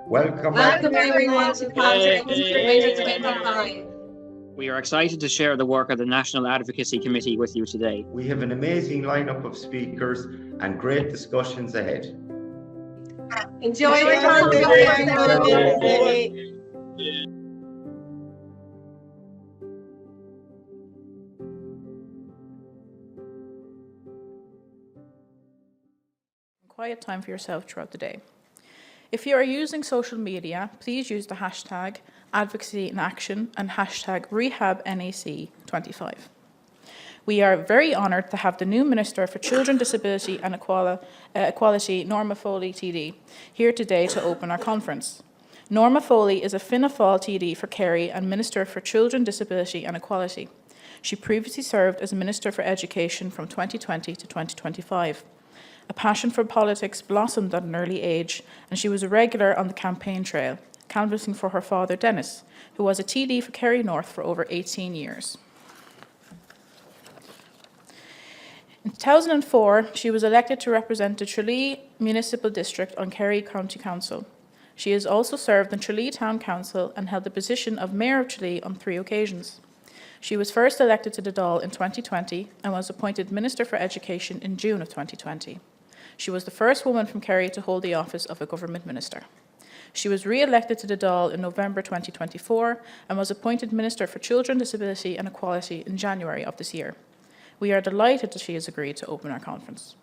Welcome everyone to Project Committee 25. We are excited to share the work of the National Advocacy Committee with you today. We have an amazing lineup of speakers and great discussions ahead. Enjoy your time today. Quiet time for yourself throughout the day. If you are using social media, please use the hashtag Advocacy in Action and hashtag RehabNAC25. We are very honoured to have the new Minister for Children, Disability and Equality, Norma Foley TD, here today to open our conference. Norma Foley is a Fianna Fáil TD for Kerry and Minister for Children, Disability and Equality. She previously served as Minister for Education from 2020 to 2025. A passion for politics blossomed at an early age, and she was a regular on the campaign trail, canvassing for her father, Dennis, who was a TD for Kerry North for over 18 years. In 2004, she was elected to represent the Tralee Municipal District on Kerry County Council. She has also served in Tralee Town Council and held the position of Mayor of Tralee on 3 occasions. She was first elected to the Dáil in 2020 and was appointed Minister for Education in June of 2020. She was the first woman from Kerry to hold the office of a government minister. She was re-elected to the Dáil in November 2024 and was appointed Minister for Children, Disability and Equality in January of this year. We are delighted that she has agreed to open our conference.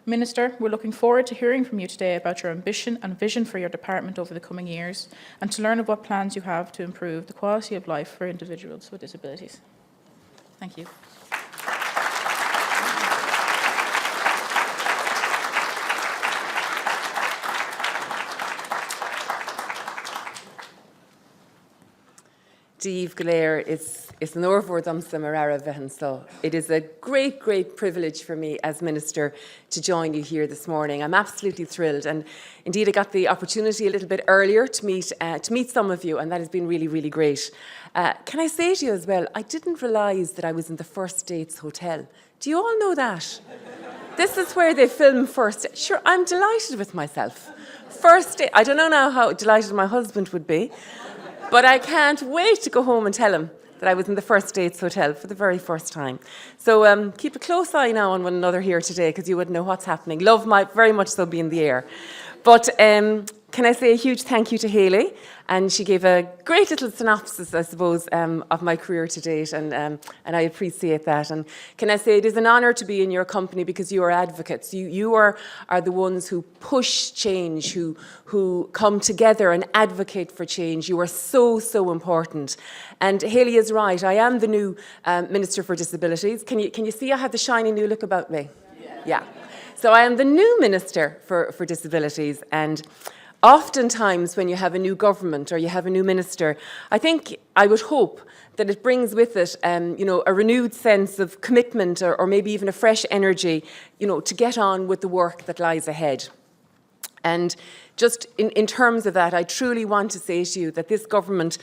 Minister, we're looking forward to hearing from you today about your ambition and vision for your department over the coming years and to learn of what plans you have to improve the quality of life for individuals with disabilities. Thank you. Díomh go léir is an ormhór domsa mar ara bheithin so. It is a great privilege for me as Minister to join you here this morning. I'm absolutely thrilled, and indeed I got the opportunity a little bit earlier to meet some of you, and that has been really great. Can I say to you as well, I didn't realise that I was in the First Dates Hotel. Do you all know that? This is where they film First. Sure, I'm delighted with myself. First date. I don't know now how delighted my husband would be. But I can't wait to go home and tell him that I was in the First Dates Hotel for the very first time. So keep a close eye now on one another here today because you wouldn't know what's happening. Love might very much so be in the air. But can I say a huge thank you to Hayley? And she gave a great little synopsis, I suppose, of my career to date, and I appreciate that. And can I say it is an honour to be in your company because you are advocates. You are the ones who push change, who come together and advocate for change. You are so important. And Hayley is right. I am the new Minister for Disabilities. Can you see I have the shiny new look about me? Yeah. So I am the new Minister for Disabilities, and oftentimes when you have a new government or you have a new minister, I would hope that it brings with it a renewed sense of commitment or maybe even a fresh energy, to get on with the work that lies ahead. And just in terms of that, I truly want to say to you that this government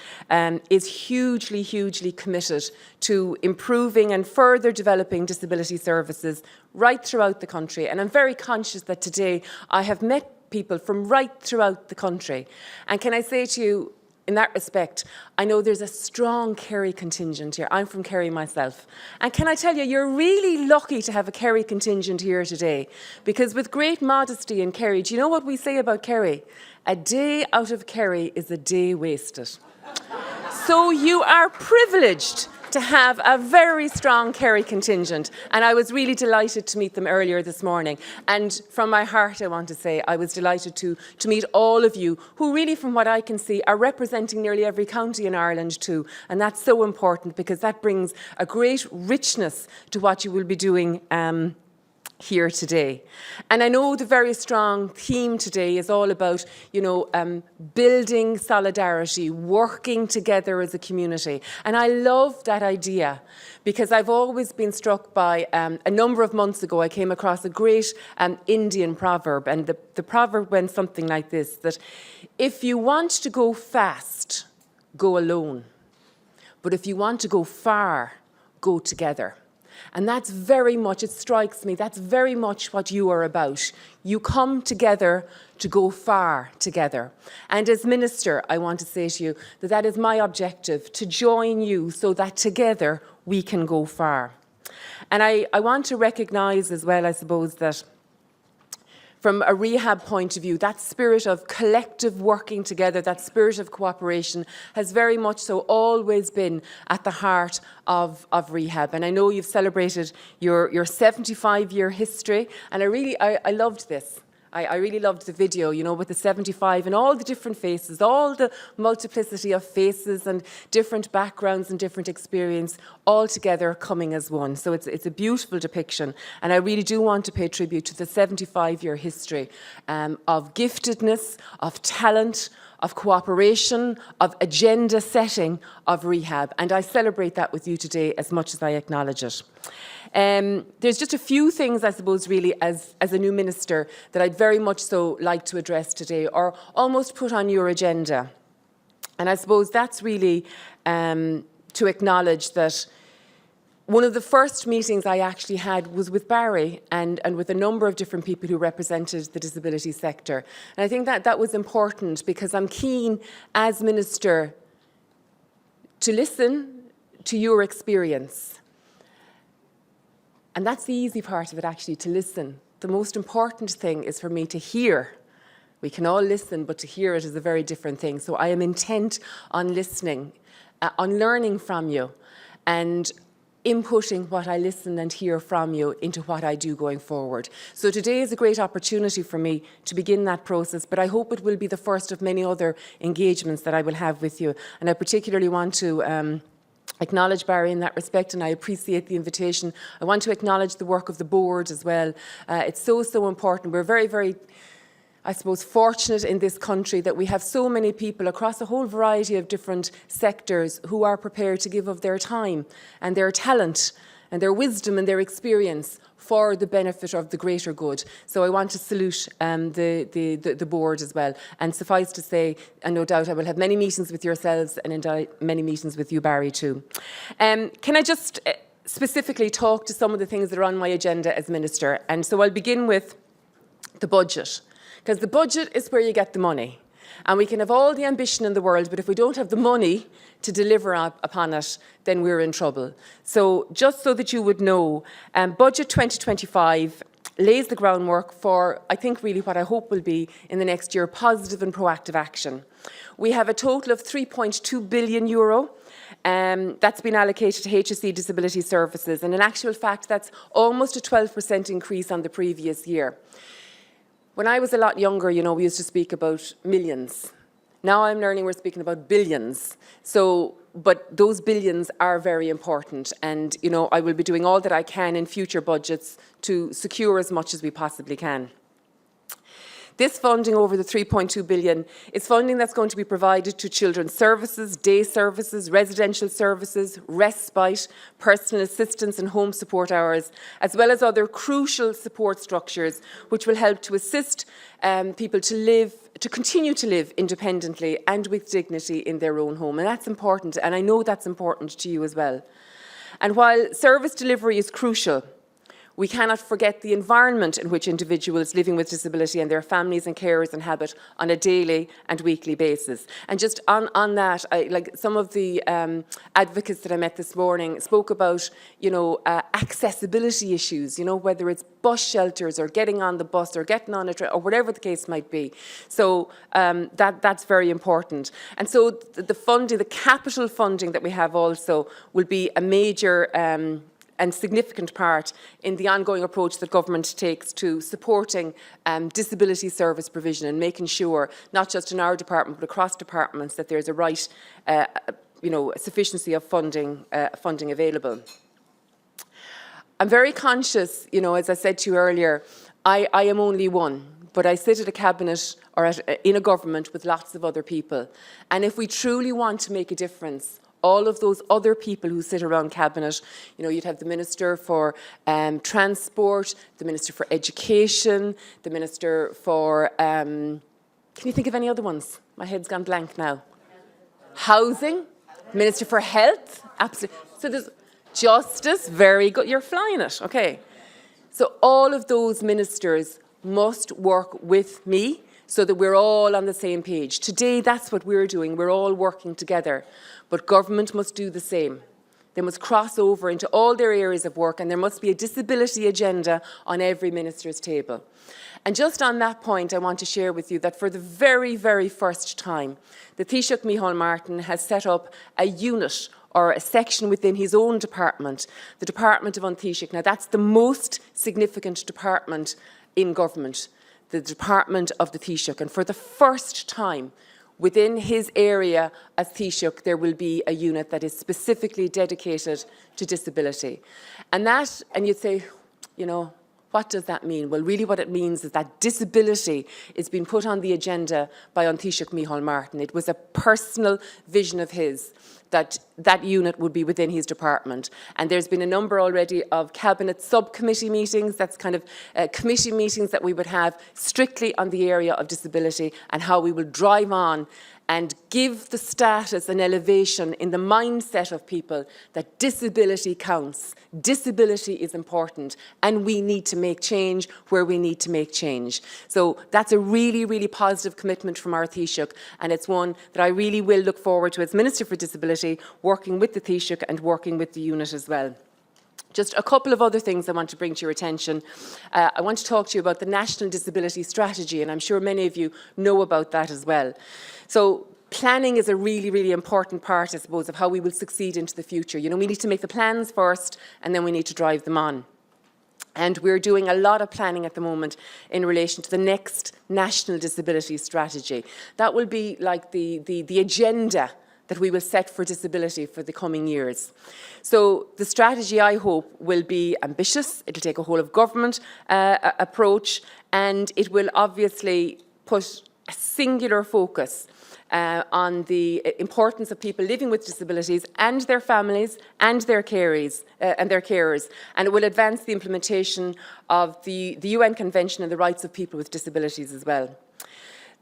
is hugely committed to improving and further developing disability services right throughout the country. And I'm very conscious that today I have met people from right throughout the country. And can I say to you, in that respect, I know there's a strong Kerry contingent here. I'm from Kerry myself. And can I tell you, you're really lucky to have a Kerry contingent here today. Because with great modesty in Kerry, do you know what we say about Kerry? A day out of Kerry is a day wasted. So you are privileged to have a very strong Kerry contingent, and I was really delighted to meet them earlier this morning. And from my heart, I want to say I was delighted to meet all of you who really, from what I can see, are representing nearly every county in Ireland too. And that's so important because that brings a great richness to what you will be doing here today. And I know the very strong theme today is all about, building solidarity, working together as a community. And I love that idea because I've always been struck by, a number of months ago, I came across a great Indian proverb. And the proverb went something like this, that if you want to go fast, go alone. But if you want to go far, go together. And that's very much, it strikes me, that's very much what you are about. You come together to go far together. And as Minister, I want to say to you that that is my objective, to join you so that together we can go far. And I want to recognise as well, I suppose, that from a rehab point of view, that spirit of collective working together, that spirit of cooperation has very much so always been at the heart of rehab. And I know you've celebrated your 75-year history, and I loved this. I really loved the video, you know, with the 75 and all the different faces, all the multiplicity of faces and different backgrounds and different experience, all together coming as one. So it's a beautiful depiction. And I really do want to pay tribute to the 75-year history of giftedness, of talent, of cooperation, of agenda setting of rehab. And I celebrate that with you today as much as I acknowledge it. There's just a few things, I suppose, really, as a new minister that I'd very much so like to address today, or almost put on your agenda. And I suppose that's really to acknowledge that one of the first meetings I actually had was with Barry and with a number of different people who represented the disability sector. And I think that was important because I'm keen, as minister, to listen to your experience. And that's the easy part of it, actually, to listen. The most important thing is for me to hear. We can all listen, but to hear it is a very different thing. So I am intent on listening, on learning from you, and inputting what I listen and hear from you into what I do going forward. So today is a great opportunity for me to begin that process, but I hope it will be the first of many other engagements that I will have with you. And I particularly want to acknowledge Barry in that respect, and I appreciate the invitation. I want to acknowledge the work of the board as well. It's so important. We're very, very, I suppose, fortunate in this country that we have so many people across a whole variety of different sectors who are prepared to give of their time and their talent and their wisdom and their experience for the benefit of the greater good. So I want to salute the board as well. And suffice to say, and no doubt I will have many meetings with yourselves and many meetings with you, Barry, too. Can I just specifically talk to some of the things that are on my agenda as Minister? And so I'll begin with the budget, because the budget is where you get the money. And we can have all the ambition in the world, but if we don't have the money to deliver upon it, then we're in trouble. So just so that you would know, Budget 2025 lays the groundwork for, I think, really what I hope will be in the next year, positive and proactive action. We have a total of €3.2 billion that's been allocated to HSE disability services. And in actual fact, that's almost a 12% increase on the previous year. When I was a lot younger, you know, we used to speak about millions. Now I'm learning we're speaking about billions. So, but those billions are very important. And, you know, I will be doing all that I can in future budgets to secure as much as we possibly can. This funding over the $3.2 billion is funding that's going to be provided to children's services, day services, residential services, respite, personal assistance and home support hours, as well as other crucial support structures which will help to assist people to continue to live independently and with dignity in their own home. And that's important, and I know that's important to you as well. And while service delivery is crucial, we cannot forget the environment in which individuals living with disability and their families and carers inhabit on a daily and weekly basis. And just on that, like some of the advocates that I met this morning spoke about, you know, accessibility issues, you know, whether it's bus shelters or getting on the bus or getting on a train or whatever the case might be. So that's very important. And so the funding, the capital funding that we have also will be a major and significant part in the ongoing approach that government takes to supporting disability service provision and making sure, not just in our department, but across departments, that there's a right, you know, sufficiency of funding available. I'm very conscious, you know, as I said to you earlier, I am only one, but I sit at a cabinet or in a government with lots of other people. And if we truly want to make a difference, all of those other people who sit around cabinet, you know, you'd have the Minister for Transport, the Minister for Education, the Minister for, can you think of any other ones? My head's gone blank now. Housing, Minister for Health, absolutely. So there's Justice, very good. You're flying it, okay. So all of those ministers must work with me so that we're all on the same page. Today, that's what we're doing. We're all working together. But government must do the same. They must cross over into all their areas of work, and there must be a disability agenda on every minister's table. And just on that point, I want to share with you that for the very, very first time, the Taoiseach Micheál Martin has set up a unit or a section within his own department, the Department of An Taoiseach. Now, that's the most significant department in government, the Department of the Taoiseach. And for the first time, within his area as Taoiseach, there will be a unit that is specifically dedicated to disability. And you'd say, you know, what does that mean? Well, really what it means is that disability is being put on the agenda by An Taoiseach Micheál Martin. It was a personal vision of his that that unit would be within his department. And there's been a number already of cabinet subcommittee meetings, that's kind of committee meetings that we would have strictly on the area of disability and how we will drive on and give the status and elevation in the mindset of people that disability counts, disability is important, and we need to make change where we need to make change. So that's a really, really positive commitment from our Taoiseach, and it's one that I really will look forward to as Minister for Disability, working with the Taoiseach and working with the unit as well. Just a couple of other things I want to bring to your attention. I want to talk to you about the National Disability Strategy, and I'm sure many of you know about that as well. So planning is a really, really important part, I suppose, of how we will succeed into the future. You know, we need to make the plans first, and then we need to drive them on. And we're doing a lot of planning at the moment in relation to the next National Disability Strategy. That will be like the agenda that we will set for disability for the coming years. So the strategy, I hope, will be ambitious. It'll take a whole of government approach, and it will obviously put a singular focus on the importance of people living with disabilities and their families and their carers, and it will advance the implementation of the UN Convention on the Rights of People with Disabilities as well.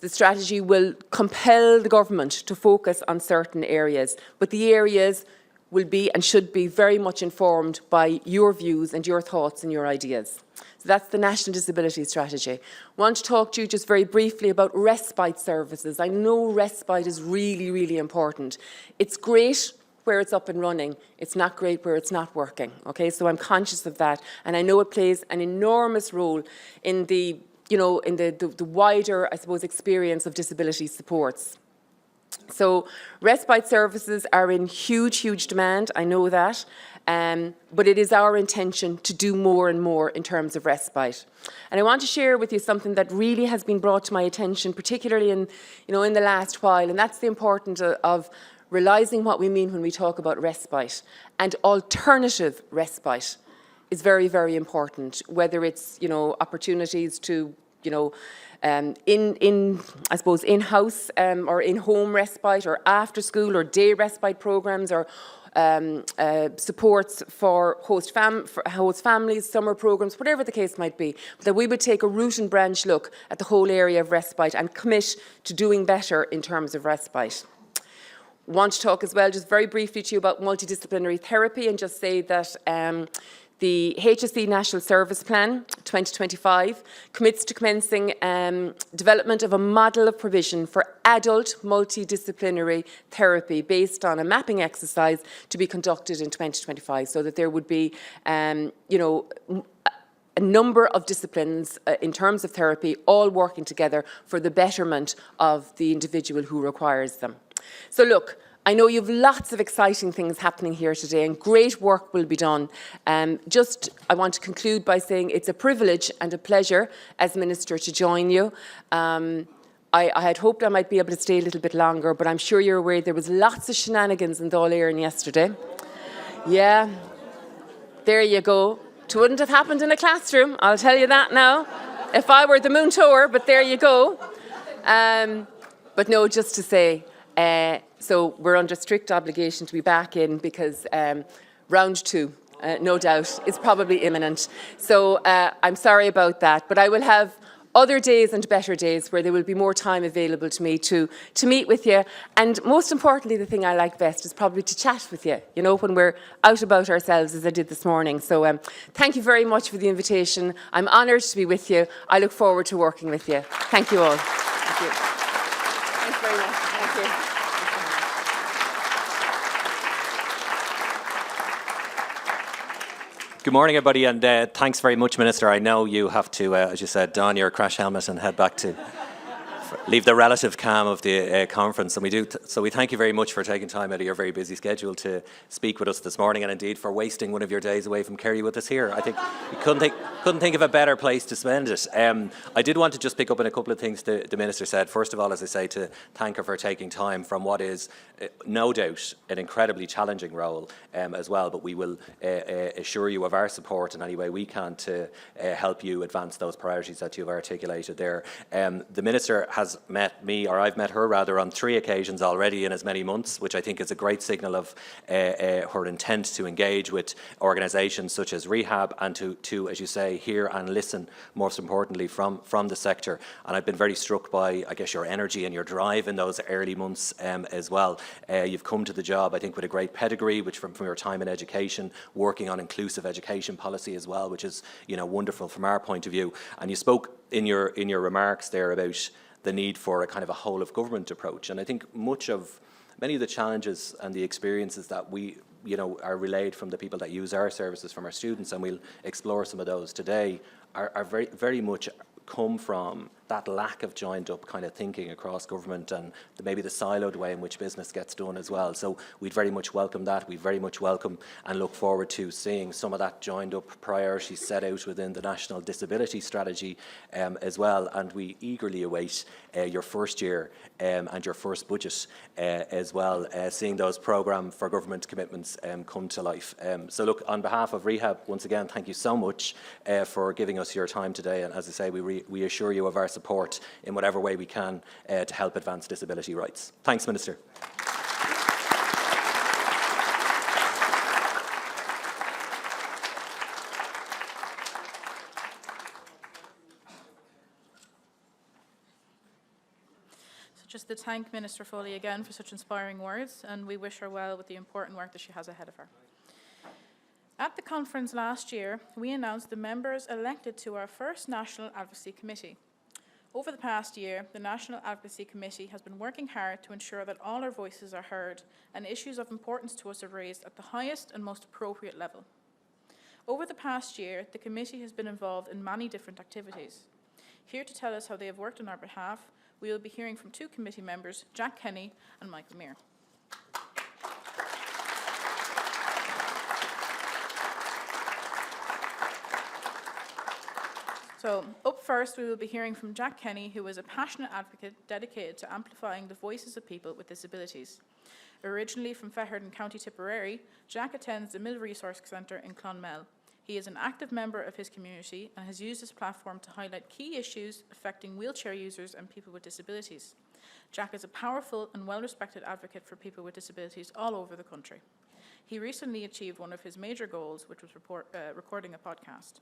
The strategy will compel the government to focus on certain areas, but the areas will be and should be very much informed by your views and your thoughts and your ideas. So that's the National Disability Strategy. I want to talk to you just very briefly about respite services. I know respite is really, really important. It's great where it's up and running. It's not great where it's not working. Okay, so I'm conscious of that, and I know it plays an enormous role in the wider, I suppose, experience of disability supports. So respite services are in huge, huge demand, I know that, but it is our intention to do more and more in terms of respite. And I want to share with you something that really has been brought to my attention, particularly in the last while, and that's the importance of realising what we mean when we talk about respite. And alternative respite is very, very important, whether it's, opportunities to, I suppose, in-house or in-home respite, or after-school or day respite programmes, or supports for host families, summer programmes, whatever the case might be, that we would take a root and branch look at the whole area of respite and commit to doing better in terms of respite. Want to talk as well, just very briefly to you, about multidisciplinary therapy, and just say that the HSE National Service Plan 2025 commits to commencing development of a model of provision for adult multidisciplinary therapy based on a mapping exercise to be conducted in 2025, so that there would be, a number of disciplines in terms of therapy all working together for the betterment of the individual who requires them. So look, I know you have lots of exciting things happening here today, and great work will be done. I want to conclude by saying it's a privilege and a pleasure as Minister to join you. I had hoped I might be able to stay a little bit longer, but I'm sure you're aware there was lots of shenanigans in Dáil Éireann yesterday. Yeah, there you go. It wouldn't have happened in a classroom, I'll tell you that now, if I were the moon tower, but there you go. But no, just to say, so we're under strict obligation to be back in, because round two, no doubt, is probably imminent. So I'm sorry about that, but I will have other days and better days where there will be more time available to me to meet with you. And most importantly, the thing I like best is probably to chat with you, you know, when we're out about ourselves, as I did this morning. So thank you very much for the invitation. I'm honoured to be with you. I look forward to working with you. Thank you all. Thank you. Thanks very much. Thank you. Good morning, everybody, and thanks very much, Minister. I know you have to, as you said, don your crash helmet and head back to leave the relative calm of the conference. And we do, so we thank you very much for taking time out of your very busy schedule to speak with us this morning, and indeed for wasting one of your days away from Kerry with us here. I think you couldn't think of a better place to spend it. I did want to just pick up on a couple of things the Minister said. First of all, as I say, to thank her for taking time from what is no doubt an incredibly challenging role as well, but we will assure you of our support in any way we can to help you advance those priorities that you've articulated there. The Minister has met me, or I've met her rather, on 3 occasions already in as many months, which I think is a great signal of her intent to engage with organisations such as Rehab and to, as you say, hear and listen, most importantly, from the sector. And I've been very struck by, I guess, your energy and your drive in those early months as well. You've come to the job, I think, with a great pedigree, which from your time in education, working on inclusive education policy as well, which is, you know, wonderful from our point of view. And you spoke in your remarks there about the need for a kind of a whole of government approach. And I think many of the challenges and the experiences that we, you know, are relayed from the people that use our services, from our students, and we'll explore some of those today, are very, very much come from that lack of joined up kind of thinking across government and maybe the siloed way in which business gets done as well. So we'd very much welcome that. We very much welcome and look forward to seeing some of that joined up priorities set out within the National Disability Strategy as well. And we eagerly await your first year and your first budget as well, seeing those programme for government commitments come to life. So look, on behalf of Rehab, once again, thank you so much for giving us your time today. And as I say, we assure you of our support in whatever way we can to help advance disability rights. Thanks, Minister. Just to thank Minister Foley again for such inspiring words, and we wish her well with the important work that she has ahead of her. At the conference last year, we announced the members elected to our first National Advocacy Committee. Over the past year, the National Advocacy Committee has been working hard to ensure that all our voices are heard and issues of importance to us are raised at the highest and most appropriate level. Over the past year, the committee has been involved in many different activities. Here to tell us how they have worked on our behalf, we will be hearing from 2 committee members, Jack Kenny and Michael Mear. So, up first, we will be hearing from Jack Kenny, who is a passionate advocate dedicated to amplifying the voices of people with disabilities. Originally from Fethard in County Tipperary, Jack attends the Mill Resource Centre in Clonmel. He is an active member of his community and has used his platform to highlight key issues affecting wheelchair users and people with disabilities. Jack is a powerful and well-respected advocate for people with disabilities all over the country. He recently achieved one of his major goals, which was recording a podcast.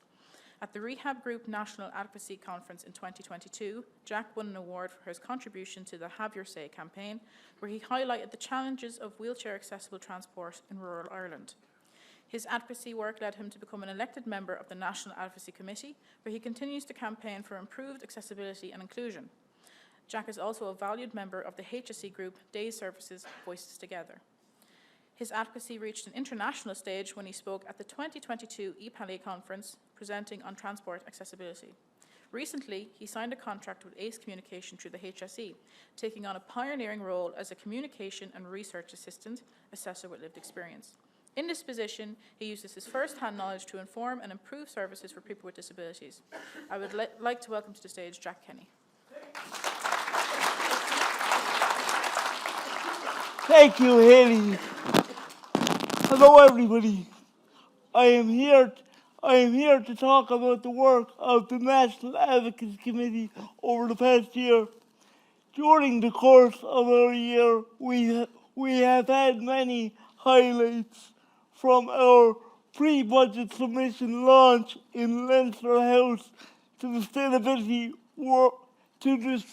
At the Rehab Group National Advocacy Conference in 2022, Jack won an award for his contribution to the Have Your Say campaign, where he highlighted the challenges of wheelchair-accessible transport in rural Ireland. His advocacy work led him to become an elected member of the National Advocacy Committee, where he continues to campaign for improved accessibility and inclusion. Jack is also a valued member of the HSE group Day Services Voices Together. His advocacy reached an international stage when he spoke at the 2022 EPALE conference, presenting on transport accessibility. Recently, he signed a contract with ACE Communication through the HSE, taking on a pioneering role as a communication and research assistant, assessor with lived experience. In this position, he uses his first-hand knowledge to inform and improve services for people with disabilities. I would like to welcome to the stage Jack Kenny. Thank you, Haley. Hello, everybody. I am here to talk about the work of the National Advocacy Committee over the past year. During the course of our year, we have had many highlights, from our pre-budget submission launch in Leinster House to the sustainability to the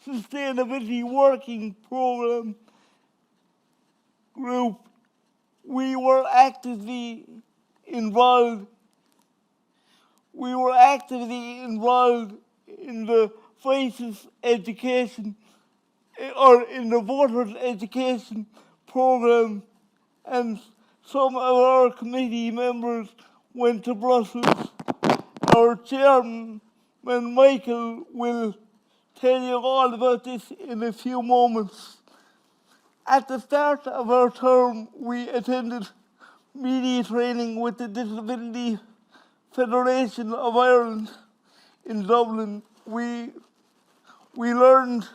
Sustainability Working Programme group. We were actively involved. In the Voices Education or in the Voters Education Programme, and some of our committee members went to Brussels. Our chairman, Michael, will tell you all about this in a few moments. At the start of our term, we attended media training with the Disability Federation of Ireland in Dublin. We learned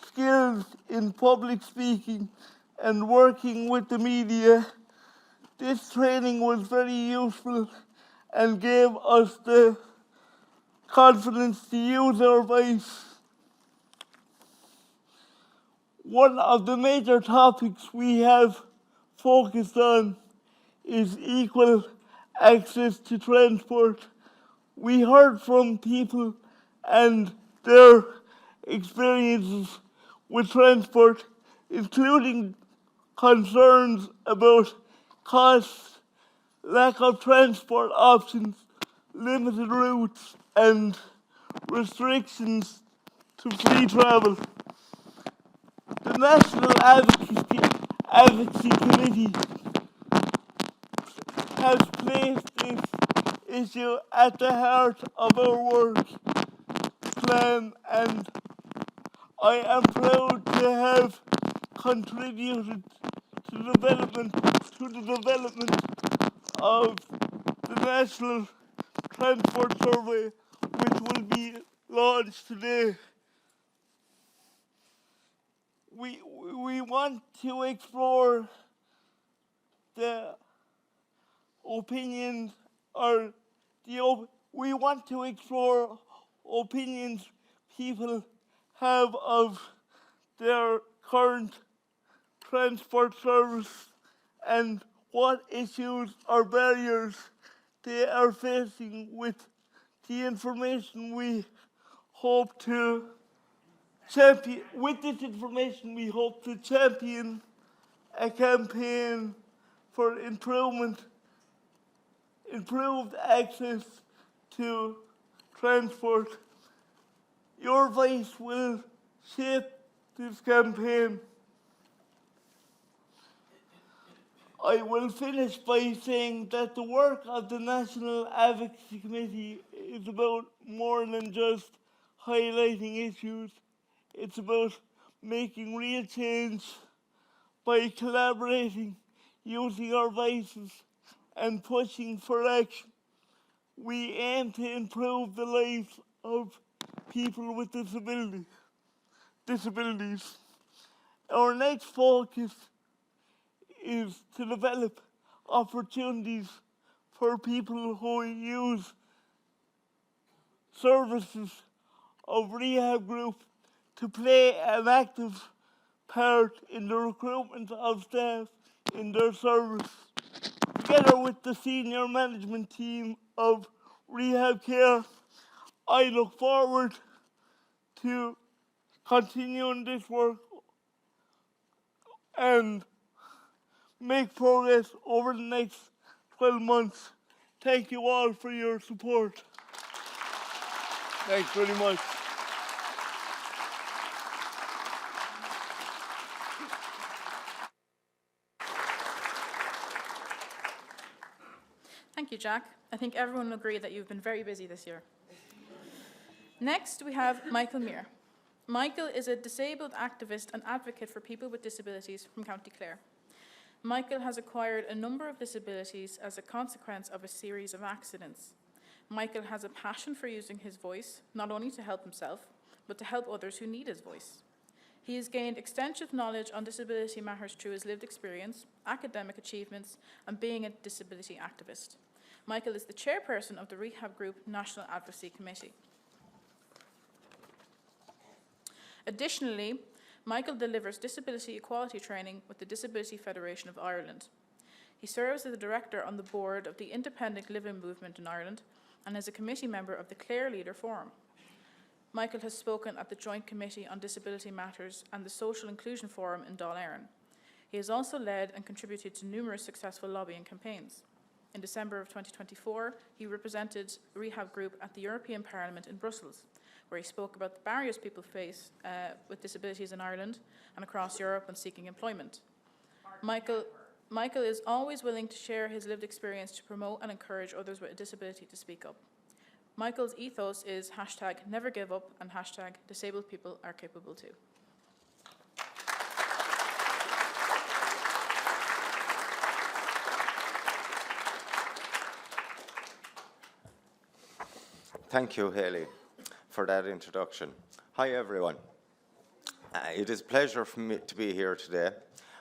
skills in public speaking and working with the media. This training was very useful and gave us the confidence to use our voice. One of the major topics we have focused on is equal access to transport. We heard from people and their experiences with transport, including concerns about costs, lack of transport options, limited routes, and restrictions to free travel. The National Advocacy Committee has placed this issue at the heart of our work plan, and I am proud to have contributed to the development of the National Transport Survey, which will be launched today. We want to explore the opinions people have of their current transport service and what issues or barriers they are facing. With the information we hope to champion, a campaign for improved access to transport. Your voice will shape this campaign. I will finish by saying that the work of the National Advocacy Committee is about more than just highlighting issues. It's about making real change by collaborating, using our voices, and pushing for action. We aim to improve the lives of people with disabilities. Our next focus is to develop opportunities for people who use services of Rehab Group to play an active part in the recruitment of staff in their service. Together with the senior management team of Rehab Care, I look forward to continuing this work and make progress over the next 12 months. Thank you all for your support. Thanks very much. Thank you, Jack. I think everyone will agree that you've been very busy this year. Next, we have Michael Muir. Michael is a disabled activist and advocate for people with disabilities from County Clare. Michael has acquired a number of disabilities as a consequence of a series of accidents. Michael has a passion for using his voice, not only to help himself, but to help others who need his voice. He has gained extensive knowledge on disability matters through his lived experience, academic achievements, and being a disability activist. Michael is the chairperson of the Rehab Group National Advocacy Committee. Additionally, Michael delivers disability equality training with the Disability Federation of Ireland. He serves as the director on the board of the Independent Living Movement in Ireland and is a committee member of the Clare Leader Forum. Michael has spoken at the Joint Committee on Disability Matters and the Social Inclusion Forum in Dáil Éireann. He has also led and contributed to numerous successful lobbying campaigns. In December of 2024, he represented Rehab Group at the European Parliament in Brussels, where he spoke about the barriers people face with disabilities in Ireland and across Europe when seeking employment. Michael is always willing to share his lived experience to promote and encourage others with a disability to speak up. Michael's ethos is #NeverGiveUp and #DisabledPeopleAreCapable too. Thank you, Hayley, for that introduction. Hi, everyone. It is a pleasure for me to be here today.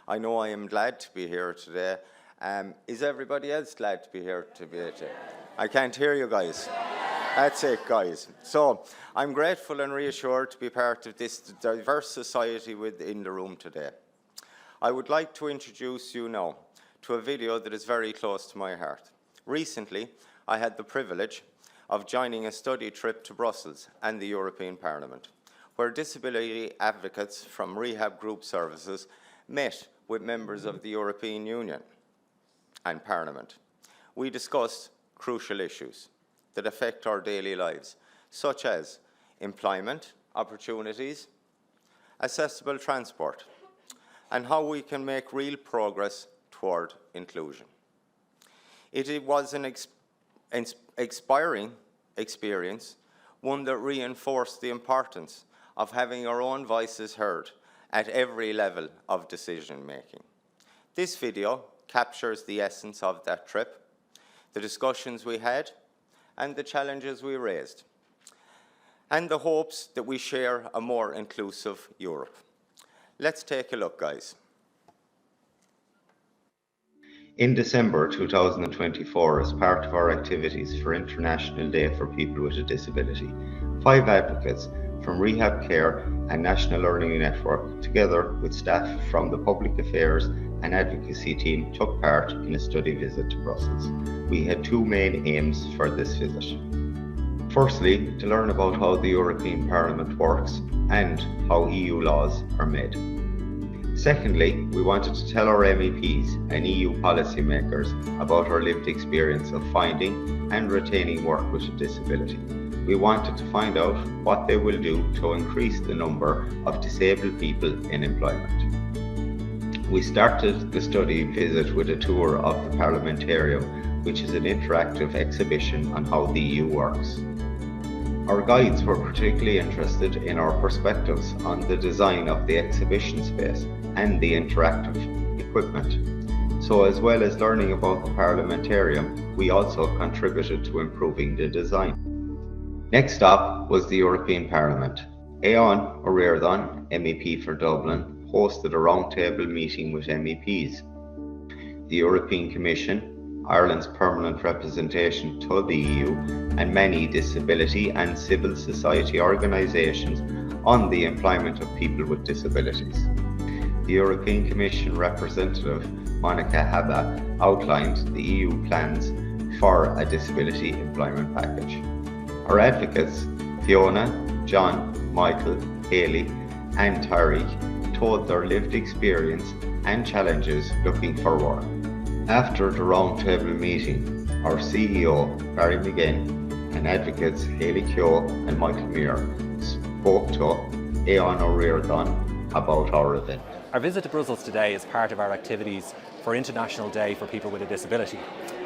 I know I am glad to be here today. Is everybody else glad to be here today? I can't hear you guys. That's it, guys. So I'm grateful and reassured to be part of this diverse society within the room today. I would like to introduce you now to a video that is very close to my heart. Recently, I had the privilege of joining a study trip to Brussels and the European Parliament, where disability advocates from Rehab Group Services met with members of the European Union and Parliament. We discussed crucial issues that affect our daily lives, such as employment opportunities, accessible transport, and how we can make real progress toward inclusion. It was an inspiring experience, one that reinforced the importance of having our own voices heard at every level of decision-making. This video captures the essence of that trip, the discussions we had, and the challenges we raised, and the hopes that we share a more inclusive Europe. Let's take a look, guys. In December 2024, as part of our activities for International Day for People with a Disability, 5 advocates from Rehab Care and National Learning Network, together with staff from the Public Affairs and Advocacy team, took part in a study visit to Brussels. We had 2 main aims for this visit. Firstly, to learn about how the European Parliament works and how EU laws are made. Secondly, we wanted to tell our MEPs and EU policymakers about our lived experience of finding and retaining work with a disability. We wanted to find out what they will do to increase the number of disabled people in employment. We started the study visit with a tour of the Parliamentarium, which is an interactive exhibition on how the EU works. Our guides were particularly interested in our perspectives on the design of the exhibition space and the interactive equipment. So as well as learning about the Parliamentarium, we also contributed to improving the design. Next up was the European Parliament. Éoin Ó Ríordáin, MEP for Dublin, hosted a roundtable meeting with MEPs. The European Commission, Ireland's permanent representation to the EU, and many disability and civil society organisations on the employment of people with disabilities. The European Commission representative, Monica Haba, outlined the EU plans for a disability employment package. Our advocates, Fiona, John, Michael, Hayley, and Tariq, told their lived experience and challenges looking for work. After the roundtable meeting, our CEO, Barry McGinn, and advocates Hayley Keogh and Michael Muir spoke to Éoin Ó Ríordáin about our event. Our visit to Brussels today is part of our activities for International Day for People with a Disability.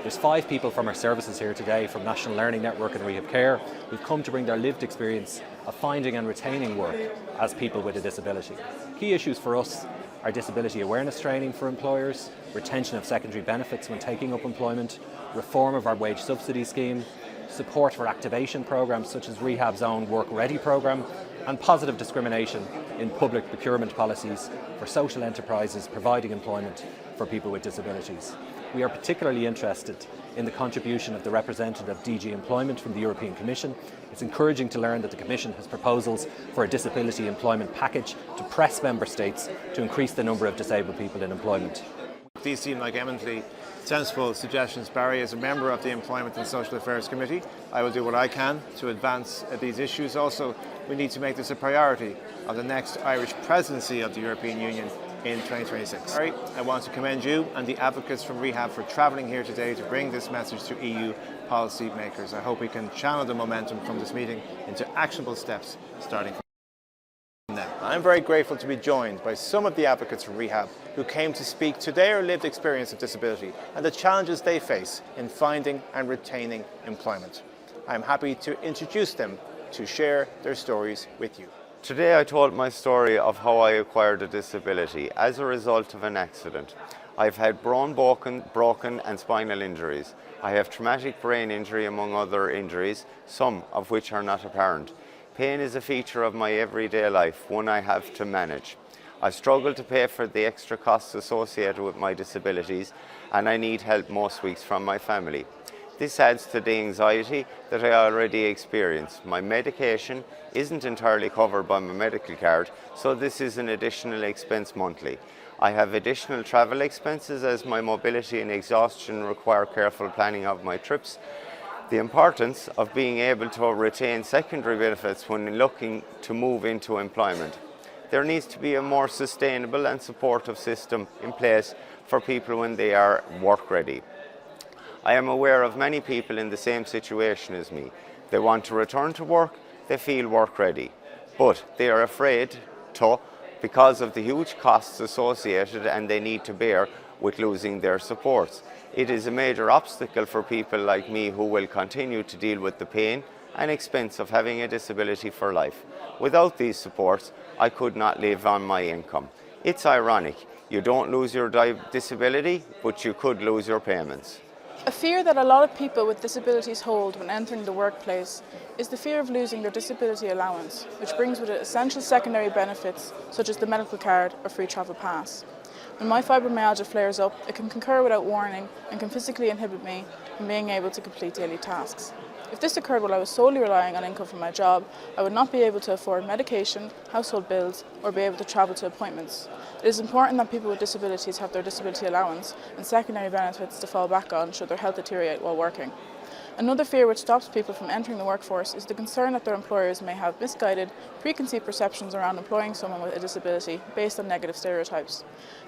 There's 5 people from our services here today from National Learning Network and Rehab Care who've come to bring their lived experience of finding and retaining work as people with a disability. Key issues for us are disability awareness training for employers, retention of secondary benefits when taking up employment, reform of our wage subsidy scheme, support for activation programmes such as Rehab's own Work Ready programme, and positive discrimination in public procurement policies for social enterprises providing employment for people with disabilities. We are particularly interested in the contribution of the representative of DG Employment from the European Commission. It's encouraging to learn that the Commission has proposals for a disability employment package to press Member States to increase the number of disabled people in employment. These seem like eminently sensible suggestions, Barry. As a member of the Employment and Social Affairs Committee, I will do what I can to advance these issues. Also, we need to make this a priority of the next Irish presidency of the European Union in 2026. Barry, I want to commend you and the advocates from Rehab for travelling here today to bring this message to EU policy makers. I hope we can channel the momentum from this meeting into actionable steps starting from now. I'm very grateful to be joined by some of the advocates from Rehab who came to speak to their lived experience of disability and the challenges they face in finding and retaining employment. I'm happy to introduce them to share their stories with you. Today I told my story of how I acquired a disability as a result of an accident. I've had broken and spinal injuries. I have traumatic brain injury among other injuries, some of which are not apparent. Pain is a feature of my everyday life, one I have to manage. I struggle to pay for the extra costs associated with my disabilities, and I need help most weeks from my family. This adds to the anxiety that I already experience. My medication isn't entirely covered by my medical card, so this is an additional expense monthly. I have additional travel expenses as my mobility and exhaustion require careful planning of my trips. The importance of being able to retain secondary benefits when looking to move into employment. There needs to be a more sustainable and supportive system in place for people when they are work ready. I am aware of many people in the same situation as me. They want to return to work, they feel work ready, but they are afraid to because of the huge costs associated and they need to bear with losing their supports. It is a major obstacle for people like me who will continue to deal with the pain and expense of having a disability for life. Without these supports, I could not live on my income. It's ironic. You don't lose your disability, but you could lose your payments. A fear that a lot of people with disabilities hold when entering the workplace is the fear of losing their disability allowance, which brings with it essential secondary benefits such as the medical card or free travel pass. When my fibromyalgia flares up, it can concur without warning and can physically inhibit me from being able to complete daily tasks. If this occurred while I was solely relying on income from my job, I would not be able to afford medication, household bills, or be able to travel to appointments. It is important that people with disabilities have their disability allowance and secondary benefits to fall back on should their health deteriorate while working. Another fear which stops people from entering the workforce is the concern that their employers may have misguided, preconceived perceptions around employing someone with a disability based on negative stereotypes.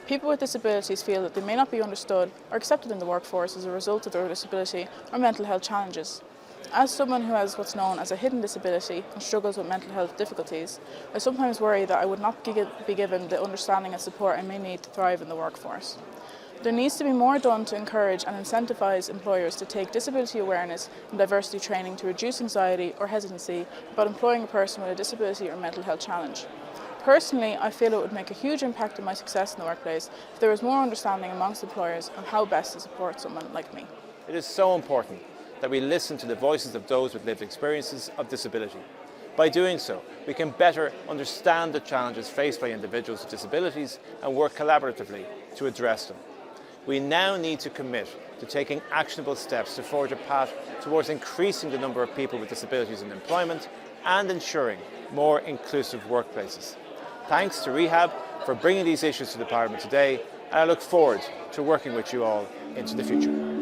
People with disabilities feel that they may not be understood or accepted in the workforce as a result of their disability or mental health challenges. As someone who has what's known as a hidden disability and struggles with mental health difficulties, I sometimes worry that I would not be given the understanding and support I may need to thrive in the workforce. There needs to be more done to encourage and incentivise employers to take disability awareness and diversity training to reduce anxiety or hesitancy about employing a person with a disability or mental health challenge. Personally, I feel it would make a huge impact on my success in the workplace if there was more understanding amongst employers on how best to support someone like me. It is so important that we listen to the voices of those with lived experiences of disability. By doing so, we can better understand the challenges faced by individuals with disabilities and work collaboratively to address them. We now need to commit to taking actionable steps to forge a path towards increasing the number of people with disabilities in employment and ensuring more inclusive workplaces. Thanks to Rehab for bringing these issues to the Parliament today, and I look forward to working with you all into the future.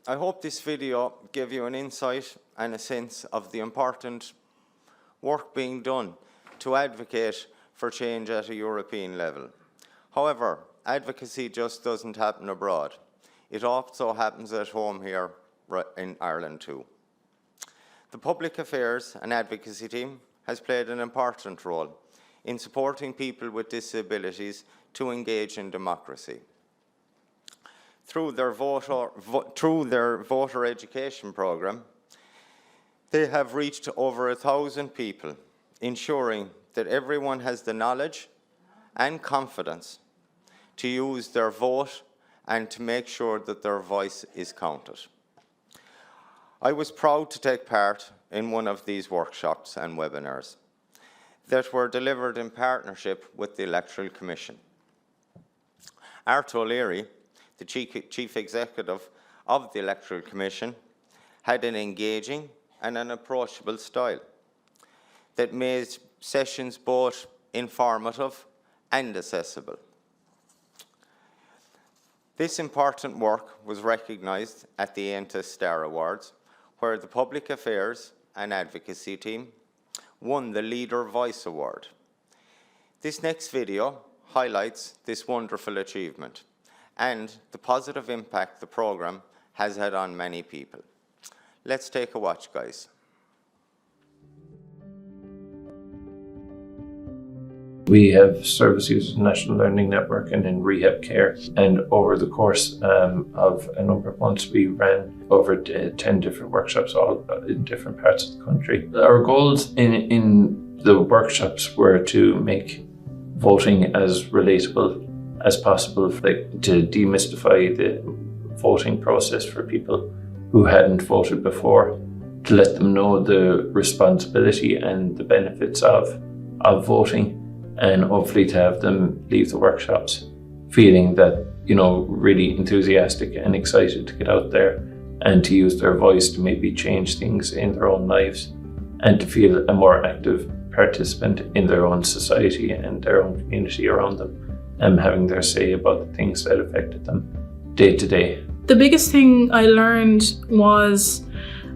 I hope this video gave you an insight and a sense of the important work being done to advocate for change at a European level. However, advocacy just doesn't happen abroad. It also happens at home here in Ireland too. The Public Affairs and Advocacy team has played an important role in supporting people with disabilities to engage in democracy. Through their voter education programme, they have reached over 1,000 people, ensuring that everyone has the knowledge and confidence to use their vote and to make sure that their voice is counted. I was proud to take part in one of these workshops and webinars that were delivered in partnership with the Electoral Commission. Art O'Leary, the Chief Executive of the Electoral Commission, had an engaging and an approachable style that made sessions both informative and accessible. This important work was recognised at the ANTA Star Awards, where the Public Affairs and Advocacy team won the Leader Voice Award. This next video highlights this wonderful achievement and the positive impact the programme has had on many people. Let's take a watch, guys. We have services in National Learning Network and in Rehab Care, and over the course of a number of months we ran over 10 different workshops all in different parts of the country. Our goals in the workshops were to make voting as relatable as possible, like to demystify the voting process for people who hadn't voted before, to let them know the responsibility and the benefits of voting, and hopefully to have them leave the workshops feeling that, you know, really enthusiastic and excited to get out there and to use their voice to maybe change things in their own lives and to feel a more active participant in their own society and their own community around them, and having their say about the things that affected them day to day. The biggest thing I learned was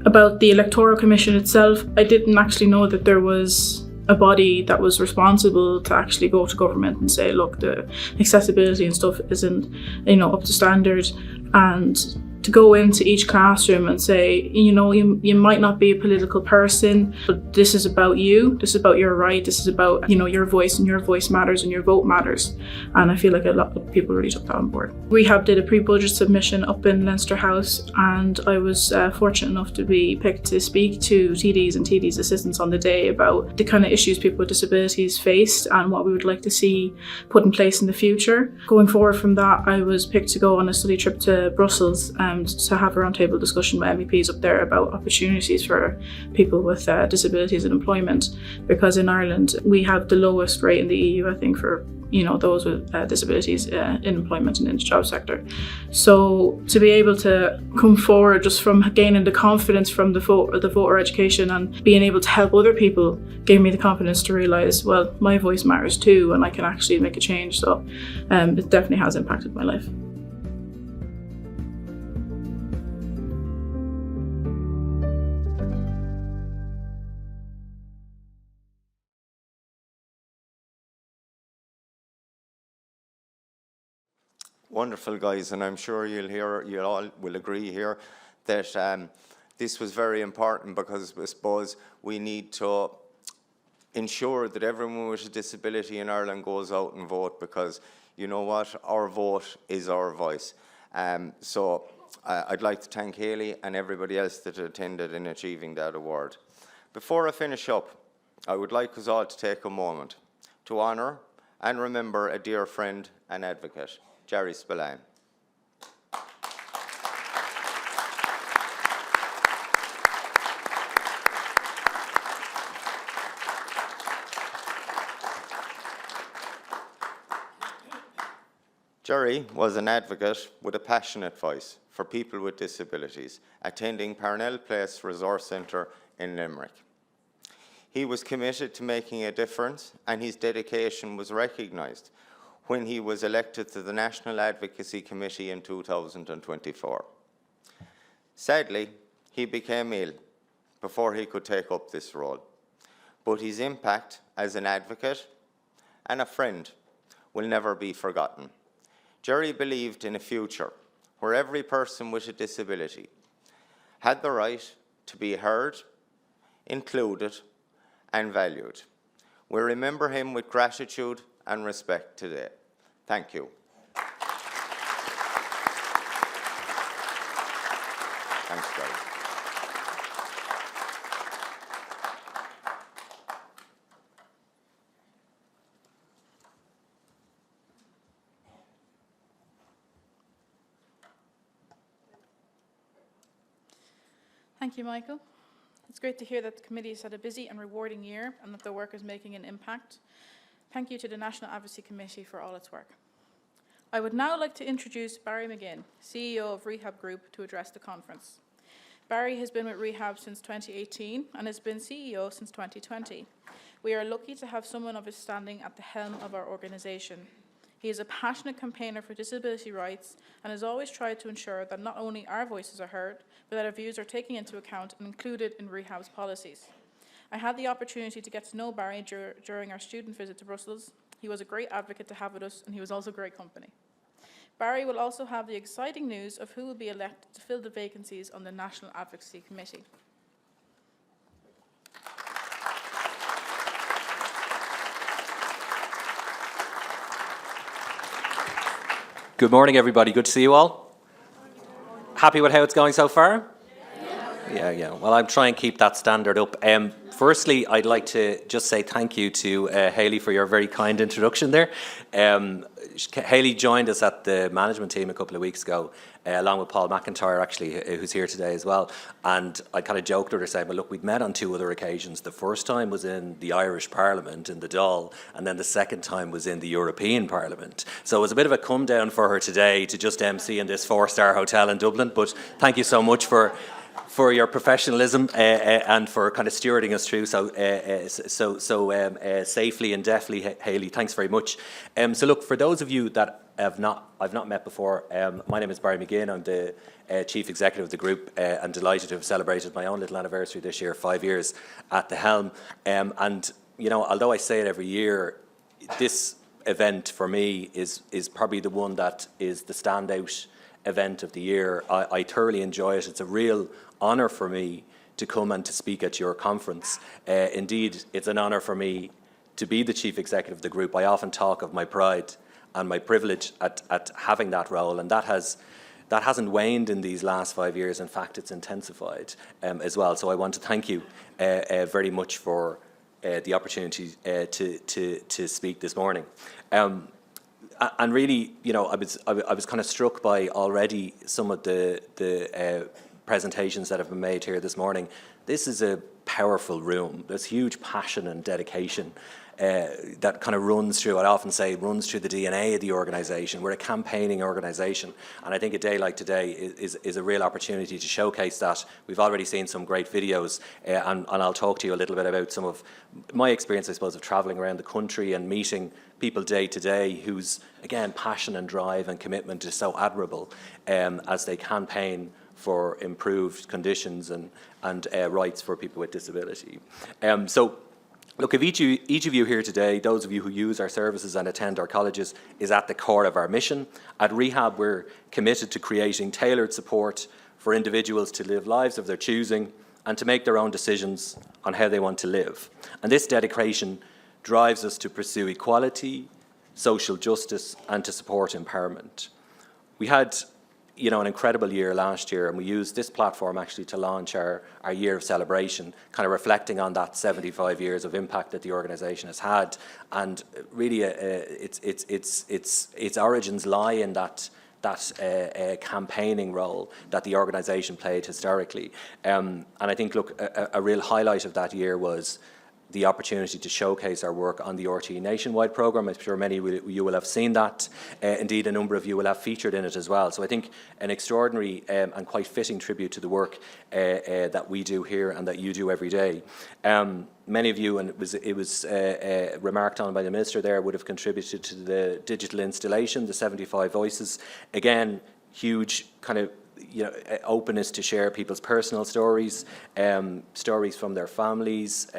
about the Electoral Commission itself. I didn't actually know that there was a body that was responsible to actually go to government and say, look, the accessibility and stuff isn't, you know, up to standard, and to go into each classroom and say, you know, you might not be a political person, but this is about you, this is about your right, this is about, you know, your voice, and your voice matters and your vote matters. And I feel like a lot of people really took that on board. Rehab did a pre-budget submission up in Leinster House, and I was fortunate enough to be picked to speak to TDs and TDs assistants on the day about the kind of issues people with disabilities faced and what we would like to see put in place in the future. Going forward from that, I was picked to go on a study trip to Brussels to have a roundtable discussion with MEPs up there about opportunities for people with disabilities in employment, because in Ireland we have the lowest rate in the EU, I think, for, you know, those with disabilities in employment and in the job sector. So to be able to come forward just from gaining the confidence from the voter education and being able to help other people gave me the confidence to realise, well, my voice matters too, and I can actually make a change. So it definitely has impacted my life. Wonderful, guys, and I'm sure you all will agree here that this was very important, because I suppose we need to ensure that everyone with a disability in Ireland goes out and vote, because you know what, our vote is our voice. So I'd like to thank Hayley and everybody else that attended in achieving that award. Before I finish up, I would like us all to take a moment to honour and remember a dear friend and advocate, Jerry Spillane. Jerry was an advocate with a passionate voice for people with disabilities, attending Parnell Place Resource Centre in Limerick. He was committed to making a difference, and his dedication was recognised when he was elected to the National Advocacy Committee in 2024. Sadly, he became ill before he could take up this role, but his impact as an advocate and a friend will never be forgotten. Jerry believed in a future where every person with a disability had the right to be heard, included, and valued. We remember him with gratitude and respect today. Thank you. Thanks, guys. Thank you, Michael. It's great to hear that the committee has had a busy and rewarding year and that the work is making an impact. Thank you to the National Advocacy Committee for all its work. I would now like to introduce Barry McGinn, CEO of Rehab Group, to address the conference. Barry has been with Rehab since 2018 and has been CEO since 2020. We are lucky to have someone of his standing at the helm of our organisation. He is a passionate campaigner for disability rights and has always tried to ensure that not only our voices are heard, but that our views are taken into account and included in Rehab's policies. I had the opportunity to get to know Barry during our student visit to Brussels. He was a great advocate to have with us, and he was also great company. Barry will also have the exciting news of who will be elected to fill the vacancies on the National Advocacy Committee. Good morning, everybody. Good to see you all. Happy with how it's going so far? Yeah. Well, I'm trying to keep that standard up. Firstly, I'd like to just say thank you to Hayley for your very kind introduction there. Hayley joined us at the management team a couple of weeks ago, along with Paul McIntyre, actually, who's here today as well. And I kind of joked with her saying, well, look, we'd met on 2 other occasions. The first time was in the Irish Parliament in the Dáil, and then the second time was in the European Parliament. So it was a bit of a come down for her today to just MC in this 4-star hotel in Dublin. But thank you so much for your professionalism and for kind of stewarding us through so safely and deftly, Hayley. Thanks very much. So look, for those of you that I've not met before, my name is Barry McGinn. I'm the Chief Executive of the group and delighted to have celebrated my own little anniversary this year, 5 years at the helm. And, you know, although I say it every year, this event for me is probably the one that is the standout event of the year. I thoroughly enjoy it. It's a real honour for me to come and to speak at your conference. Indeed, it's an honour for me to be the Chief Executive of the group. I often talk of my pride and my privilege at having that role, and that hasn't waned in these last 5 years. In fact, it's intensified as well. So I want to thank you very much for the opportunity to speak this morning. And really, you know, I was kind of struck by already some of the presentations that have been made here this morning. This is a powerful room. There's huge passion and dedication that kind of runs through, I often say, runs through the DNA of the organisation. We're a campaigning organisation, and I think a day like today is a real opportunity to showcase that. We've already seen some great videos, and I'll talk to you a little bit about some of my experience, I suppose, of travelling around the country and meeting people day to day whose, again, passion and drive and commitment is so admirable as they campaign for improved conditions and rights for people with disability. So, look, if each of you here today, those of you who use our services and attend our colleges, is at the core of our mission. At Rehab, we're committed to creating tailored support for individuals to live lives of their choosing and to make their own decisions on how they want to live. And this dedication drives us to pursue equality, social justice, and to support empowerment. We had, you know, an incredible year last year, and we used this platform actually to launch our year of celebration, kind of reflecting on that 75 years of impact that the organisation has had. And really, its origins lie in that campaigning role that the organisation played historically. And I think, look, a real highlight of that year was the opportunity to showcase our work on the RT Nationwide programme. I'm sure many of you will have seen that. Indeed, a number of you will have featured in it as well. So I think an extraordinary and quite fitting tribute to the work that we do here and that you do every day. Many of you, and it was remarked on by the Minister there, would have contributed to the digital installation, the 75 Voices. Again, huge kind of, you know, openness to share people's personal stories, stories from their families,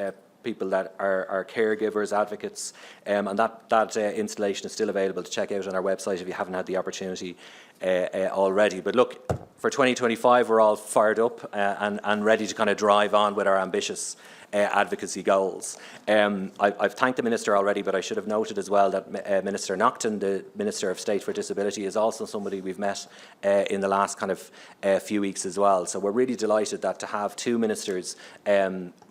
people that are caregivers, advocates, and that installation is still available to check out on our website if you haven't had the opportunity already. But look, for 2025, we're all fired up and ready to kind of drive on with our ambitious advocacy goals. I've thanked the Minister already, but I should have noted as well that Minister Naughton, the Minister of State for Disability, is also somebody we've met in the last kind of few weeks as well. So we're really delighted that to have two ministers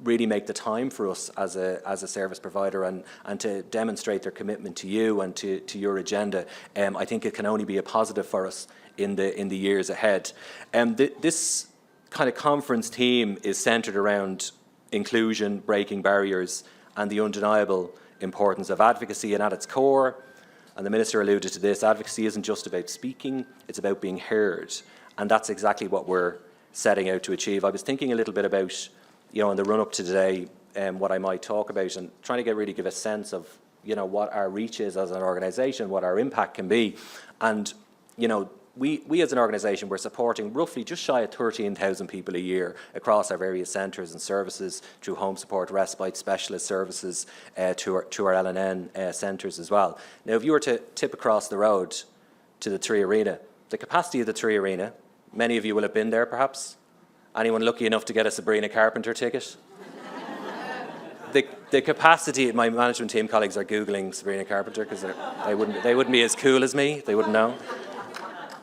really make the time for us as a service provider and to demonstrate their commitment to you and to your agenda. I think it can only be a positive for us in the years ahead. This kind of conference theme is centred around inclusion, breaking barriers, and the undeniable importance of advocacy. And at its core, and the Minister alluded to this, advocacy isn't just about speaking, it's about being heard. And that's exactly what we're setting out to achieve. I was thinking a little bit about, in the run-up to today, what I might talk about, and trying to really give a sense of, what our reach is as an organisation, what our impact can be. And, we as an organisation, we're supporting roughly just shy of 13,000 people a year across our various centres and services through home support, respite, specialist services, to our LNN centres as well. Now, if you were to tip across the road to the Three Arena, the capacity of the Three Arena, many of you will have been there perhaps. Anyone lucky enough to get a Sabrina Carpenter ticket? The capacity, my management team colleagues are Googling Sabrina Carpenter because they wouldn't be as cool as me, they wouldn't know.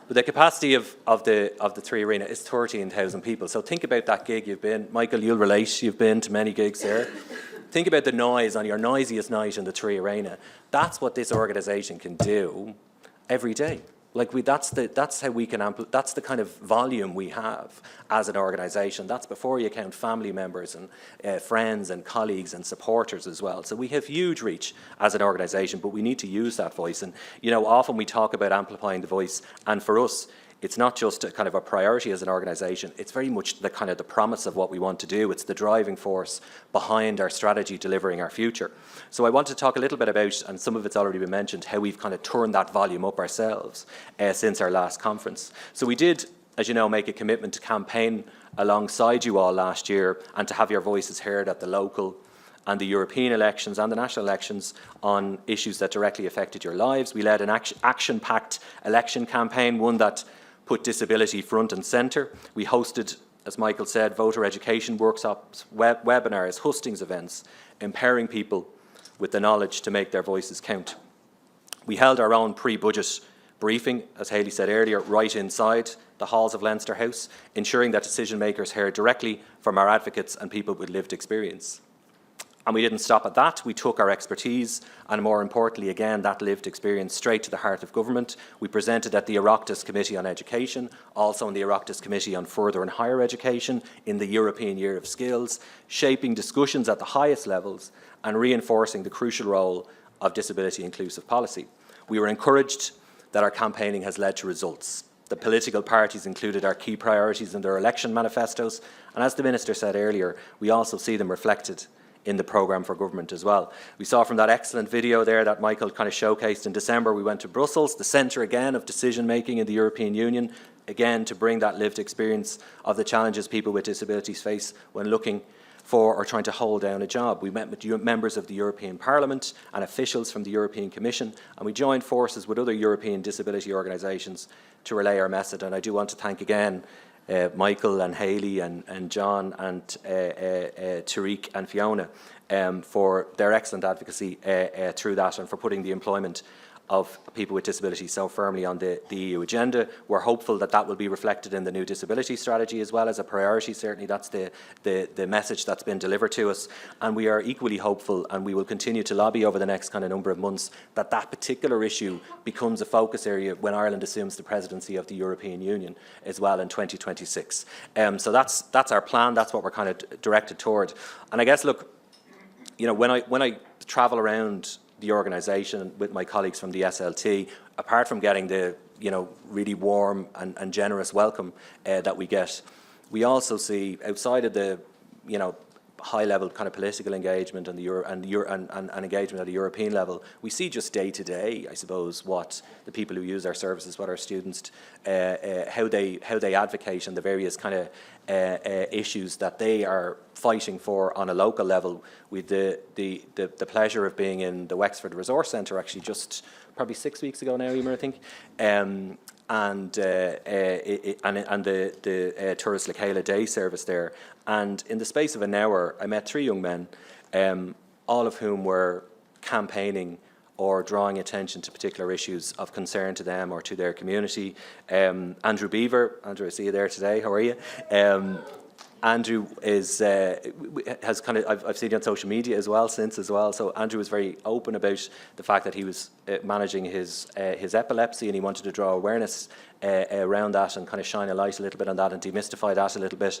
But the capacity of the Three Arena is 13,000 people. So think about that gig you've been. Michael, you'll relate, you've been to many gigs there. Think about the noise on your noisiest night in the Three Arena. That's what this organisation can do every day. That's how we can that's the kind of volume we have as an organisation. That's before you count family members and friends and colleagues and supporters as well. So we have huge reach as an organisation, but we need to use that voice. And often we talk about amplifying the voice, and for us, it's not just a kind of a priority as an organisation, it's very much the kind of the promise of what we want to do. It's the driving force behind our strategy delivering our future. So I want to talk a little bit about, and some of it's already been mentioned, how we've kind of turned that volume up ourselves since our last conference. So we did, as you know, make a commitment to campaign alongside you all last year and to have your voices heard at the local and the European elections and the national elections on issues that directly affected your lives. We led an action-packed election campaign, one that put disability front and centre. We hosted, as Michael said, voter education workshops, webinars, hustings events, empowering people with the knowledge to make their voices count. We held our own pre-budget briefing, as Hayley said earlier, right inside the halls of Leinster House, ensuring that decision makers heard directly from our advocates and people with lived experience. And we didn't stop at that. We took our expertise and, more importantly, again, that lived experience straight to the heart of government. We presented at the Oireachtas Committee on Education, also in the Oireachtas Committee on Further and Higher Education, in the European Year of Skills, shaping discussions at the highest levels and reinforcing the crucial role of disability inclusive policy. We were encouraged that our campaigning has led to results. The political parties included our key priorities in their election manifestos, and as the Minister said earlier, we also see them reflected in the programme for government as well. We saw from that excellent video there that Michael kind of showcased in December, we went to Brussels, the centre again of decision making in the European Union, again to bring that lived experience of the challenges people with disabilities face when looking for or trying to hold down a job. We met with members of the European Parliament and officials from the European Commission, and we joined forces with other European disability organisations to relay our message. And I do want to thank again Michael and Hayley and John and Tariq and Fiona for their excellent advocacy through that and for putting the employment of people with disabilities so firmly on the EU agenda. We're hopeful that that will be reflected in the new disability strategy as well as a priority. Certainly that's the message that's been delivered to us, and we are equally hopeful, and we will continue to lobby over the next kind of number of months that that particular issue becomes a focus area when Ireland assumes the presidency of the European Union as well in 2026. So that's our plan, that's what we're kind of directed toward. And I guess, look, when I travel around the organisation with my colleagues from the SLT, apart from getting the really warm and generous welcome that we get, we also see outside of the high-level kind of political engagement and engagement at a European level, we see just day to day, I suppose, what the people who use our services, what our students, how they advocate and the various kind of issues that they are fighting for on a local level. With the pleasure of being in the Wexford Resource Centre actually just probably 6 weeks ago now, Emer, I think. And the Tourist Lacala Day service there. And in the space of an hour, I met 3 young men, all of whom were campaigning or drawing attention to particular issues of concern to them or to their community. Andrew Beaver, Andrew, I see you there today. How are you? Andrew has kind of, I've seen you on social media as well since as well. So Andrew was very open about the fact that he was managing his epilepsy, and he wanted to draw awareness around that and kind of shine a light a little bit on that and demystify that a little bit.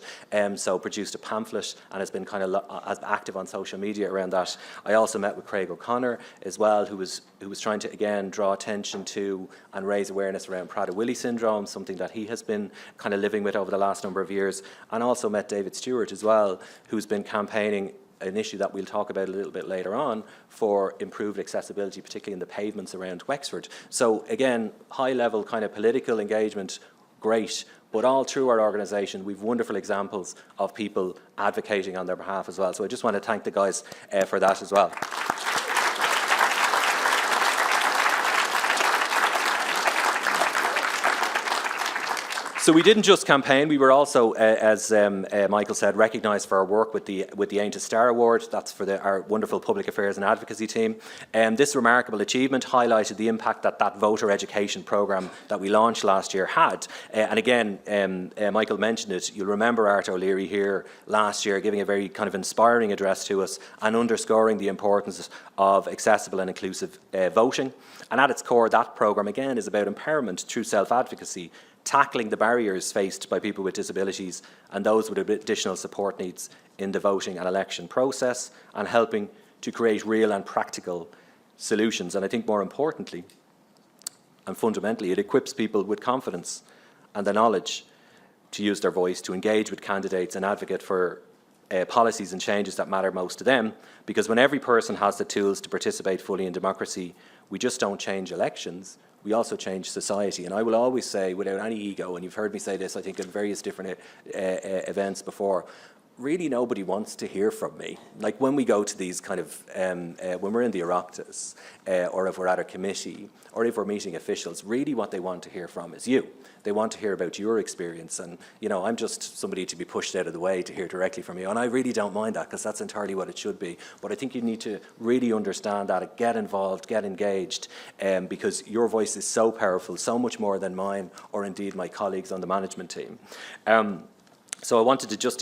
So produced a pamphlet and has been kind of active on social media around that. I also met with Craig O'Connor as well, who was trying to again draw attention to and raise awareness around Prader-Willi syndrome, something that he has been kind of living with over the last number of years. And also met David Stewart as well, who's been campaigning an issue that we'll talk about a little bit later on for improved accessibility, particularly in the pavements around Wexford. So again, high level kind of political engagement, great, but all through our organisation we've wonderful examples of people advocating on their behalf as well. So I just want to thank the guys for that as well. So we didn't just campaign, we were also, as Michael said, recognised for our work with the Ain't Star Award. That's for our wonderful public affairs and advocacy team. This remarkable achievement highlighted the impact that voter education programme that we launched last year had. And again, Michael mentioned it, you'll remember Art O'Leary here last year giving a very kind of inspiring address to us and underscoring the importance of accessible and inclusive voting. And at its core, that programme again is about empowerment through self-advocacy, tackling the barriers faced by people with disabilities and those with additional support needs in the voting and election process, and helping to create real and practical solutions. And I think more importantly and fundamentally, it equips people with confidence and the knowledge to use their voice, to engage with candidates and advocate for policies and changes that matter most to them. Because when every person has the tools to participate fully in democracy, we just don't change elections, we also change society. And I will always say, without any ego, and you've heard me say this, I think, in various different events before, really nobody wants to hear from me. Like when we go to these kind of, when we're in the Oireachtas, or if we're at a committee, or if we're meeting officials, really what they want to hear from is you. They want to hear about your experience, and you know, I'm just somebody to be pushed out of the way to hear directly from you, and I really don't mind that, because that's entirely what it should be. But I think you need to really understand that, get involved, get engaged, because your voice is so powerful, so much more than mine, or indeed my colleagues on the management team. So I wanted to just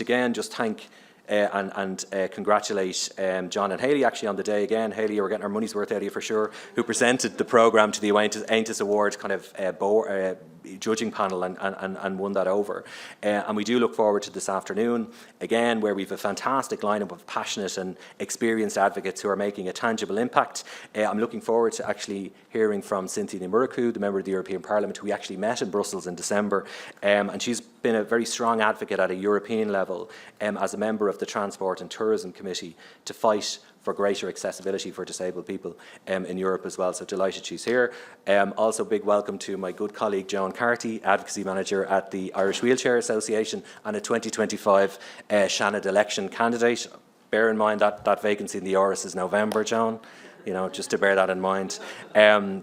thank and congratulate John and Hayley actually on the day again. Hayley, we're getting our money's worth out of you for sure, who presented the programme to the Aintus Award kind of judging panel and won that over. And we do look forward to this afternoon, again, where we have a fantastic lineup of passionate and experienced advocates who are making a tangible impact. I'm looking forward to actually hearing from Cynthia Nimuraku, the member of the European Parliament, who we actually met in Brussels in December. And she's been a very strong advocate at a European level as a member of the Transport and Tourism Committee to fight for greater accessibility for disabled people in Europe as well. So delighted she's here. Also big welcome to my good colleague Joan Carty, Advocacy Manager at the Irish Wheelchair Association and a 2025 Shannon election candidate. Bear in mind that vacancy in the Áras is November, Joan. You know, just to bear that in mind.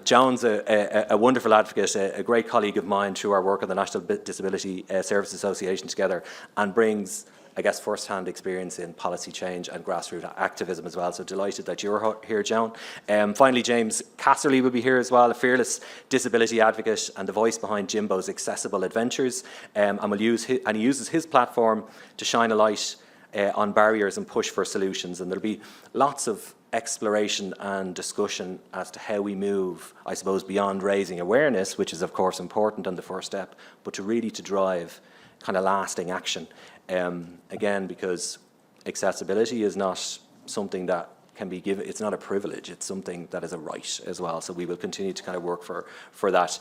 Joan's a wonderful advocate, a great colleague of mine through our work at the National Disability Service Association together, and brings, I guess, first-hand experience in policy change and grassroots activism as well. So delighted that you're here, Joan. Finally, James Casserly will be here as well, a fearless disability advocate and the voice behind Jimbo's Accessible Adventures. And he uses his platform to shine a light on barriers and push for solutions. And there'll be lots of exploration and discussion as to how we move, I suppose, beyond raising awareness, which is of course important and the first step, but to really to drive kind of lasting action. Again, because accessibility is not something that can be given, it's not a privilege, it's something that is a right as well. So we will continue to kind of work for that.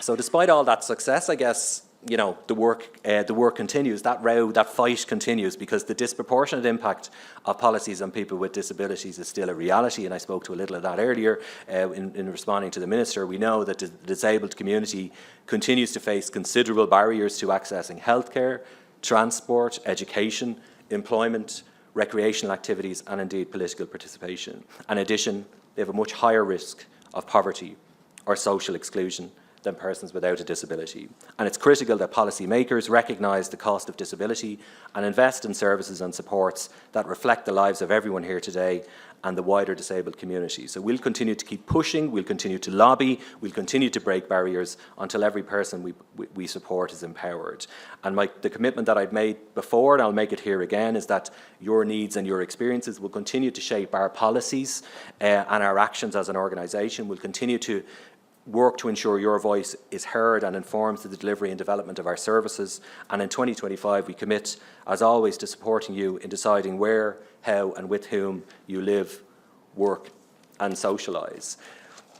So despite all that success, I guess, you know, the work continues, that fight continues, because the disproportionate impact of policies on people with disabilities is still a reality, and I spoke to a little of that earlier in responding to the Minister. We know that the disabled community continues to face considerable barriers to accessing healthcare, transport, education, employment, recreational activities, and indeed political participation. In addition, they have a much higher risk of poverty or social exclusion than persons without a disability. And it's critical that policymakers recognise the cost of disability and invest in services and supports that reflect the lives of everyone here today and the wider disabled community. So we'll continue to keep pushing, we'll continue to lobby, we'll continue to break barriers until every person we support is empowered. And the commitment that I've made before, and I'll make it here again, is that your needs and your experiences will continue to shape our policies and our actions as an organisation. We'll continue to work to ensure your voice is heard and informs the delivery and development of our services. And in 2025, we commit, as always, to supporting you in deciding where, how and with whom you live, work and socialise.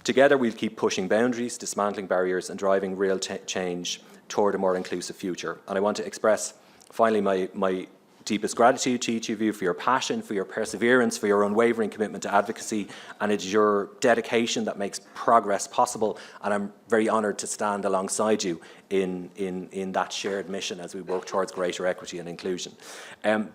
Together, we'll keep pushing boundaries, dismantling barriers and driving real change toward a more inclusive future. And I want to express, finally, my deepest gratitude to each of you for your passion, for your perseverance, for your unwavering commitment to advocacy, and it's your dedication that makes progress possible, and I'm very honoured to stand alongside you in that shared mission as we work towards greater equity and inclusion.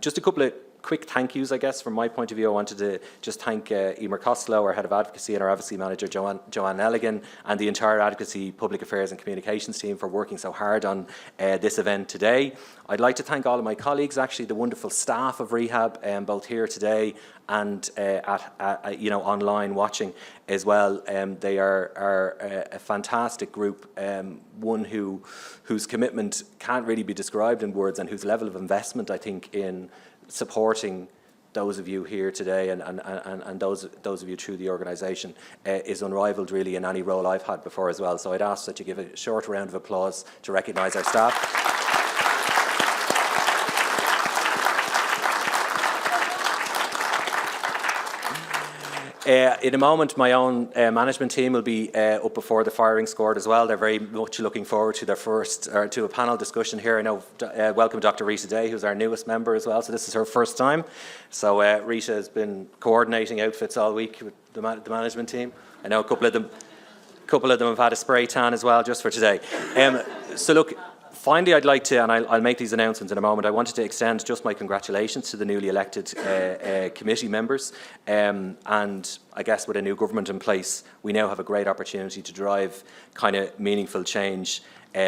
Just a couple of quick thank yous, I guess, from my point of view. I wanted to just thank Emer Costello, our Head of Advocacy, and our Advocacy Manager, Joanne Nelligan, and the entire Advocacy, Public Affairs and Communications team for working so hard on this event today. I'd like to thank all of my colleagues, actually the wonderful staff of Rehab, both here today and online watching as well. They are a fantastic group, one whose commitment can't really be described in words, and whose level of investment, I think, in supporting those of you here today and those of you through the organisation is unrivalled really in any role I've had before as well. So I'd ask that you give a short round of applause to recognise our staff. In a moment, my own management team will be up before the firing squad as well. They're very much looking forward to their to a panel discussion here. I know, welcome Dr. Rita Day, who's our newest member as well. So this is her first time. So Rita has been coordinating outfits all week with the management team. I know a couple of them have had a spray tan as well, just for today. So look. Finally, I'd like to, and I'll make these announcements in a moment, I wanted to extend just my congratulations to the newly elected committee members. And I guess with a new government in place, we now have a great opportunity to drive kind of meaningful change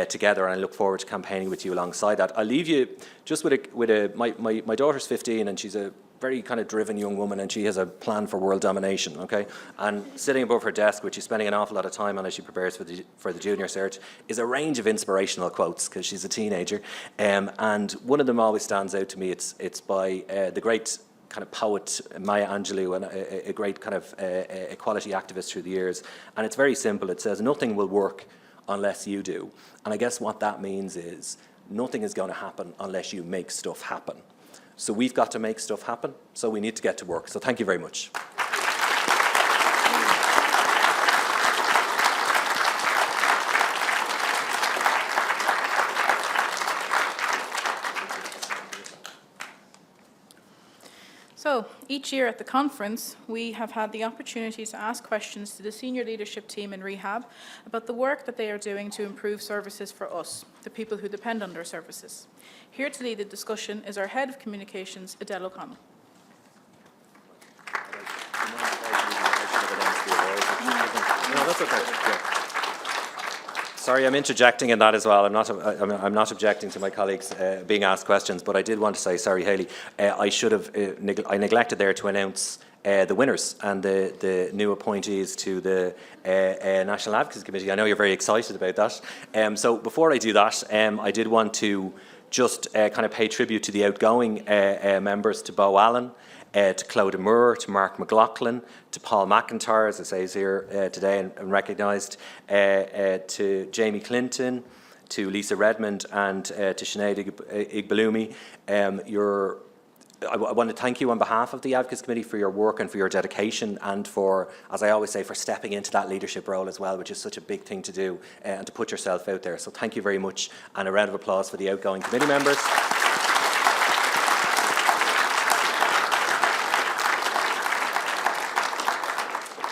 together, and I look forward to campaigning with you alongside that. I'll leave you just my daughter's 15 and she's a very kind of driven young woman, and she has a plan for world domination, okay? And sitting above her desk, which she's spending an awful lot of time on as she prepares for the junior cert, is a range of inspirational quotes, because she's a teenager. And one of them always stands out to me. It's by the great kind of poet Maya Angelou, and a great kind of equality activist through the years. And it's very simple. It says, nothing will work unless you do. And I guess what that means is nothing is going to happen unless you make stuff happen. So we've got to make stuff happen, so we need to get to work. So thank you very much. So, each year at the conference, we have had the opportunity to ask questions to the senior leadership team in Rehab about the work that they are doing to improve services for us, the people who depend on their services. Here to lead the discussion is our Head of Communications, Adele O'Connell. No, that's okay. Yeah. Sorry, I'm interjecting in that as well. I'm not objecting to my colleagues being asked questions, but I did want to say, sorry, Hayley, I neglected there to announce the winners and the new appointees to the National Advocacy Committee. I know you're very excited about that. So before I do that, I did want to just kind of pay tribute to the outgoing members, to Bo Allen, to Clodagh Moore, to Mark McLaughlin, to Paul McIntyre, as it says here today and recognised, to Jamie Clinton, to Lisa Redmond, and to Sinead Igbalumi. I want to thank you on behalf of the Advocacy Committee for your work and for your dedication, and for, as I always say, for stepping into that leadership role as well, which is such a big thing to do, and to put yourself out there. So thank you very much, and a round of applause for the outgoing committee members.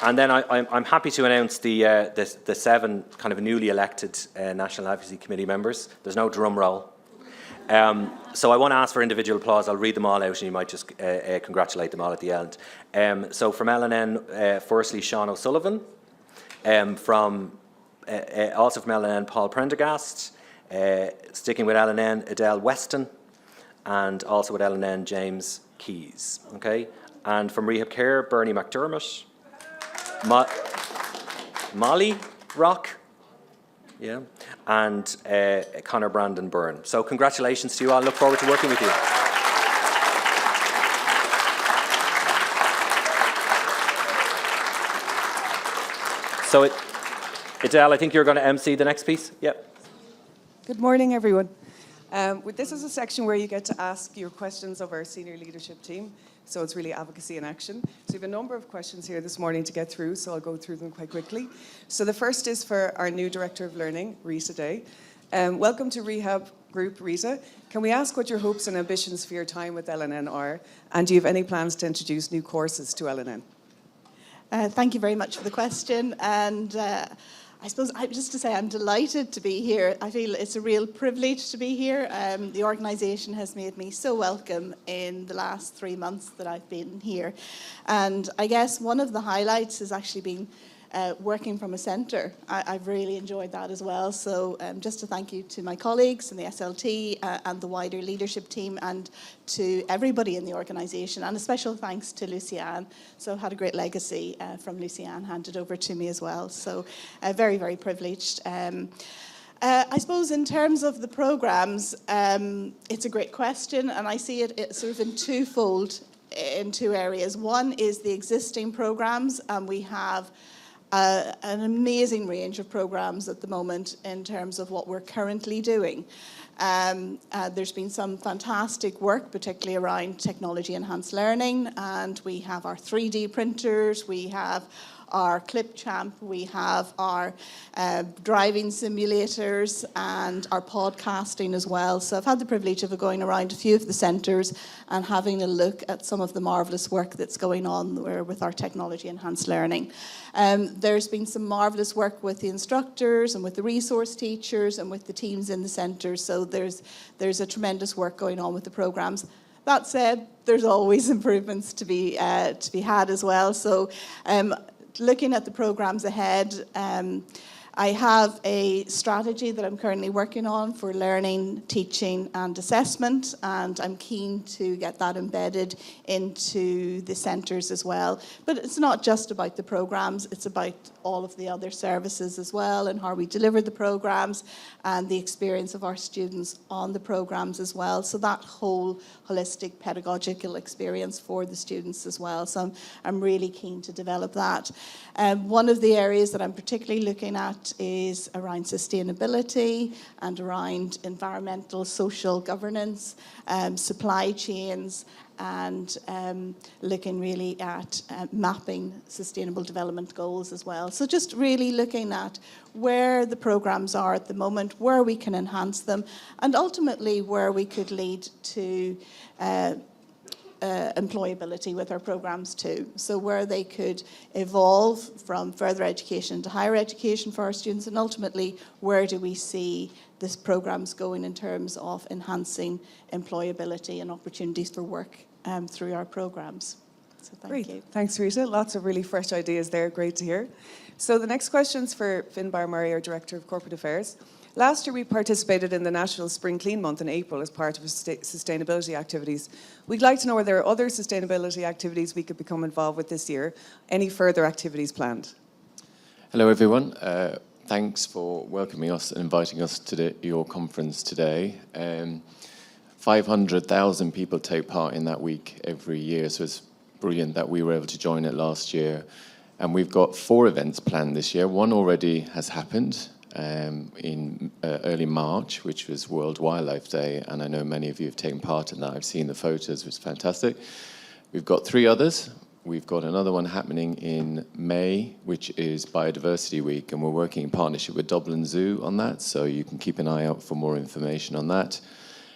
And then I'm happy to announce the 7 kind of newly elected National Advocacy Committee members. There's no drum roll. So I want to ask for individual applause. I'll read them all out, and you might just congratulate them all at the end. So from LNN, firstly, Sean O'Sullivan. Also from LNN, Paul Prendergast. Sticking with LNN, Adele Weston. And also with LNN, James Keys. Okay. And from Rehab Care, Bernie McDermott. Molly Rock. Yeah, and Conor Brandon Byrne. So congratulations to you all. Look forward to working with you. Adele, I think you're going to MC the next piece. Yep. Good morning, everyone. This is a section where you get to ask your questions of our senior leadership team. So it's really advocacy in action. So we have a number of questions here this morning to get through, so I'll go through them quite quickly. So the first is for our new Director of Learning, Rita Day. Welcome to Rehab Group, Rita. Can we ask what your hopes and ambitions for your time with LNN are? And do you have any plans to introduce new courses to LNN? Thank you very much for the question. And I suppose just to say I'm delighted to be here. I feel it's a real privilege to be here. The organisation has made me so welcome in the last 3 months that I've been here. And I guess one of the highlights has actually been working from a centre. I've really enjoyed that as well. So just to thank you to my colleagues in the SLT and the wider leadership team and to everybody in the organisation, and a special thanks to Lucianne. So I've had a great legacy from Lucianne handed over to me as well. So very, very privileged. I suppose in terms of the programmes, it's a great question, and I see it sort of in twofold, in two areas. One is the existing programmes, and we have an amazing range of programmes at the moment in terms of what we're currently doing. There's been some fantastic work, particularly around technology enhanced learning, and we have our 3D printers, we have our ClipChamp, we have our driving simulators and our podcasting as well. So I've had the privilege of going around a few of the centres and having a look at some of the marvellous work that's going on with our technology enhanced learning. There's been some marvellous work with the instructors and with the resource teachers and with the teams in the centres. So there's a tremendous work going on with the programmes. That said, there's always improvements to be had as well. So looking at the programmes ahead, I have a strategy that I'm currently working on for learning, teaching and assessment, and I'm keen to get that embedded into the centres as well. But it's not just about the programmes, it's about all of the other services as well and how we deliver the programmes and the experience of our students on the programmes as well. So that whole holistic pedagogical experience for the students as well. So I'm really keen to develop that. One of the areas that I'm particularly looking at is around sustainability and around environmental, social governance, supply chains, and looking really at mapping sustainable development goals as well. So just really looking at where the programmes are at the moment, where we can enhance them, and ultimately where we could lead to employability with our programmes too. So where they could evolve from further education to higher education for our students, and ultimately where do we see this programmes going in terms of enhancing employability and opportunities for work through our programmes. So thank you. Thanks, Rita. Lots of really fresh ideas there. Great to hear. So the next question's for Finbar Murray, our Director of Corporate Affairs. Last year, we participated in the National Spring Clean Month in April as part of sustainability activities. We'd like to know, are there other sustainability activities we could become involved with this year? Any further activities planned? Hello, everyone. Thanks for welcoming us and inviting us to your conference today. 500,000 people take part in that week every year, so it's brilliant that we were able to join it last year. And we've got 4 events planned this year. One already has happened in early March, which was World Wildlife Day, and I know many of you have taken part in that. I've seen the photos, which is fantastic. We've got 3 others. We've got another one happening in May, which is Biodiversity Week, and we're working in partnership with Dublin Zoo on that, so you can keep an eye out for more information on that.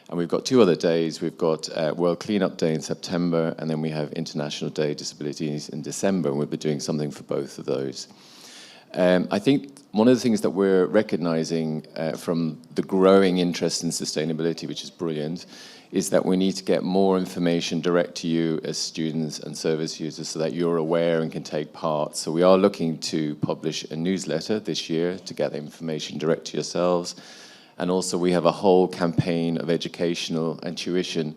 And we've got 2 other days. We've got World Cleanup Day in September, and then we have International Day Disabilities in December, and we'll be doing something for both of those. I think one of the things that we're recognising from the growing interest in sustainability, which is brilliant, is that we need to get more information direct to you as students and service users so that you're aware and can take part. So we are looking to publish a newsletter this year to get the information direct to yourselves. And also we have a whole campaign of educational and tuition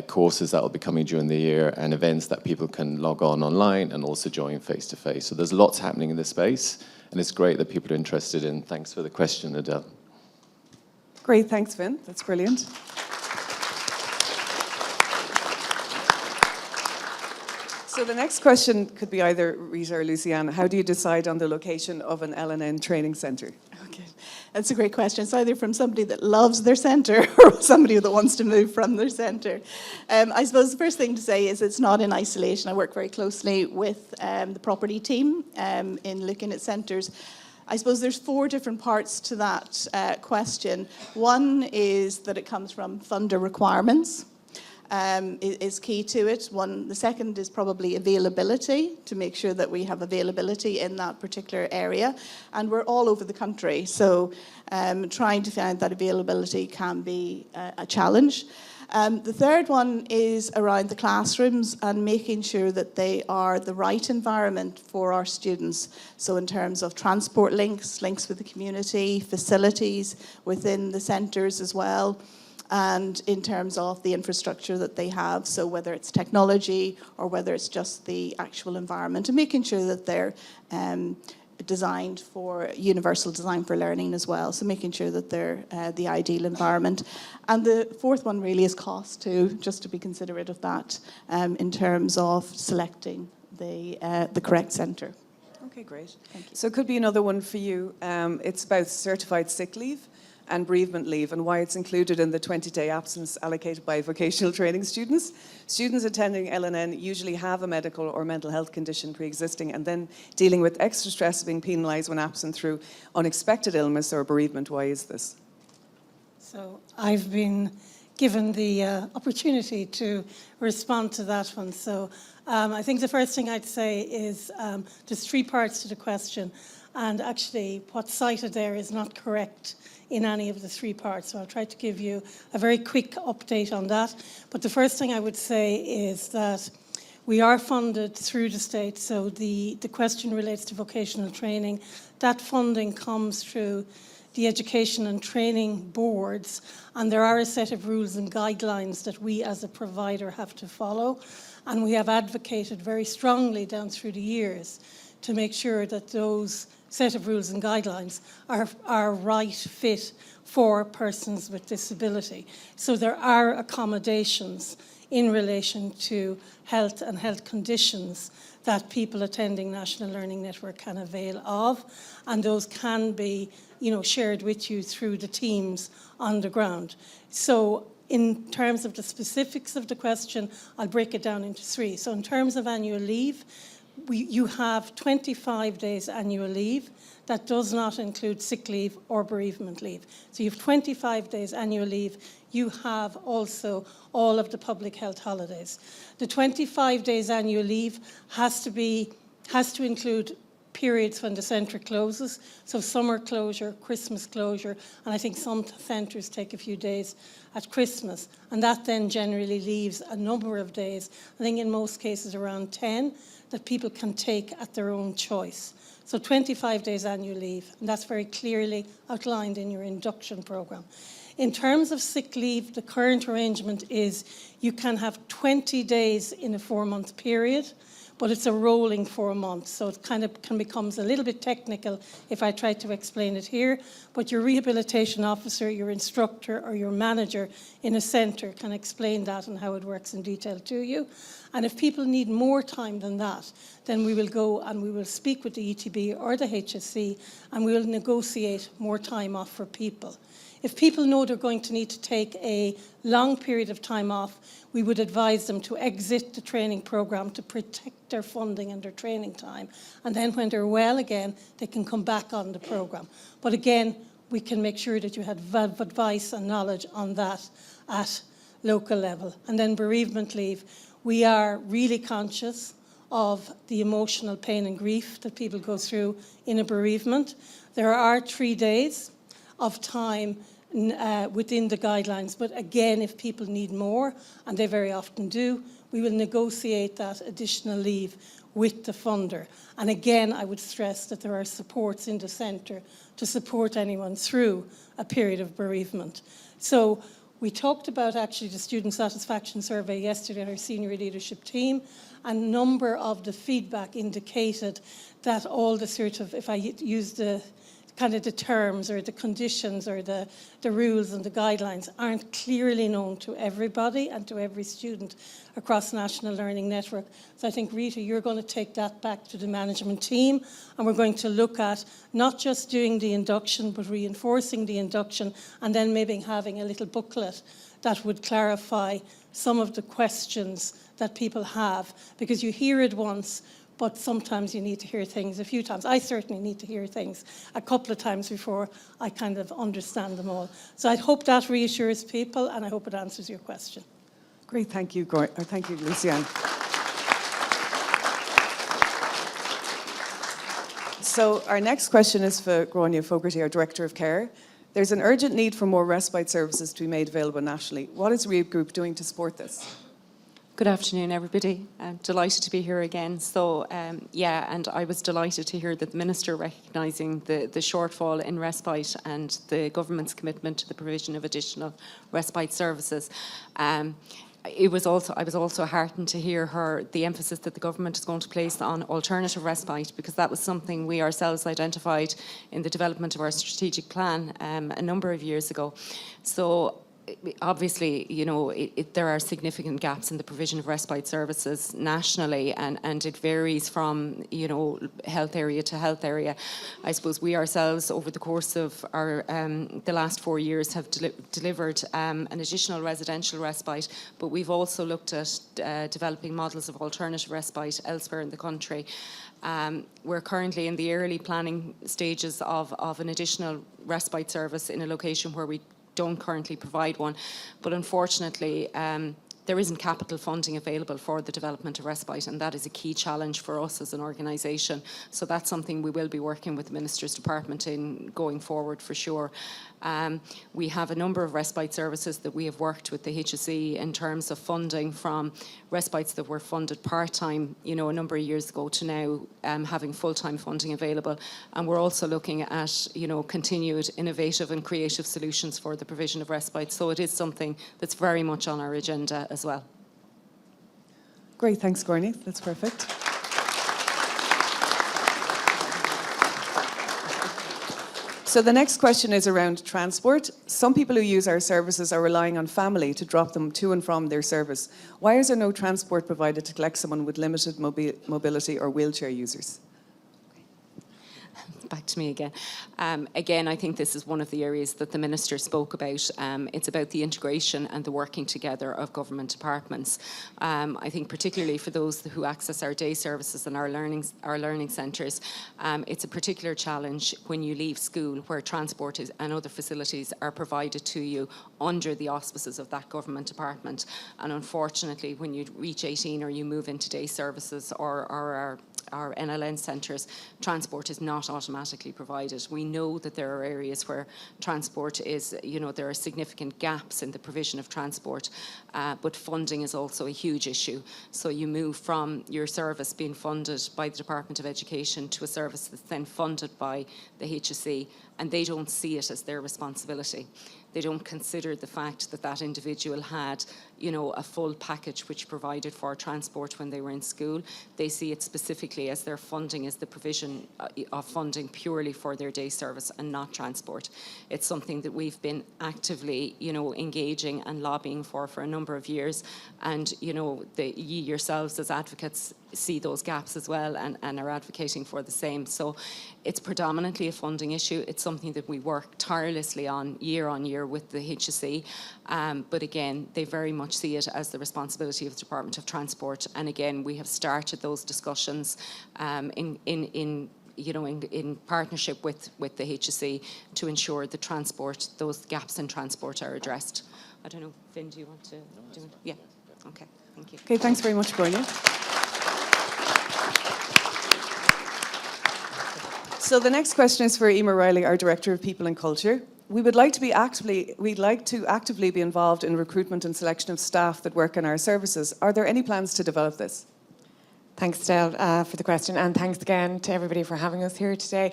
courses that will be coming during the year and events that people can log on online and also join face-to-face. So there's lots happening in this space, and it's great that people are interested in. Thanks for the question, Adele. Great, thanks, Vin. That's brilliant. So the next question could be either Rita or Luciane. How do you decide on the location of an LNN training centre? Okay, that's a great question. It's either from somebody that loves their centre or somebody that wants to move from their centre. I suppose the first thing to say is it's not in isolation. I work very closely with the property team in looking at centres. I suppose there's 4 different parts to that question. One is that it comes from funder requirements. Is key to it. The second is probably availability, to make sure that we have availability in that particular area. And we're all over the country, so trying to find that availability can be a challenge. The third one is around the classrooms and making sure that they are the right environment for our students. So in terms of transport links with the community, facilities within the centres as well, and in terms of the infrastructure that they have, so whether it's technology or whether it's just the actual environment, and making sure that they're designed for universal design for learning as well, so making sure that they're the ideal environment. And the fourth one really is cost too, just to be considerate of that in terms of selecting the correct centre. Okay, great. Thank you. So it could be another one for you. It's about certified sick leave and bereavement leave, and why it's included in the 20-day absence allocated by vocational training students. Students attending LNN usually have a medical or mental health condition pre-existing, and then dealing with extra stress of being penalised when absent through unexpected illness or bereavement. Why is this? So I've been given the opportunity to respond to that one. So I think the first thing I'd say is there's 3 parts to the question, and actually what's cited there is not correct in any of the 3 parts. So I'll try to give you a very quick update on that. But the first thing I would say is that we are funded through the state. So the question relates to vocational training. That funding comes through the education and training boards, and there are a set of rules and guidelines that we as a provider have to follow. And we have advocated very strongly down through the years to make sure that those set of rules and guidelines are right fit for persons with disability. So there are accommodations in relation to health and health conditions that people attending National Learning Network can avail of, and those can be, shared with you through the teams on the ground. So in terms of the specifics of the question, I'll break it down into 3. So in terms of annual leave, you have 25 days annual leave. That does not include sick leave or bereavement leave. So you have 25 days annual leave. You have also all of the public health holidays. The 25 days annual leave has to include periods when the centre closes, so summer closure, Christmas closure, and I think some centres take a few days at Christmas, and that then generally leaves a number of days, I think in most cases around 10, that people can take at their own choice. So 25 days annual leave, and that's very clearly outlined in your induction programme. In terms of sick leave, the current arrangement is you can have 20 days in a 4-month period, but it's a rolling 4 months, so it kind of becomes a little bit technical if I try to explain it here. But your rehabilitation officer, your instructor, or your manager in a centre can explain that and how it works in detail to you. And if people need more time than that, then we will go and we will speak with the ETB or the HSC, and we will negotiate more time off for people. If people know they're going to need to take a long period of time off, we would advise them to exit the training programme to protect their funding and their training time. And then when they're well again, they can come back on the programme. But again, we can make sure that you have advice and knowledge on that at local level. And then bereavement leave. We are really conscious of the emotional pain and grief that people go through in a bereavement. There are 3 days of time within the guidelines, but again, if people need more, and they very often do, we will negotiate that additional leave with the funder. And again, I would stress that there are supports in the centre to support anyone through a period of bereavement. So we talked about actually the student satisfaction survey yesterday in our senior leadership team, and a number of the feedback indicated that all the sort of, if I use the kind of the terms or the conditions or the rules and the guidelines aren't clearly known to everybody and to every student across National Learning Network. So I think, Rita, you're going to take that back to the management team, and we're going to look at not just doing the induction, but reinforcing the induction, and then maybe having a little booklet that would clarify some of the questions that people have, because you hear it once, but sometimes you need to hear things a few times. I certainly need to hear things a couple of times before I kind of understand them all. So I hope that reassures people, and I hope it answers your question. Great, thank you, thank you, Lucianne. So our next question is for Gráinne Fogarty, our Director of Care. There's an urgent need for more respite services to be made available nationally. What is Rehab Group doing to support this? Good afternoon, everybody. I'm delighted to be here again. So, and I was delighted to hear that the Minister recognising the shortfall in respite and the government's commitment to the provision of additional respite services. I was also heartened to hear the emphasis that the government is going to place on alternative respite, because that was something we ourselves identified in the development of our strategic plan a number of years ago. So obviously, you know, there are significant gaps in the provision of respite services nationally, and it varies from, you know, health area to health area. I suppose we ourselves, over the course of our the last 4 years, have delivered an additional residential respite, but we've also looked at developing models of alternative respite elsewhere in the country. We're currently in the early planning stages of an additional respite service in a location where we don't currently provide one, but unfortunately there isn't capital funding available for the development of respite, and that is a key challenge for us as an organisation. So that's something we will be working with the Minister's Department in going forward for sure. We have a number of respite services that we have worked with the HSE in terms of funding, from respites that were funded part-time, you know, a number of years ago, to now having full-time funding available. And we're also looking at, you know, continued innovative and creative solutions for the provision of respite. So it is something that's very much on our agenda as well. Great, thanks, Gráinne. That's perfect. So the next question is around transport. Some people who use our services are relying on family to drop them to and from their service. Why is there no transport provided to collect someone with limited mobility or wheelchair users? Back to me again. Again, I think this is one of the areas that the Minister spoke about. It's about the integration and the working together of government departments. I think particularly for those who access our day services and our learning centres, it's a particular challenge when you leave school, where transport and other facilities are provided to you under the auspices of that government department. And unfortunately, when you reach 18 or you move into day services or our NLN centres, transport is not automatically provided. We know that there are areas where transport is, you know, there are significant gaps in the provision of transport, but funding is also a huge issue. So you move from your service being funded by the Department of Education to a service that's then funded by the HSE, and they don't see it as their responsibility. They don't consider the fact that that individual had, you know, a full package which provided for transport when they were in school. They see it specifically as their funding as the provision of funding purely for their day service and not transport. It's something that we've been actively, you know, engaging and lobbying for a number of years. And, you know, you yourselves as advocates see those gaps as well, and are advocating for the same. So it's predominantly a funding issue. It's something that we work tirelessly on year with the HSE. But again, they very much see it as the responsibility of the Department of Transport. And again, we have started those discussions in partnership with the HSE to ensure the transport, those gaps in transport, are addressed. I don't know, Finn, do you want to do it? Yeah. Okay. Thank you. Okay, thanks very much, Gráinne. So the next question is for Emer Riley, our Director of People and Culture. We'd like to actively be involved in recruitment and selection of staff that work in our services. Are there any plans to develop this? Thanks, Del, for the question, and thanks again to everybody for having us here today.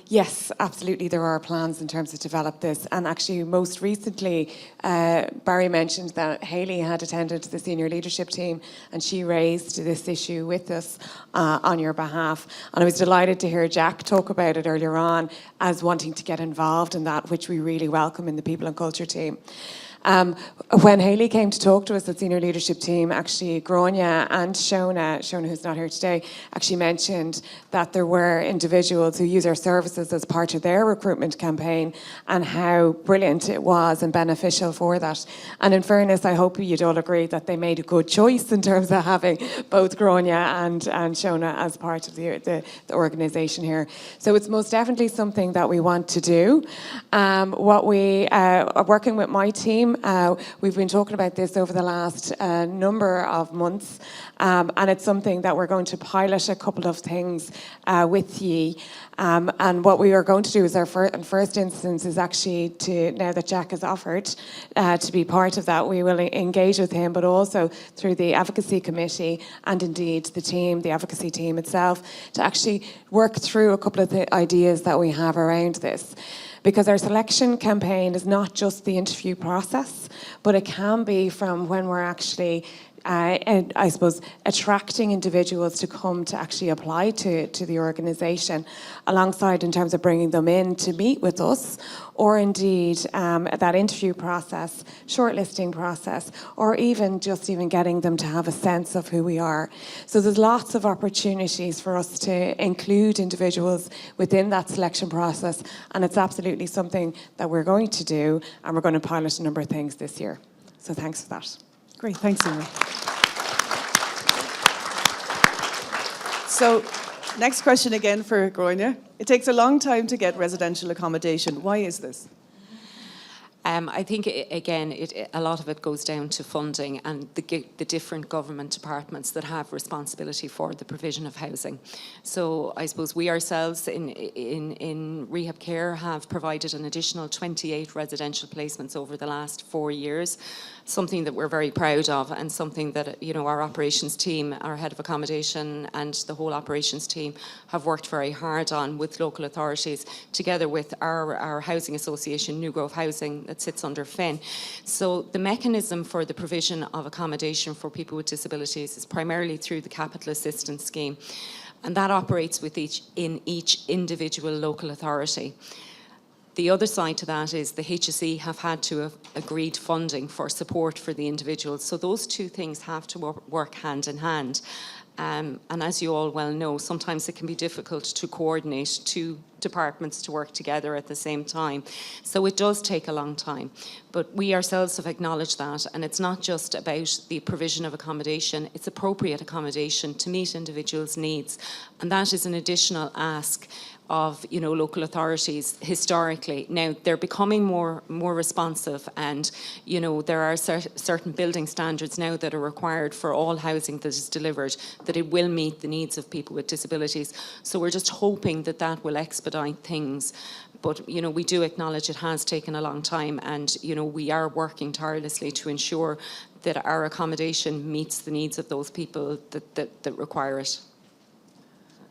Yes, absolutely, there are plans in terms of develop this, and actually, most recently, Barry mentioned that Hayley had attended the senior leadership team, and she raised this issue with us on your behalf. And I was delighted to hear Jack talk about it earlier on as wanting to get involved in that, which we really welcome in the People and Culture team. When Hayley came to talk to us, the senior leadership team, actually Gráinne and Shona who's not here today, actually mentioned that there were individuals who use our services as part of their recruitment campaign and how brilliant it was and beneficial for that. And in fairness, I hope you'd all agree that they made a good choice in terms of having both Gráinne and Shona as part of the organisation here. So it's most definitely something that we want to do. What we are working with my team, we've been talking about this over the last number of months, and it's something that we're going to pilot a couple of things with ye. And what we are going to do is in first instance is actually to, now that Jack has offered to be part of that, we will engage with him, but also through the Advocacy Committee and indeed the Advocacy team itself, to actually work through a couple of the ideas that we have around this. Because our selection campaign is not just the interview process, but it can be from when we're actually, I suppose, attracting individuals to come to actually apply to the organisation, alongside in terms of bringing them in to meet with us, or indeed that interview process, shortlisting process, or even getting them to have a sense of who we are. So there's lots of opportunities for us to include individuals within that selection process, and it's absolutely something that we're going to do, and we're going to pilot a number of things this year. So thanks for that. Great, thanks, Emer. So, next question again for Gráinne. It takes a long time to get residential accommodation. Why is this? I think, again, a lot of it goes down to funding and the different government departments that have responsibility for the provision of housing. So I suppose we ourselves in Rehab Care have provided an additional 28 residential placements over the last 4 years, something that we're very proud of, and something that our operations team, our head of accommodation and the whole operations team have worked very hard on with local authorities, together with our housing association, New Grove Housing, that sits under Finn. So the mechanism for the provision of accommodation for people with disabilities is primarily through the capital assistance scheme, and that operates in each individual local authority. The other side to that is the HSE have had to have agreed funding for support for the individuals. So those two things have to work hand in hand. And as you all well know, sometimes it can be difficult to coordinate two departments to work together at the same time. So it does take a long time. But we ourselves have acknowledged that. And it's not just about the provision of accommodation, it's appropriate accommodation to meet individuals' needs. And that is an additional ask of local authorities historically. Now they're becoming more responsive, and there are certain building standards now that are required for all housing that is delivered, that it will meet the needs of people with disabilities. So we're just hoping that that will expedite things. But we do acknowledge it has taken a long time, and we are working tirelessly to ensure that our accommodation meets the needs of those people that require it.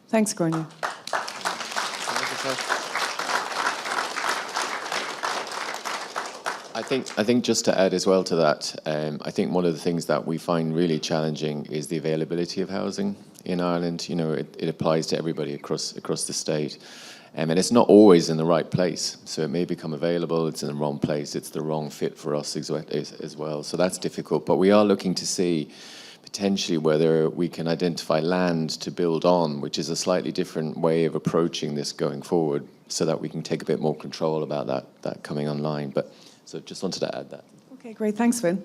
Thanks, Gráinne. I think just to add as well to that, I think one of the things that we find really challenging is the availability of housing in Ireland. It applies to everybody across the state, and it's not always in the right place. So it may become available, it's in the wrong place, it's the wrong fit for us as well. So that's difficult. But we are looking to see potentially whether we can identify land to build on, which is a slightly different way of approaching this going forward, so that we can take a bit more control about that coming online. But so just wanted to add that. Okay, great. Thanks, Finn.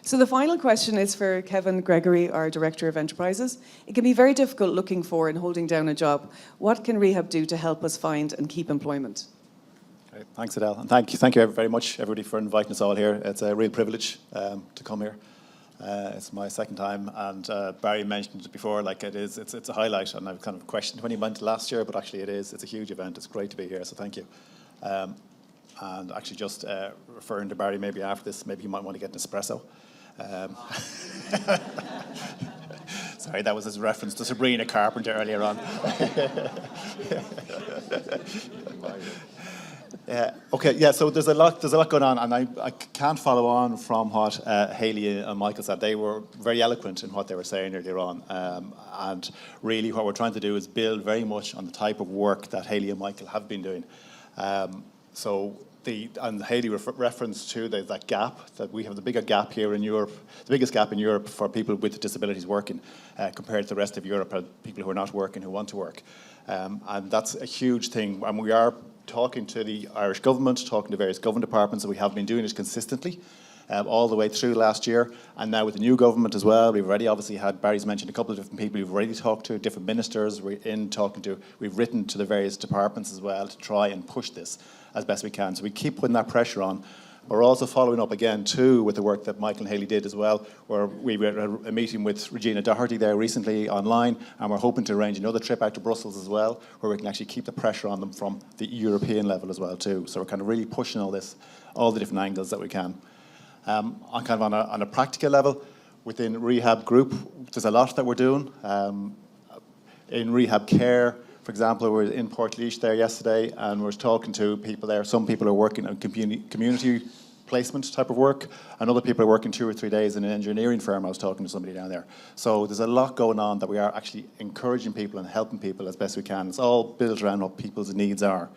So the final question is for Kevin Gregory, our Director of Enterprises. It can be very difficult looking for and holding down a job. What can Rehab do to help us find and keep employment? Great. Thanks, Adele. And thank you very much, everybody, for inviting us all here. It's a real privilege to come here. It's my second time, and Barry mentioned it before, it's a highlight, and I've kind of questioned when he went last year, but actually it's a huge event. It's great to be here, so thank you. And actually just referring to Barry, maybe after this, maybe you might want to get an espresso. Sorry, that was his reference to Sabrina Carpenter earlier on. Okay, yeah, so there's a lot going on, and I can't follow on from what Hayley and Michael said. They were very eloquent in what they were saying earlier on, and really what we're trying to do is build very much on the type of work that Hayley and Michael have been doing. And Hayley referenced to that gap, that we have the bigger gap here in Europe, the biggest gap in Europe for people with disabilities working compared to the rest of Europe, people who are not working, who want to work. And that's a huge thing. And we are talking to the Irish government, talking to various government departments, and we have been doing it consistently all the way through last year. And now with the new government as well, we've already obviously had, Barry's mentioned a couple of different people we've already talked to, different ministers we've written to the various departments as well to try and push this as best we can. So we keep putting that pressure on. We're also following up again too with the work that Michael and Hayley did as well, where we were at a meeting with Regina Doherty there recently online, and we're hoping to arrange another trip out to Brussels as well, where we can actually keep the pressure on them from the European level as well too. So we're kind of really pushing all the different angles that we can. On a practical level, within Rehab Group, there's a lot that we're doing. In Rehab Care, for example, we were in Portlaoise there yesterday, and we were talking to people there. Some people are working on community placement type of work, and other people are working 2 or 3 days in an engineering firm. I was talking to somebody down there. So there's a lot going on that we are actually encouraging people and helping people as best we can. It's all built around what people's needs are.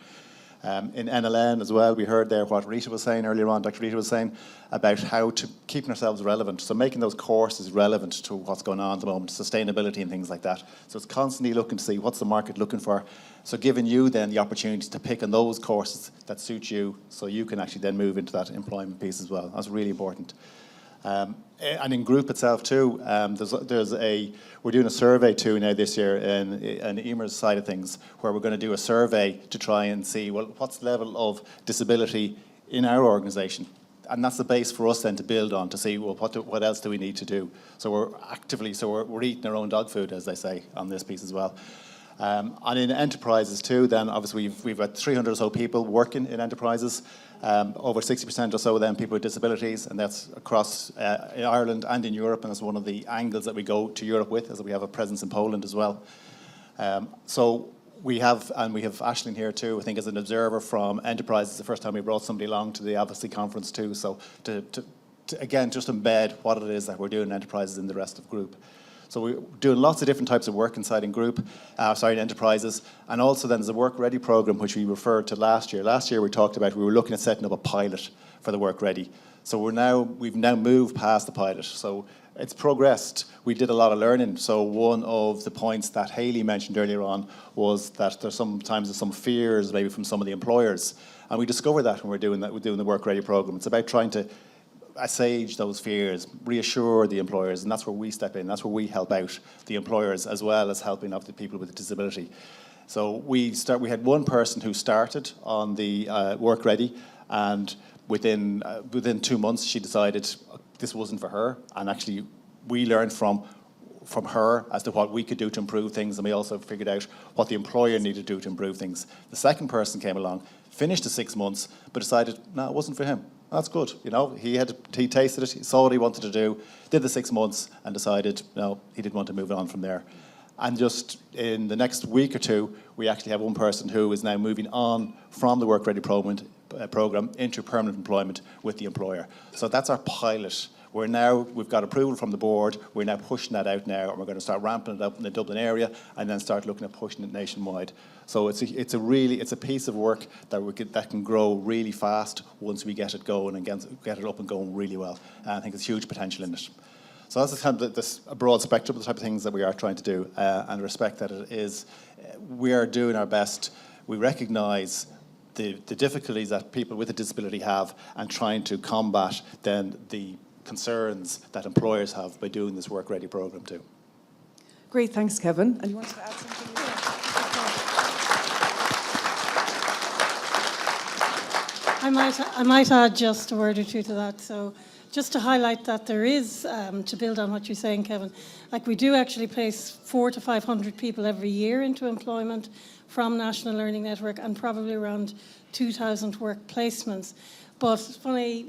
In NLN as well, we heard there what Rita was saying earlier on, Dr. Rita was saying, about how to keeping ourselves relevant. So making those courses relevant to what's going on at the moment, sustainability and things like that. So it's constantly looking to see what's the market looking for. So giving you then the opportunity to pick on those courses that suit you, so you can actually then move into that employment piece as well. That's really important. And in group itself too, we're doing a survey too now this year in Emer's side of things, where we're going to do a survey to try and see, well, what's the level of disability in our organisation? And that's the base for us then to build on, to see, well, what else do we need to do? So we're eating our own dog food, as they say, on this piece as well. And in enterprises too, then obviously we've got 300 or so people working in enterprises, over 60% or so of them people with disabilities, and that's across in Ireland and in Europe, and that's one of the angles that we go to Europe with, as we have a presence in Poland as well. So we have Aisling here too, I think, as an observer from enterprises. The first time we brought somebody along to the Advocacy conference too, so to again just embed what it is that we're doing in enterprises in the rest of the group. So we're doing lots of different types of work inside in enterprises. And also then there's a Work Ready program, which we referred to last year. Last year we were looking at setting up a pilot for the Work Ready. So we've now moved past the pilot. So it's progressed. We did a lot of learning. So one of the points that Hayley mentioned earlier on was that there's sometimes some fears maybe from some of the employers. And we discovered that when we're doing the Work Ready program. It's about trying to assuage those fears, reassure the employers, and that's where we step in. That's where we help out the employers as well as helping out the people with a disability. So we had one person who started on the Work Ready, and within 2 months she decided this wasn't for her, and actually we learned from her as to what we could do to improve things, and we also figured out what the employer needed to do to improve things. The second person came along, finished the 6 months, but decided, no, it wasn't for him. That's good, he tasted it, he saw what he wanted to do, did the 6 months and decided, no, he didn't want to move on from there. And just in the next week or two, we actually have one person who is now moving on from the Work Ready program into permanent employment with the employer. So that's our pilot. We've got approval from the board, we're now pushing that out now, and we're going to start ramping it up in the Dublin area and then start looking at pushing it nationwide. So it's a piece of work that can grow really fast once we get it going and get it up and going really well. And I think there's huge potential in it. So that's kind of a broad spectrum of the type of things that we are trying to do, and respect that it is, we are doing our best. We recognise the difficulties that people with a disability have, and trying to combat then the concerns that employers have by doing this Work Ready program too. Great, thanks, Kevin. And you wanted to add something? I might add just a word or two to that. So just to highlight that there is, to build on what you're saying, Kevin, like we do actually place 400 to 500 people every year into employment from National Learning Network, and probably around 2,000 work placements. But it's funny,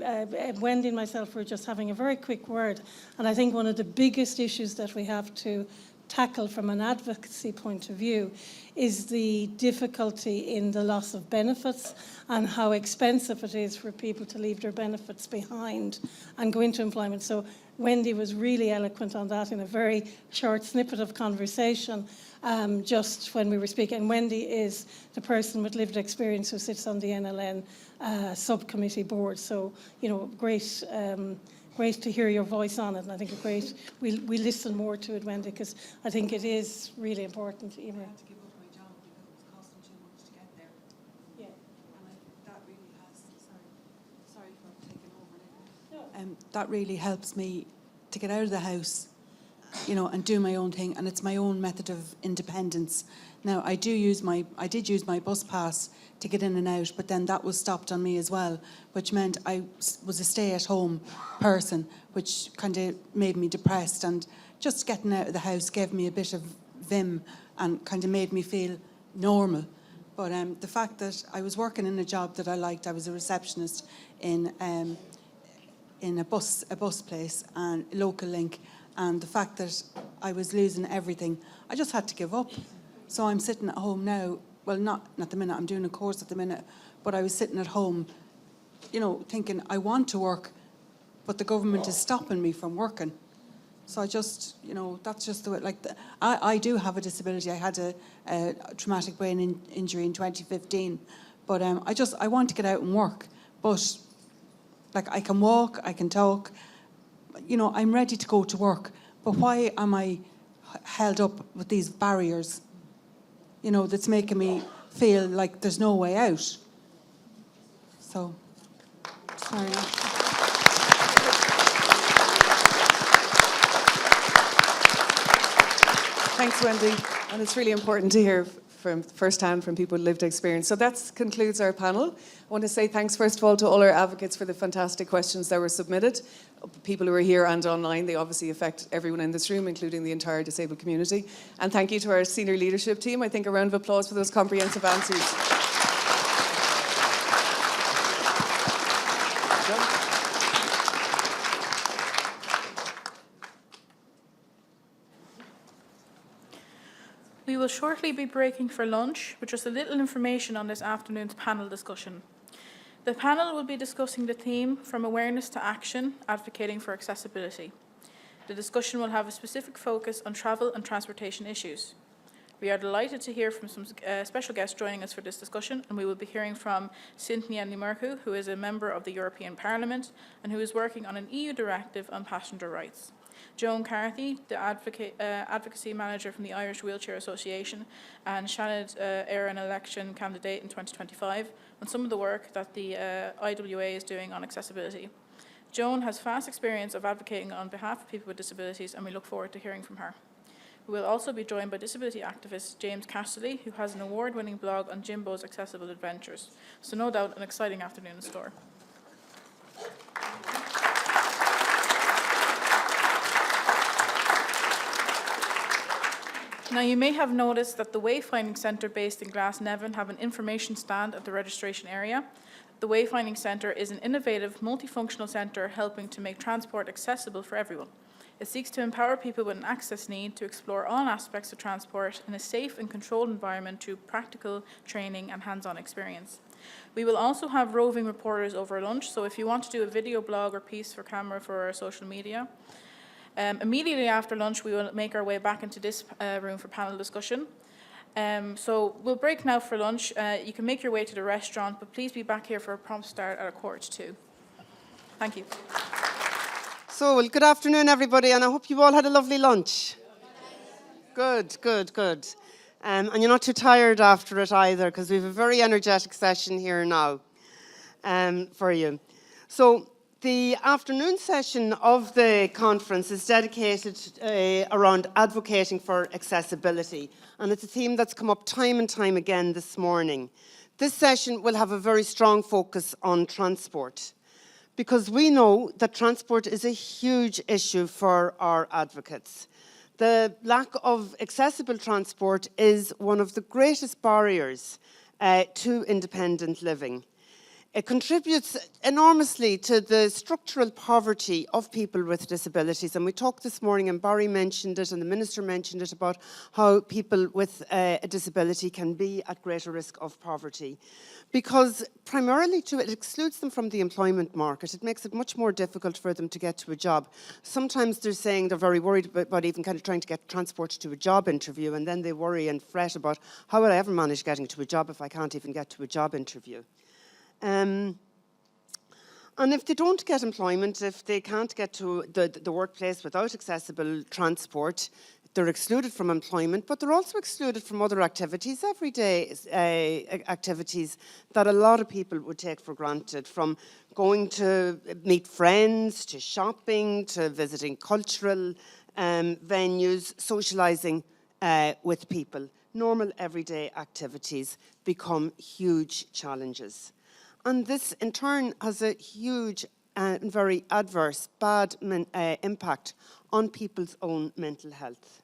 Wendy and myself were just having a very quick word, and I think one of the biggest issues that we have to tackle from an advocacy point of view is the difficulty in the loss of benefits and how expensive it is for people to leave their benefits behind and go into employment. So Wendy was really eloquent on that in a very short snippet of conversation just when we were speaking. And Wendy is the person with lived experience who sits on the NLN subcommittee board. So, you know, great to hear your voice on it, and I think it's great. We listen more to it, Wendy, because I think it is really important. Emer. I had to give up my job because it was costing too much to get there. Yeah. And that really has, sorry for taking over. No. That really helps me to get out of the house, you know, and do my own thing, and it's my own method of independence. Now, I did use my bus pass to get in and out, but then that was stopped on me as well, which meant I was a stay-at-home person, which kind of made me depressed, and just getting out of the house gave me a bit of vim and kind of made me feel normal. But the fact that I was working in a job that I liked, I was a receptionist in a bus place, and local link, and the fact that I was losing everything, I just had to give up. So I'm sitting at home now. Well, not at the minute, I'm doing a course at the minute, but I was sitting at home, you know, thinking I want to work, but the government is stopping me from working. So I just, you know, that's just the way, like, I do have a disability. I had a traumatic brain injury in 2015, but I want to get out and work. But, like, I can walk, I can talk, you know, I'm ready to go to work. But why am I held up with these barriers? You know, that's making me feel like there's no way out. So, sorry. Thanks, Wendy. And it's really important to hear from firsthand from people with lived experience. So that concludes our panel. I want to say thanks, first of all, to all our advocates for the fantastic questions that were submitted. People who are here and online, they obviously affect everyone in this room, including the entire disabled community. And thank you to our senior leadership team. I think a round of applause for those comprehensive answers. We will shortly be breaking for lunch, with just a little information on this afternoon's panel discussion. The panel will be discussing the theme From Awareness to Action, Advocating for Accessibility. The discussion will have a specific focus on travel and transportation issues. We are delighted to hear from some special guests joining us for this discussion, and we will be hearing from Cynthia Nimercu, who is a member of the European Parliament and who is working on an EU directive on passenger rights. Joan Carthy, the advocacy manager from the Irish Wheelchair Association, and Shannon Eyre, an election candidate in 2025, on some of the work that the IWA is doing on accessibility. Joan has vast experience of advocating on behalf of people with disabilities, and we look forward to hearing from her. We will also be joined by disability activist James Castley, who has an award-winning blog on Jimbo's Accessible Adventures. So no doubt an exciting afternoon in store. Now, you may have noticed that the Wayfinding Centre based in Glasnevin have an information stand at the registration area. The Wayfinding Centre is an innovative, multifunctional centre helping to make transport accessible for everyone. It seeks to empower people with an access need to explore all aspects of transport in a safe and controlled environment through practical training and hands-on experience. We will also have roving reporters over lunch, so if you want to do a video blog or piece for camera for our social media, immediately after lunch, we will make our way back into this room for panel discussion. So we'll break now for lunch. You can make your way to the restaurant, but please be back here for a prompt start at 1:45. Thank you. So, well, good afternoon, everybody, and I hope you all had a lovely lunch. Good. And you're not too tired after it either, because we have a very energetic session here now for you. So, the afternoon session of the conference is dedicated around advocating for accessibility, and it's a theme that's come up time and time again this morning. This session will have a very strong focus on transport, because we know that transport is a huge issue for our advocates. The lack of accessible transport is one of the greatest barriers to independent living. It contributes enormously to the structural poverty of people with disabilities. And we talked this morning, and Barry mentioned it, and the Minister mentioned it, about how people with a disability can be at greater risk of poverty. Because primarily it excludes them from the employment market. It makes it much more difficult for them to get to a job. Sometimes they're saying they're very worried about even kind of trying to get transport to a job interview, and then they worry and fret about, how will I ever manage getting to a job if I can't even get to a job interview? And if they don't get employment, if they can't get to the workplace without accessible transport, they're excluded from employment, but they're also excluded from other activities, everyday activities that a lot of people would take for granted, from going to meet friends, to shopping, to visiting cultural venues, socialising with people. Normal everyday activities become huge challenges. And this, in turn, has a huge and very adverse, bad impact on people's own mental health.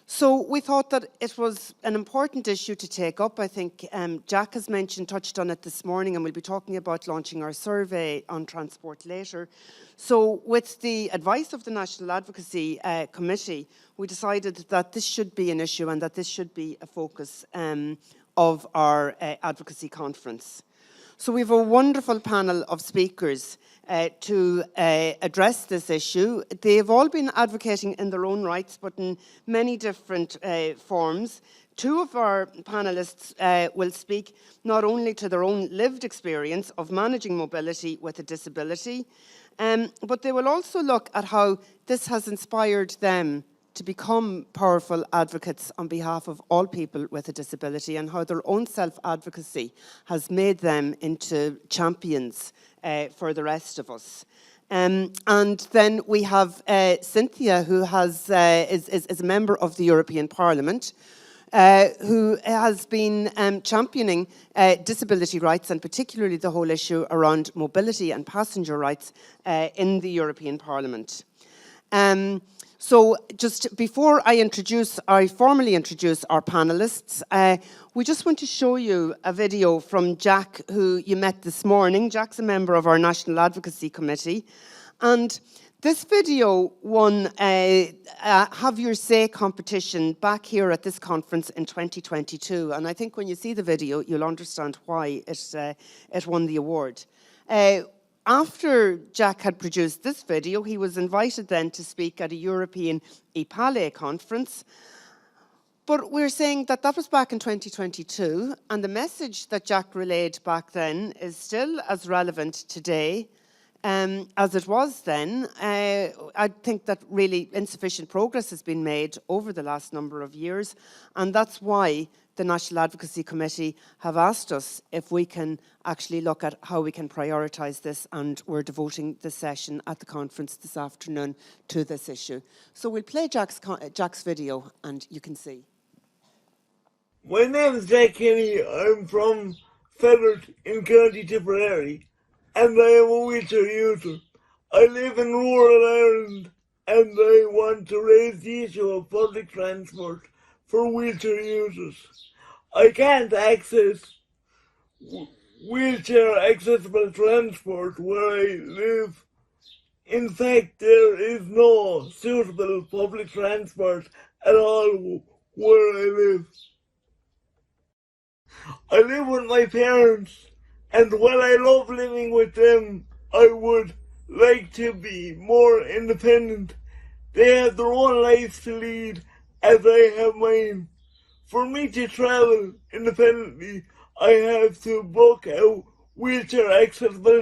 So we thought that it was an important issue to take up. I think Jack has touched on it this morning, and we'll be talking about launching our survey on transport later. So with the advice of the National Advocacy Committee, we decided that this should be an issue and that this should be a focus of our advocacy conference. So we have a wonderful panel of speakers to address this issue. They've all been advocating in their own rights, but in many different forms. Two of our panellists will speak not only to their own lived experience of managing mobility with a disability, but they will also look at how this has inspired them to become powerful advocates on behalf of all people with a disability, and how their own self-advocacy has made them into champions for the rest of us. And then we have Cynthia, who is a member of the European Parliament, who has been championing disability rights, and particularly the whole issue around mobility and passenger rights in the European Parliament. So just before I formally introduce our panellists, we just want to show you a video from Jack, who you met this morning. Jack's a member of our National Advocacy Committee. And this video won a Have Your Say competition back here at this conference in 2022. And I think when you see the video, you'll understand why it won the award. After Jack had produced this video, he was invited then to speak at a European EPALE conference. But we're saying that was back in 2022, and the message that Jack relayed back then is still as relevant today as it was then. I think that really insufficient progress has been made over the last number of years, and that's why the National Advocacy Committee have asked us if we can actually look at how we can prioritise this, and we're devoting the session at the conference this afternoon to this issue. So we'll play Jack's video, and you can see. My name is Jack Kenny. I'm from Fethard in County Tipperary, and I am a wheelchair user. I live in rural Ireland, and I want to raise the issue of public transport for wheelchair users. I can't access wheelchair accessible transport where I live. In fact, there is no suitable public transport at all where I live. I live with my parents, and while I love living with them, I would like to be more independent. They have their own lives to lead, as I have mine. For me to travel independently, I have to book a wheelchair accessible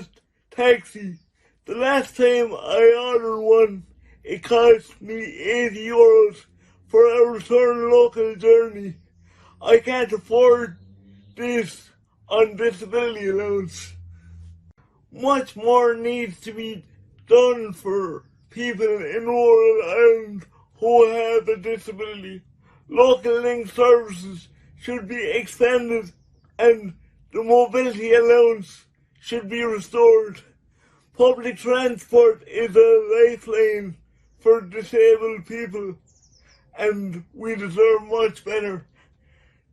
taxi. The last time I ordered one, it cost me €80 for a return local journey. I can't afford this on disability allowance. Much more needs to be done for people in rural Ireland who have a disability. Local link services should be expanded, and the mobility allowance should be restored. Public transport is a lifeline for disabled people, and we deserve much better.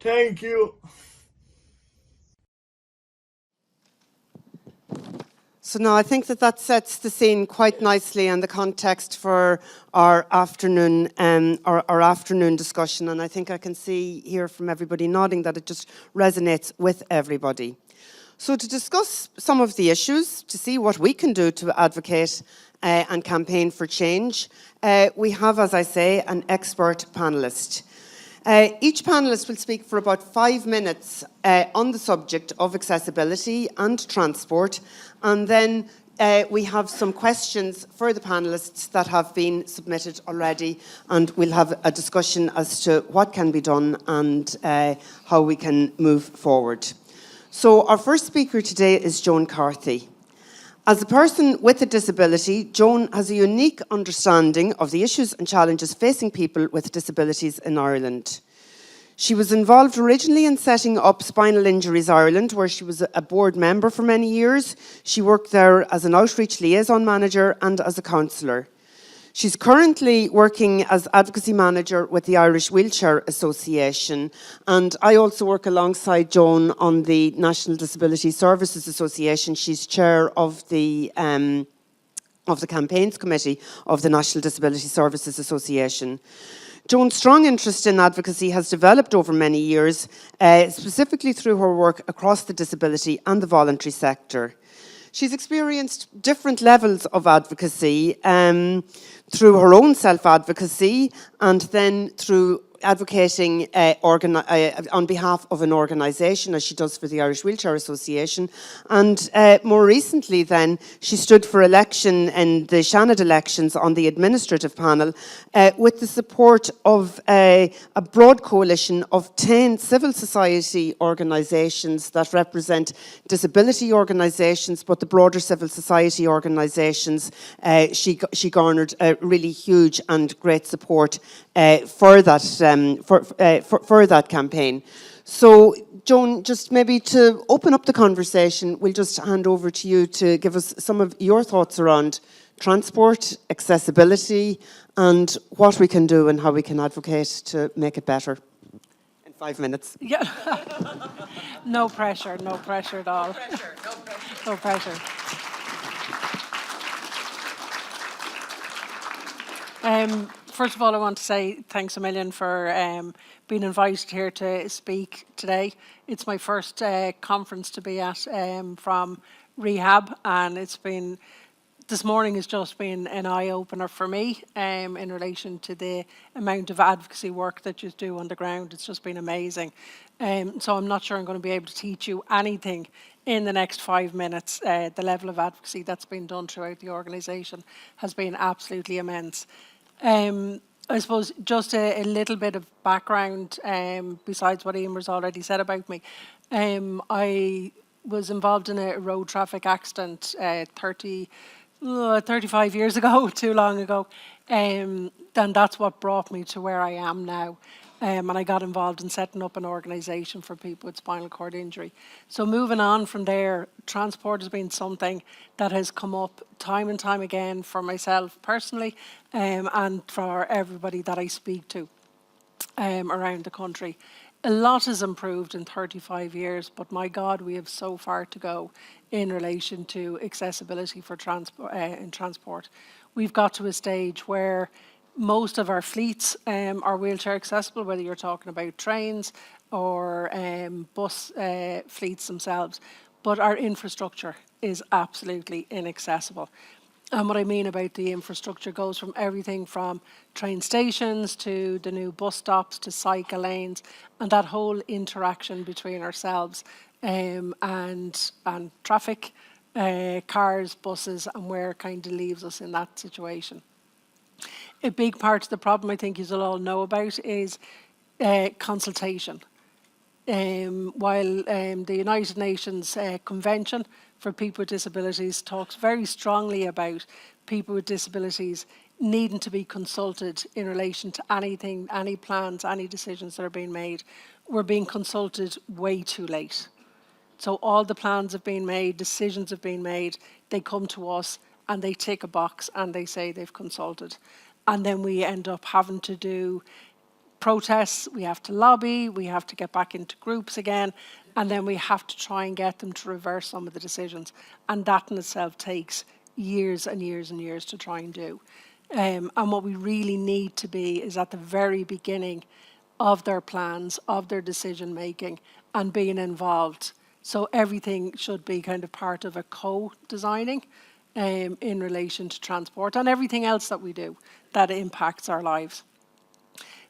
Thank you. So now I think that sets the scene quite nicely and the context for our afternoon our afternoon discussion, and I think I can hear from everybody nodding that it just resonates with everybody. So to discuss some of the issues, to see what we can do to advocate and campaign for change, we have, as I say, an expert panellist. Each panellist will speak for about 5 minutes on the subject of accessibility and transport, and then we have some questions for the panellists that have been submitted already, and we'll have a discussion as to what can be done and how we can move forward. So our first speaker today is Joan Carthy. As a person with a disability, Joan has a unique understanding of the issues and challenges facing people with disabilities in Ireland. She was involved originally in setting up Spinal Injuries Ireland, where she was a board member for many years. She worked there as an outreach liaison manager and as a counsellor. She's currently working as advocacy manager with the Irish Wheelchair Association, and I also work alongside Joan on the National Disability Services Association. She's chair of the campaigns committee of the National Disability Services Association. Joan's strong interest in advocacy has developed over many years, specifically through her work across the disability and the voluntary sector. She's experienced different levels of advocacy through her own self-advocacy and then through advocating on behalf of an organisation, as she does for the Irish Wheelchair Association. And more recently then, she stood for election in the Shannon elections on the administrative panel with the support of a broad coalition of 10 civil society organisations that represent disability organisations, but the broader civil society organisations, she garnered a really huge and great support for that campaign. So, Joan, just maybe to open up the conversation, we'll just hand over to you to give us some of your thoughts around transport, accessibility, and what we can do and how we can advocate to make it better. In 5 minutes. Yeah. No pressure at all. No pressure. First of all, I want to say thanks a million for being invited here to speak today. It's my first conference to be at from Rehab, and this morning has just been an eye-opener for me in relation to the amount of advocacy work that you do on the ground. It's just been amazing. So I'm not sure I'm going to be able to teach you anything in the next 5 minutes. The level of advocacy that's been done throughout the organisation has been absolutely immense. I suppose just a little bit of background besides what Emer's already said about me. I was involved in a road traffic accident 35 years ago, too long ago. And that's what brought me to where I am now. And I got involved in setting up an organisation for people with spinal cord injury. So moving on from there, transport has been something that has come up time and time again for myself personally and for everybody that I speak to around the country. A lot has improved in 35 years, but my God, we have so far to go in relation to accessibility for in transport. We've got to a stage where most of our fleets are wheelchair accessible, whether you're talking about trains or bus fleets themselves, but our infrastructure is absolutely inaccessible. And what I mean about the infrastructure goes from everything from train stations to the new bus stops to cycle lanes, and that whole interaction between ourselves and traffic, cars, buses, and where it kind of leaves us in that situation. A big part of the problem I think you'll all know about is consultation. While the United Nations Convention for People with Disabilities talks very strongly about people with disabilities needing to be consulted in relation to anything, any plans, any decisions that are being made, we're being consulted way too late. So all the plans have been made, decisions have been made, they come to us and they tick a box and they say they've consulted. And then we end up having to do protests, we have to lobby, we have to get back into groups again, and then we have to try and get them to reverse some of the decisions. And that in itself takes years and years and years to try and do. And what we really need to be is at the very beginning of their plans, of their decision making, and being involved. So everything should be kind of part of a co-designing in relation to transport and everything else that we do that impacts our lives.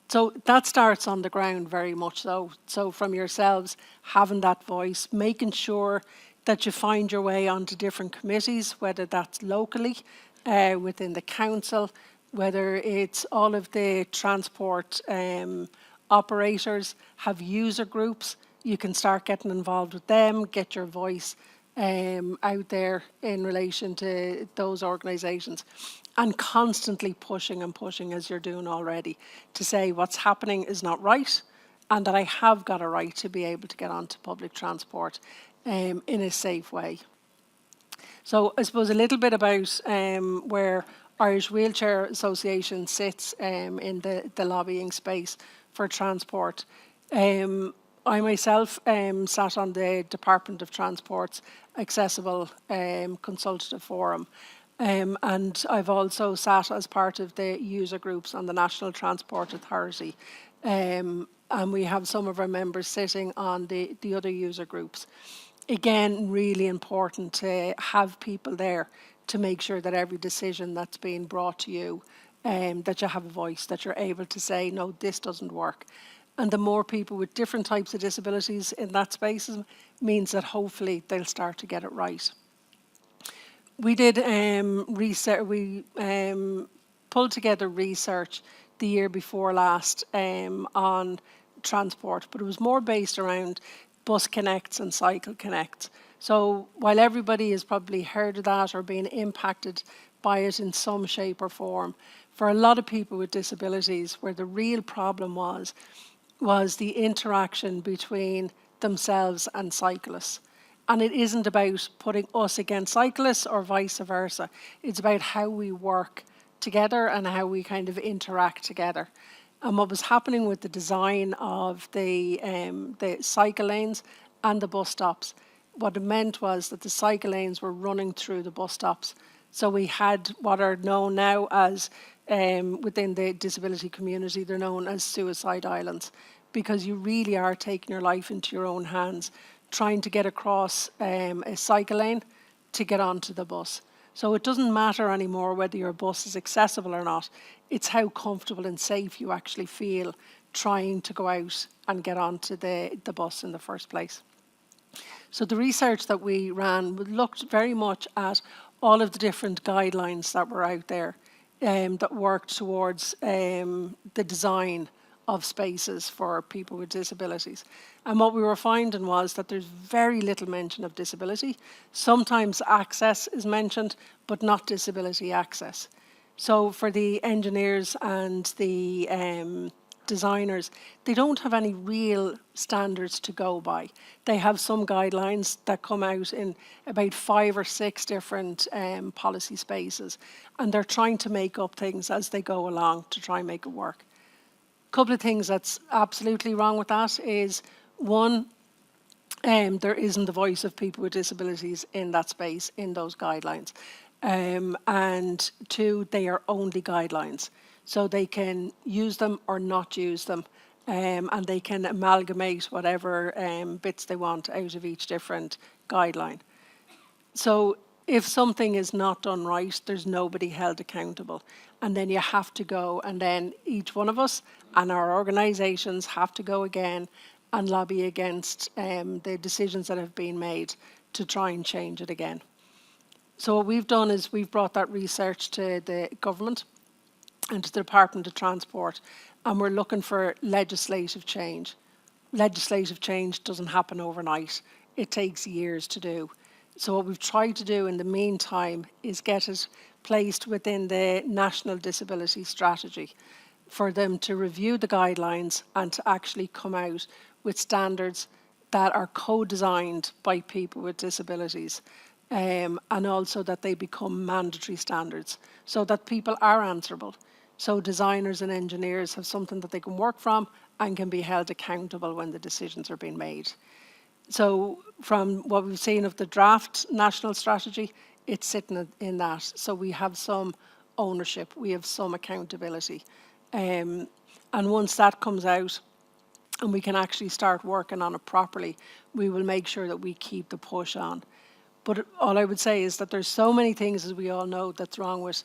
So that starts on the ground very much so. So from yourselves, having that voice, making sure that you find your way onto different committees, whether that's locally, within the council, whether it's all of the transport operators have user groups, you can start getting involved with them, get your voice out there in relation to those organisations, and constantly pushing and pushing as you're doing already to say what's happening is not right and that I have got a right to be able to get onto public transport in a safe way. So I suppose a little bit about where Irish Wheelchair Association sits in the lobbying space for transport. I myself sat on the Department of Transport's Accessible Consultative Forum. And I've also sat as part of the user groups on the National Transport Authority. And we have some of our members sitting on the other user groups. Again, really important to have people there to make sure that every decision that's being brought to you, that you have a voice, that you're able to say, no, this doesn't work. And the more people with different types of disabilities in that space means that hopefully they'll start to get it right. We did research, we pulled together research the year before last on transport, but it was more based around bus connects and cycle connects. So while everybody has probably heard of that or been impacted by it in some shape or form, for a lot of people with disabilities, where the real problem was the interaction between themselves and cyclists. And it isn't about putting us against cyclists or vice versa. It's about how we work together and how we kind of interact together. And what was happening with the design of the cycle lanes and the bus stops, what it meant was that the cycle lanes were running through the bus stops. So we had what are known now as, within the disability community, they're known as suicide islands, because you really are taking your life into your own hands, trying to get across a cycle lane to get onto the bus. So it doesn't matter anymore whether your bus is accessible or not. It's how comfortable and safe you actually feel trying to go out and get onto the bus in the first place. So the research that we ran looked very much at all of the different guidelines that were out there that worked towards the design of spaces for people with disabilities. And what we were finding was that there's very little mention of disability. Sometimes access is mentioned, but not disability access. So for the engineers and the designers, they don't have any real standards to go by. They have some guidelines that come out in about 5 or 6 different policy spaces, and they're trying to make up things as they go along to try and make it work. Couple of things that's absolutely wrong with that is, one, there isn't the voice of people with disabilities in that space, in those guidelines. And 2, they are only guidelines. So they can use them or not use them, and they can amalgamate whatever bits they want out of each different guideline. So if something is not done right, there's nobody held accountable. And then you have to go, and then each one of us and our organisations have to go again and lobby against the decisions that have been made to try and change it again. So what we've done is we've brought that research to the government and to the Department of Transport, and we're looking for legislative change. Legislative change doesn't happen overnight. It takes years to do. So what we've tried to do in the meantime is get it placed within the National Disability Strategy for them to review the guidelines and to actually come out with standards that are co-designed by people with disabilities, and also that they become mandatory standards so that people are answerable. So designers and engineers have something that they can work from and can be held accountable when the decisions are being made. So from what we've seen of the draft national strategy, it's sitting in that. So we have some ownership, we have some accountability. And once that comes out and we can actually start working on it properly, we will make sure that we keep the push on. But all I would say is that there's so many things, as we all know, that's wrong with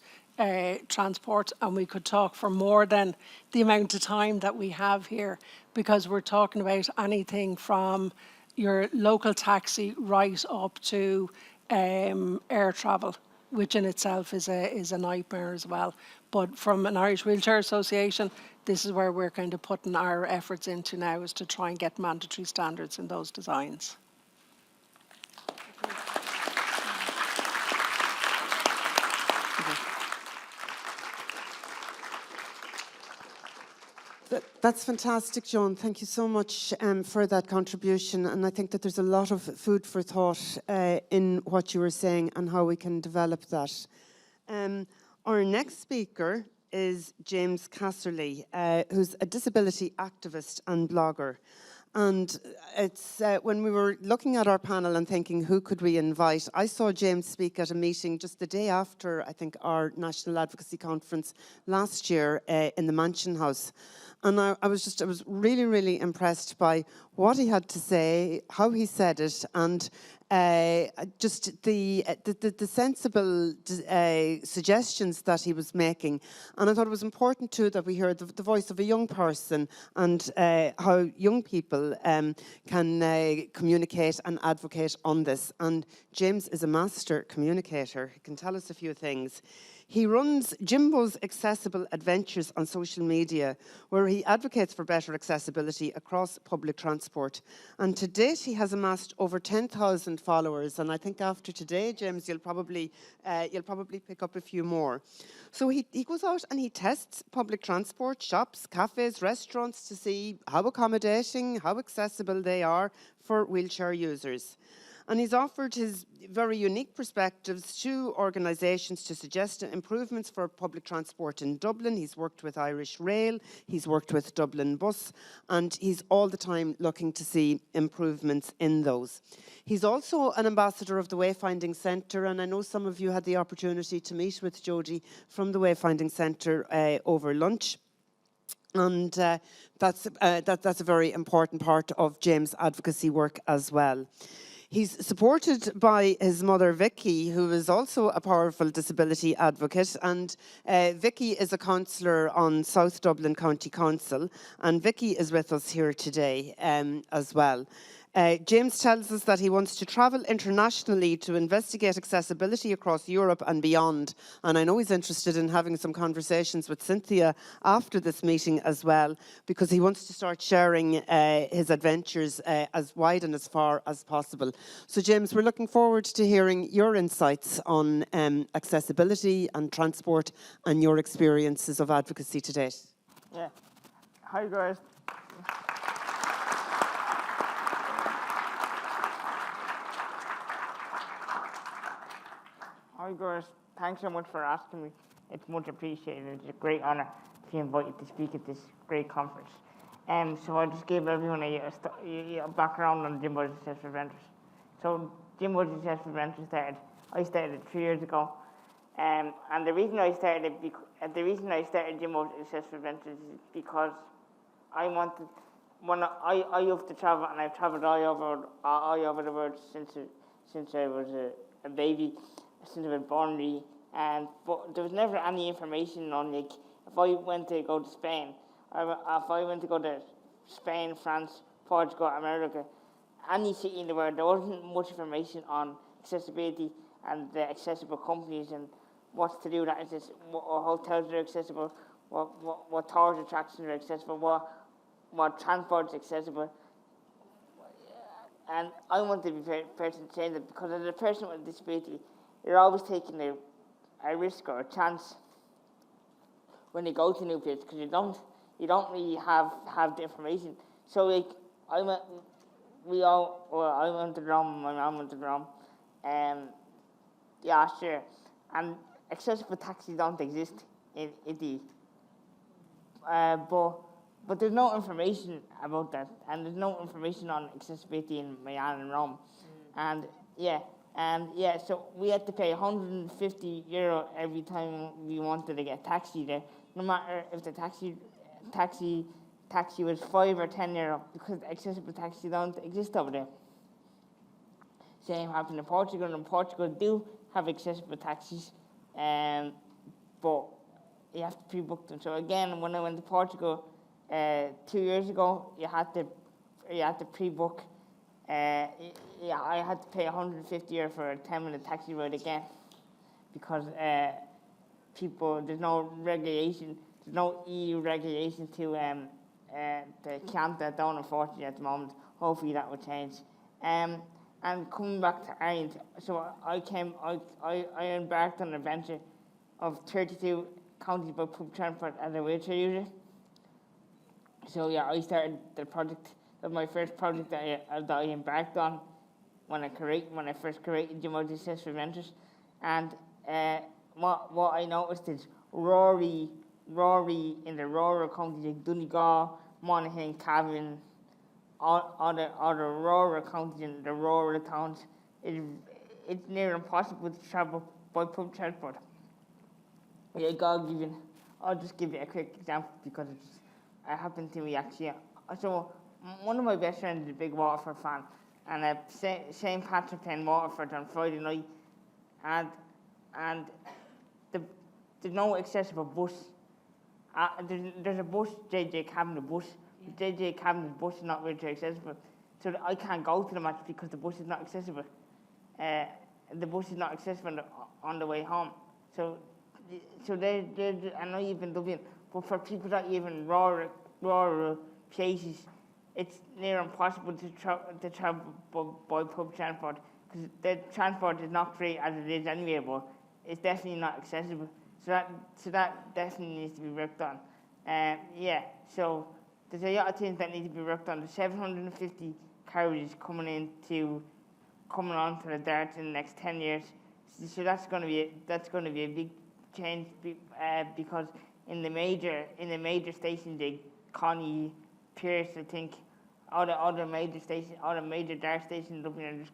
transport, and we could talk for more than the amount of time that we have here, because we're talking about anything from your local taxi right up to air travel, which in itself is a nightmare as well. But from an Irish Wheelchair Association, this is where we're kind of putting our efforts into now, is to try and get mandatory standards in those designs. That's fantastic, Joan. Thank you so much for that contribution. And I think that there's a lot of food for thought in what you were saying and how we can develop that. Our next speaker is James Casserly, who's a disability activist and blogger. And it's when we were looking at our panel and thinking who could we invite, I saw James speak at a meeting just the day after, I think, our National Advocacy Conference last year in the Mansion House. And I was really, really impressed by what he had to say, how he said it, and just the sensible suggestions that he was making. And I thought it was important too that we heard the voice of a young person and how young people can communicate and advocate on this. And James is a master communicator. He can tell us a few things. He runs Jimbo's Accessible Adventures on social media, where he advocates for better accessibility across public transport. And to date, he has amassed over 10,000 followers. And I think after today, James, you'll probably pick up a few more. So he goes out and he tests public transport, shops, cafes, restaurants to see how accommodating, how accessible they are for wheelchair users. And he's offered his very unique perspectives to organisations to suggest improvements for public transport in Dublin. He's worked with Irish Rail, he's worked with Dublin Bus, and he's all the time looking to see improvements in those. He's also an ambassador of the Wayfinding Centre, and I know some of you had the opportunity to meet with Jodie from the Wayfinding Centre over lunch. And that's a very important part of James' advocacy work as well. He's supported by his mother, Vicky, who is also a powerful disability advocate. And Vicky is a councillor on South Dublin County Council. And Vicky is with us here today as well. James tells us that he wants to travel internationally to investigate accessibility across Europe and beyond. And I know he's interested in having some conversations with Cynthia after this meeting as well, because he wants to start sharing his adventures as wide and as far as possible. So James, we're looking forward to hearing your insights on accessibility and transport and your experiences of advocacy to date. Yeah. Hi guys. Hi guys, thanks so much for asking me. It's much appreciated. It's a great honour to be invited to speak at this great conference. So I just gave everyone a background on Jimbo's Accessible Adventures. So Jimbo's Accessible Adventures I started it 3 years ago. And the reason I started Jimbo's Accessible Adventures is because I wanted, when I love to travel, and I've travelled all over the world since I was a baby. Since I was born, really, but there was never any information on, like, if I went to go to Spain, if I went to go to Spain, France, Portugal, America, any city in the world, there wasn't much information on accessibility and the accessible companies and what's to do that what hotels are accessible, what tourist attractions are accessible, what transport is accessible. And I want to be the person to change it, because as a person with a disability, you're always taking a risk or a chance when you go to a new place, because you don't really have the information. So like I went to Rome, my mum went to Rome, last year, and accessible taxis don't exist in Italy. But there's no information about that, and there's no information on accessibility in Milan and Rome, and so we had to pay €150 every time we wanted to get taxi there, no matter if the taxi was €5 or €10, because accessible taxis don't exist over there. Same happened in Portugal, and Portugal do have accessible taxis, but you have to pre-book them. So again, when I went to Portugal 2 years ago, you had to pre-book. I had to pay €150 for a 10-minute taxi ride again, because there's no regulation, there's no EU regulation to the Chianta down, unfortunately, at the moment. Hopefully that will change. And coming back to Ireland, so I embarked on an adventure of 32 counties by public transport as a wheelchair user. So yeah, I started the project. That was my first project that I embarked on when I first created Remote Access for Renters. And what I noticed is Rory in the rural counties like Donegal, Monaghan, Cavan, all the rural counties in the rural towns, it's near impossible to travel by public transport. Yeah, I'll just give you a quick example because it happened to me actually. So one of my best friends is a big Waterford fan, and St. Patrick's playing Waterford on Friday night, and there's no accessible bus. There's a bus, JJ Cabinet bus. JJ Cabinet's bus is not wheelchair accessible, so I can't go to the match because the bus is not accessible. The bus is not accessible on the way home. So I know you've in Dublin, but for people that live in rural places, it's near impossible to travel by public transport, because the transport is not free as it is anyway, but it's definitely not accessible. So that definitely needs to be worked on. So there's a lot of things that need to be worked on. There's 750 carriages coming onto the Dart in the next 10 years. So that's going to be a big change, because in the major stations like Connie, Pierce, I think, all the major Dart stations in Dublin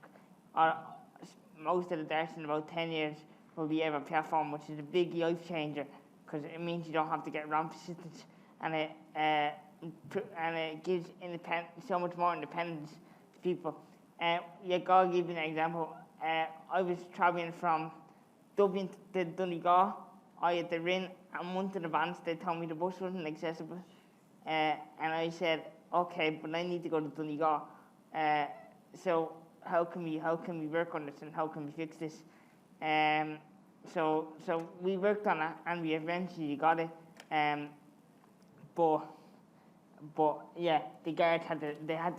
most of the Darts in about 10 years will be able platform, which is a big life changer, because it means you don't have to get ramp assistance, and it gives so much more independence to people. I'll give you an example. I was travelling from Dublin to Donegal. I had to ring a month in advance. They told me the bus wasn't accessible, and I said, okay, but I need to go to Donegal. So how can we work on this, and how can we fix this? So we worked on it, and we eventually got it. But yeah, the guards had to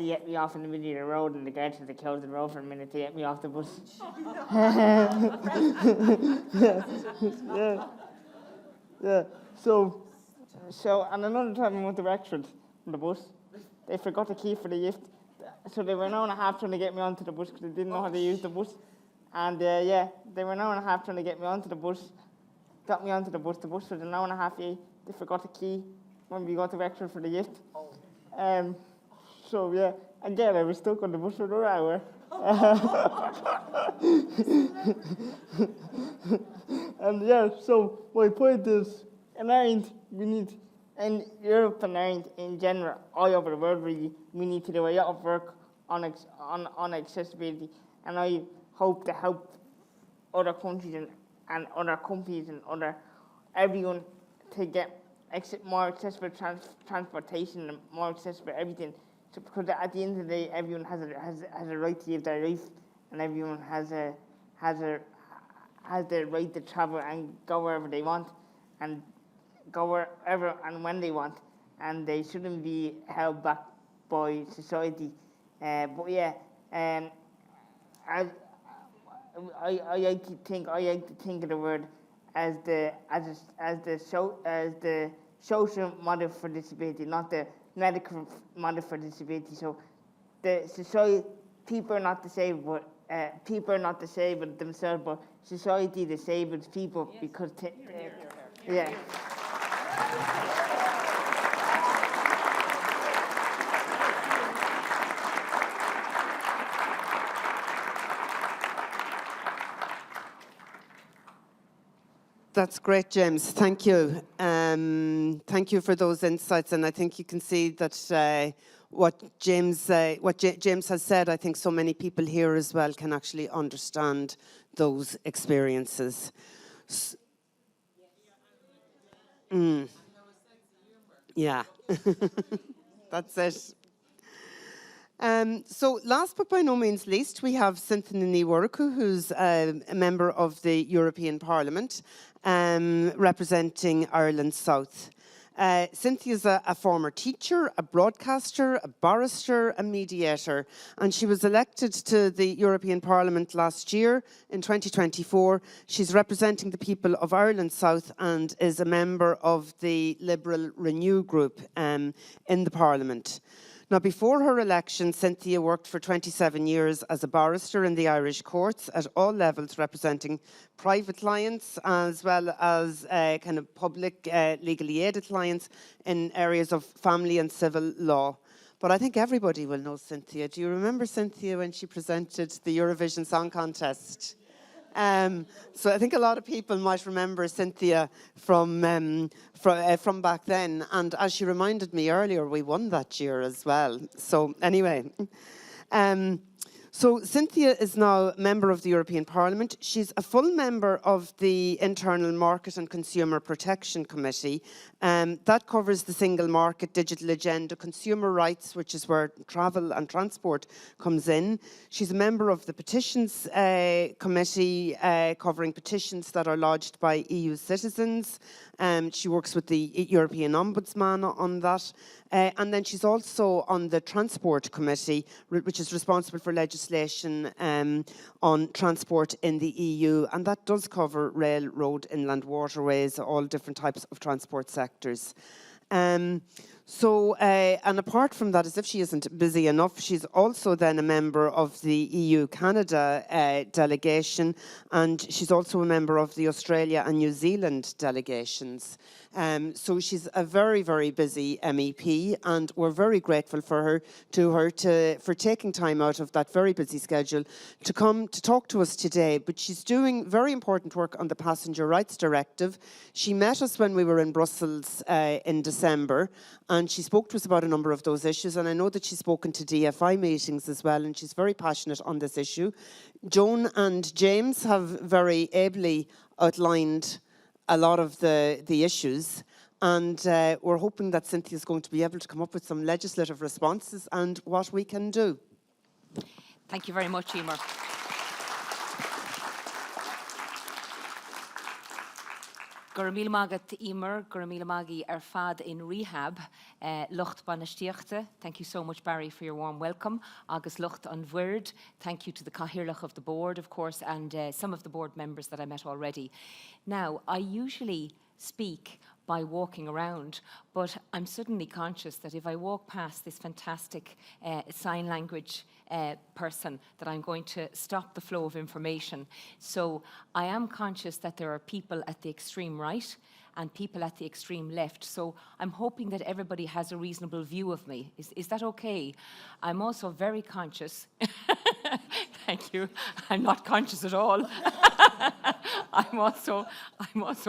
get me off in the middle of the road, and the guards had to close the road for a minute to get me off the bus. Yeah. So and another time I went to Wexford on the bus. They forgot the key for the lift, so they were an hour and a half trying to get me onto the bus because they didn't know how to use the bus. And they were an hour and a half trying to get me onto the bus. Got me onto the bus. The bus was an hour and a half late. They forgot the key when we got to Wexford for the lift. So yeah, again I was stuck on the bus for another hour. And yeah, so my point is, in Ireland, in Europe and Ireland in general, all over the world really, we need to do a lot of work on accessibility, and I hope to help other countries and other companies and everyone to get more accessible transportation and more accessible everything. So because at the end of the day, everyone has a right to live their life, and everyone has the right to travel and go wherever they want, and go wherever and when they want, and they shouldn't be held back by society. But yeah, I like to think of the word as the social model for disability, not the medical model for disability. So the society, people are not disabled, but people are not disabled themselves, but society disables people because, yeah. That's great, James. Thank you. Thank you for those insights, and I think you can see that what James has said, I think so many people here as well can actually understand those experiences. Yeah, that's it. So last but by no means least, we have Cynthia Niworku, who's a member of the European Parliament, representing Ireland South. Cynthia's a former teacher, a broadcaster, a barrister, a mediator, and she was elected to the European Parliament last year in 2024. She's representing the people of Ireland South and is a member of the Liberal Renew group in the Parliament. Now, before her election, Cynthia worked for 27 years as a barrister in the Irish courts at all levels, representing private clients as well as kind of public legally aided clients in areas of family and civil law. But I think everybody will know Cynthia. Do you remember Cynthia when she presented the Eurovision Song Contest? So I think a lot of people might remember Cynthia from back then. And as she reminded me earlier, we won that year as well. So anyway, so Cynthia is now a member of the European Parliament. She's a full member of the Internal Market and Consumer Protection Committee. That covers the single market, digital agenda, consumer rights, which is where travel and transport comes in. She's a member of the Petitions Committee, covering petitions that are lodged by EU citizens. She works with the European Ombudsman on that. And then she's also on the Transport Committee, which is responsible for legislation on transport in the EU. And that does cover rail, road, inland waterways, all different types of transport sectors. And apart from that, as if she isn't busy enough, she's also then a member of the EU-Canada delegation, and she's also a member of the Australia and New Zealand delegations. So she's a very, very busy MEP, and we're very grateful for taking time out of that very busy schedule to come to talk to us today. But she's doing very important work on the Passenger Rights Directive. She met us when we were in Brussels in December, and she spoke to us about a number of those issues, and I know that she's spoken to DFI meetings as well, and she's very passionate on this issue. Joan and James have very ably outlined a lot of the issues, and we're hoping that Cynthia's going to be able to come up with some legislative responses and what we can do. Thank you very much, Emer. Gurmil Magat Emer, Gurmil Magi Fad in Rehab, Lucht Banastiechte. Thank you so much, Barry, for your warm welcome. Agus Lucht an Word. Thank you to the Cahirlach of the board, of course, and some of the board members that I met already. Now, I usually speak by walking around, but I'm suddenly conscious that if I walk past this fantastic sign language person, that I'm going to stop the flow of information. So I am conscious that there are people at the extreme right and people at the extreme left. So I'm hoping that everybody has a reasonable view of me. Is that okay? I'm also very conscious. Thank you. I'm not conscious at all. I'm also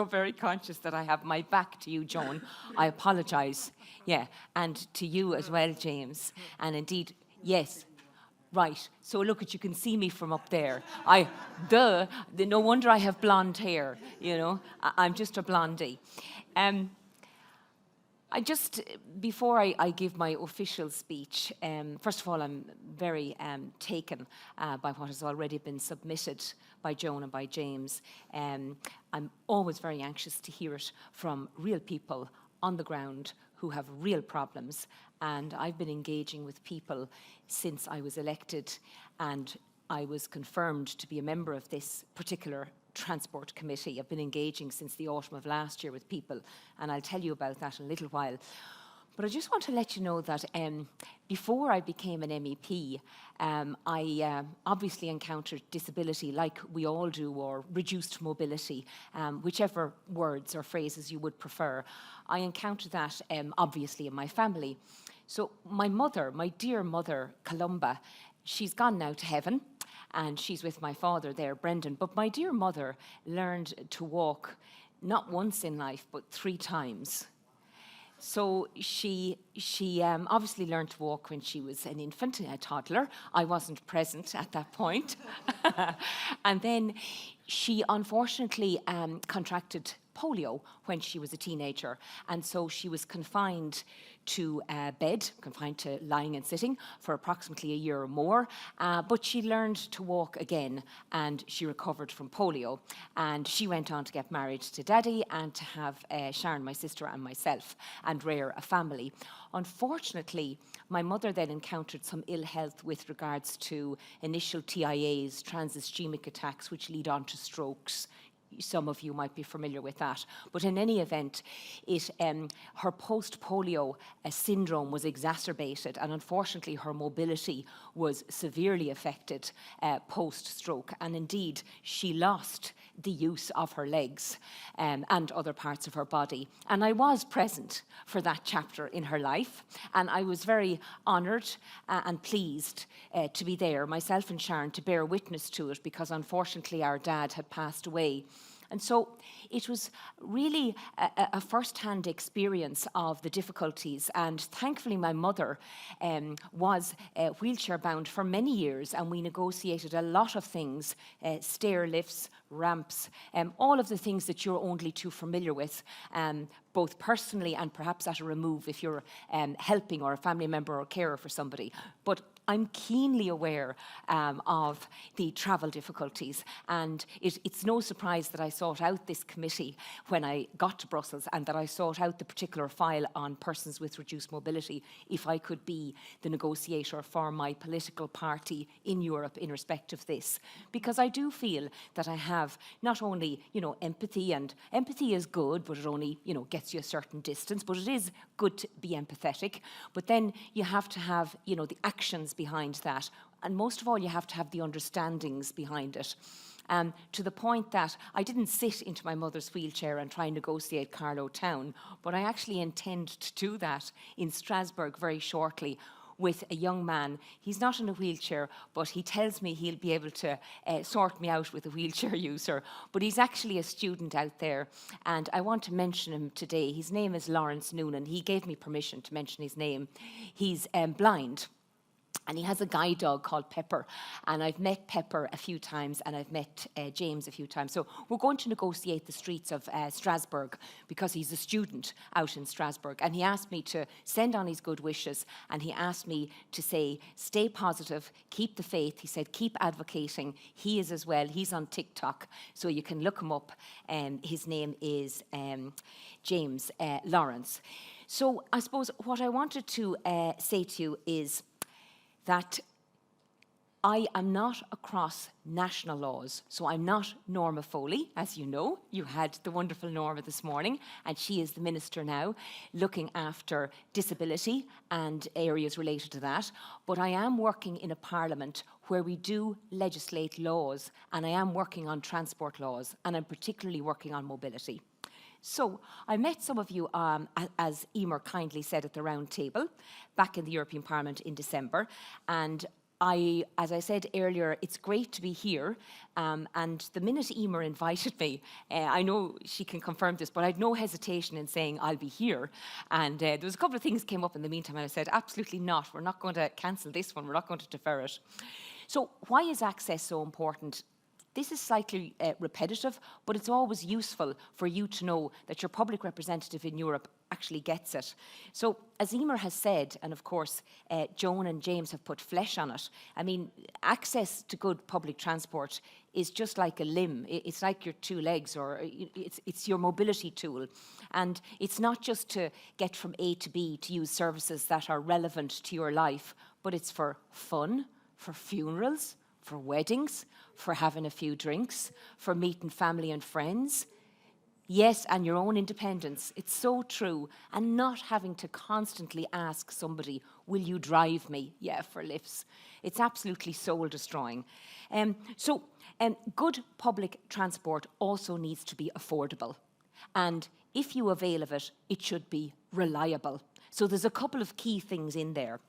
very conscious that I have my back to you, Joan. I apologise. Yeah, and to you as well, James. And indeed, yes. Right, so look, you can see me from up there. No wonder I have blonde hair, you know. I'm just a blondie. Before I give my official speech, first of all, I'm very taken by what has already been submitted by Joan and by James. I'm always very anxious to hear it from real people on the ground who have real problems. And I've been engaging with people since I was elected and I was confirmed to be a member of this particular Transport Committee. I've been engaging since the autumn of last year with people, and I'll tell you about that in a little while. But I just want to let you know that before I became an MEP, I obviously encountered disability like we all do, or reduced mobility, whichever words or phrases you would prefer. I encountered that obviously in my family. So my mother, my dear mother, Columba, she's gone now to heaven, and she's with my father there, Brendan. But my dear mother learned to walk not once in life, but 3 times. So she obviously learned to walk when she was an infant, a toddler. I wasn't present at that point. And then she unfortunately contracted polio when she was a teenager. And so she was confined to bed, confined to lying and sitting for approximately a year or more. But she learned to walk again, and she recovered from polio. And she went on to get married to Daddy and to have Sharon, my sister, and myself, and rear a family. Unfortunately, my mother then encountered some ill health with regards to initial TIAs, trans-ischemic attacks, which lead on to strokes. Some of you might be familiar with that. But in any event, her post-polio syndrome was exacerbated, and unfortunately her mobility was severely affected post-stroke. And indeed, she lost the use of her legs and other parts of her body. And I was present for that chapter in her life, and I was very honoured and pleased to be there, myself and Sharon, to bear witness to it, because unfortunately our dad had passed away. And so it was really a first-hand experience of the difficulties. And thankfully, my mother was wheelchair-bound for many years, and we negotiated a lot of things, stair lifts, ramps, all of the things that you're only too familiar with, both personally and perhaps at a remove if you're helping or a family member or carer for somebody. But I'm keenly aware of the travel difficulties, and it's no surprise that I sought out this committee when I got to Brussels, and that I sought out the particular file on persons with reduced mobility if I could be the negotiator for my political party in Europe in respect of this. Because I do feel that I have not only, empathy, and empathy is good, but it only, gets you a certain distance, but it is good to be empathetic. But then you have to have, the actions behind that. And most of all, you have to have the understandings behind it. To the point that I didn't sit into my mother's wheelchair and try and negotiate Carlow Town, but I actually intend to do that in Strasbourg very shortly with a young man. He's not in a wheelchair, but he tells me he'll be able to sort me out with a wheelchair user. But he's actually a student out there, and I want to mention him today. His name is Lawrence Noonan. He gave me permission to mention his name. He's blind. And he has a guide dog called Pepper. And I've met Pepper a few times, and I've met James a few times. So we're going to negotiate the streets of Strasbourg, because he's a student out in Strasbourg. And he asked me to send on his good wishes. And he asked me to say, stay positive, keep the faith. He said, keep advocating. He is as well. He's on TikTok, so you can look him up. His name is James Lawrence. So I suppose what I wanted to say to you is that I am not across national laws. So I'm not Norma Foley, as you know. You had the wonderful Norma this morning, and she is the minister now, looking after disability and areas related to that. But I am working in a parliament where we do legislate laws, and I am working on transport laws, and I'm particularly working on mobility. So I met some of you, as Emer kindly said, at the round table back in the European Parliament in December. And as I said earlier, it's great to be here. And the minute Emer invited me, I know she can confirm this, but I had no hesitation in saying I'll be here. And there was a couple of things came up in the meantime, and I said, absolutely not. We're not going to cancel this one. We're not going to defer it. So why is access so important? This is slightly repetitive, but it's always useful for you to know that your public representative in Europe actually gets it. So, as Emer has said, and of course, Joan and James have put flesh on it, I mean, access to good public transport is just like a limb. It's like your 2 legs, or it's your mobility tool. And it's not just to get from A to B to use services that are relevant to your life, but it's for fun, for funerals, for weddings, for having a few drinks, for meeting family and friends. Yes, and your own independence. It's so true. And not having to constantly ask somebody, will you drive me? Yeah, for lifts. It's absolutely soul-destroying. Good public transport also needs to be affordable. And if you avail of it, it should be reliable. So there's a couple of key things in there.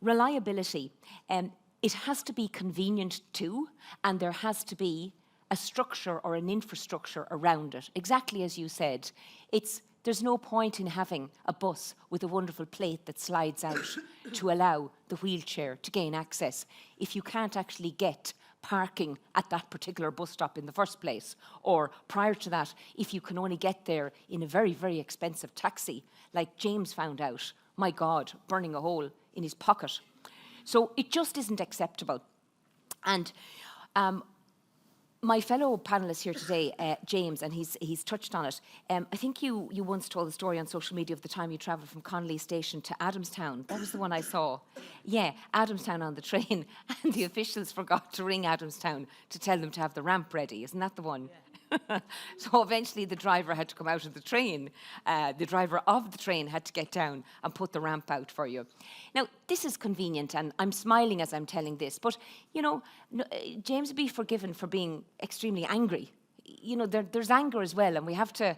Reliability. It has to be convenient too, and there has to be a structure or an infrastructure around it. Exactly as you said, there's no point in having a bus with a wonderful plate that slides out to allow the wheelchair to gain access if you can't actually get parking at that particular bus stop in the first place. Or prior to that, if you can only get there in a very, very expensive taxi, like James found out, my God, burning a hole in his pocket. So it just isn't acceptable. And my fellow panellist here today, James, and he's touched on it. I think you once told the story on social media of the time you travelled from Connolly Station to Adamstown. That was the one I saw. Yeah, Adamstown on the train, and the officials forgot to ring Adamstown to tell them to have the ramp ready. Isn't that the one? Yeah. So eventually the driver had to come out of the train. The driver of the train had to get down and put the ramp out for you. Now, this is convenient, and I'm smiling as I'm telling this, but, you know, James would be forgiven for being extremely angry. You know, there's anger as well, and we have to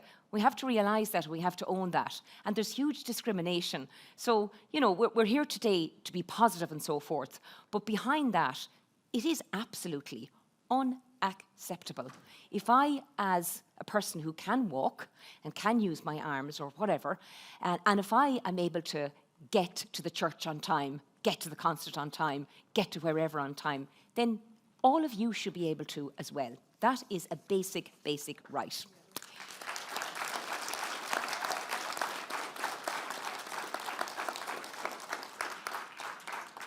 realise that, we have to own that. And there's huge discrimination. So, you know, we're here today to be positive and so forth, but behind that, it is absolutely unacceptable. If I, as a person who can walk and can use my arms or whatever, and if I am able to get to the church on time, get to the concert on time, get to wherever on time, then all of you should be able to as well. That is a basic right.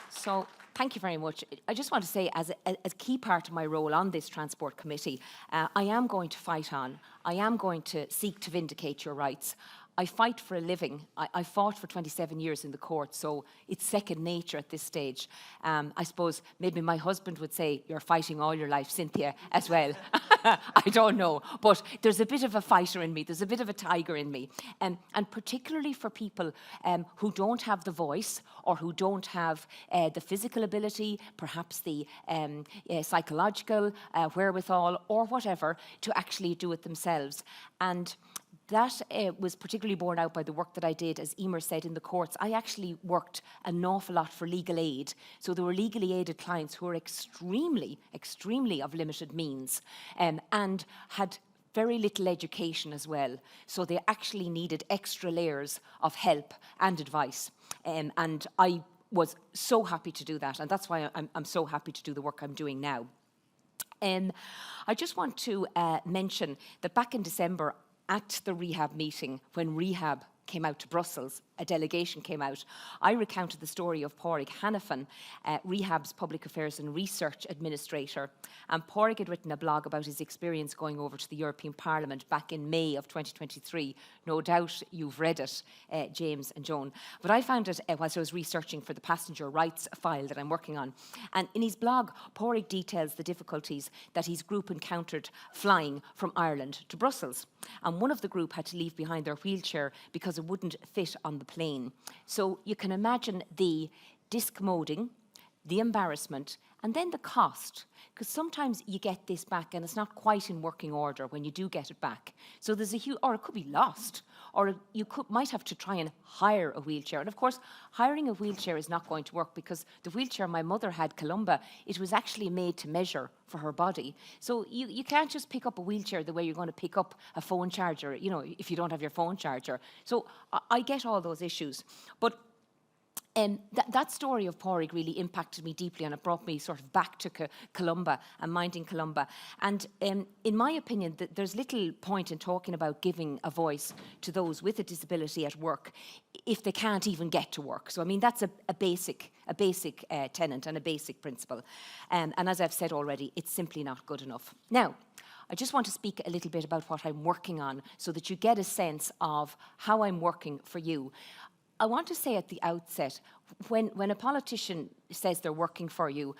So, thank you very much. I just want to say, as a key part of my role on this Transport Committee, I am going to fight on. I am going to seek to vindicate your rights. I fight for a living. I fought for 27 years in the court, so it's second nature at this stage. I suppose maybe my husband would say, you're fighting all your life, Cynthia, as well. I don't know, but there's a bit of a fighter in me. There's a bit of a tiger in me. And particularly for people who don't have the voice or who don't have the physical ability, perhaps the psychological wherewithal or whatever, to actually do it themselves. And that was particularly borne out by the work that I did, as Emer said, in the courts. I actually worked an awful lot for legal aid. So there were legally aided clients who were extremely of limited means and had very little education as well. So they actually needed extra layers of help and advice. And I was so happy to do that. And that's why I'm so happy to do the work I'm doing now. I just want to mention that back in December, at the Rehab meeting, when Rehab came out to Brussels, a delegation came out, I recounted the story of Pádraig Hanafin, Rehab's Public Affairs and Research Administrator. And Pádraig had written a blog about his experience going over to the European Parliament back in May of 2023. No doubt you've read it, James and Joan. But I found it whilst I was researching for the passenger rights file that I'm working on. And in his blog, Pádraig details the difficulties that his group encountered flying from Ireland to Brussels. And one of the group had to leave behind their wheelchair because it wouldn't fit on the plane. So you can imagine the discommoding, the embarrassment, and then the cost. Because sometimes you get this back and it's not quite in working order when you do get it back. So there's a huge, or it could be lost, or you might have to try and hire a wheelchair. And of course, hiring a wheelchair is not going to work because the wheelchair my mother had, Columba, it was actually made to measure for her body. So you can't just pick up a wheelchair the way you're going to pick up a phone charger, you know, if you don't have your phone charger. So I get all those issues. But that story of Pádraig really impacted me deeply, and it brought me sort of back to Columba and minding Columba. And in my opinion, there's little point in talking about giving a voice to those with a disability at work if they can't even get to work. So I mean, that's a basic tenet and a basic principle. And as I've said already, it's simply not good enough. Now, I just want to speak a little bit about what I'm working on so that you get a sense of how I'm working for you. I want to say at the outset, when a politician says they're working for you,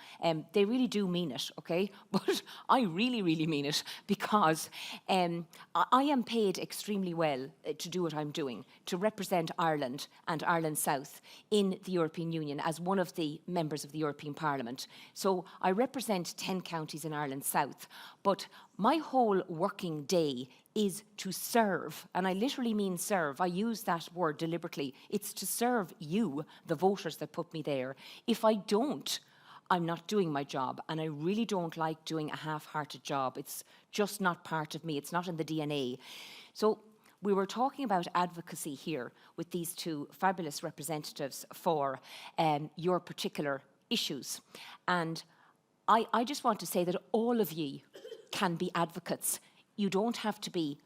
they really do mean it, okay? But I really, really mean it, because I am paid extremely well to do what I'm doing, to represent Ireland and Ireland South in the European Union as one of the members of the European Parliament. So I represent 10 counties in Ireland South, but my whole working day is to serve, and I literally mean serve. I use that word deliberately. It's to serve you, the voters that put me there. If I don't, I'm not doing my job, and I really don't like doing a half-hearted job. It's just not part of me. It's not in the DNA. So we were talking about advocacy here with these two fabulous representatives for your particular issues. And I just want to say that all of ye can be advocates. You don't have to be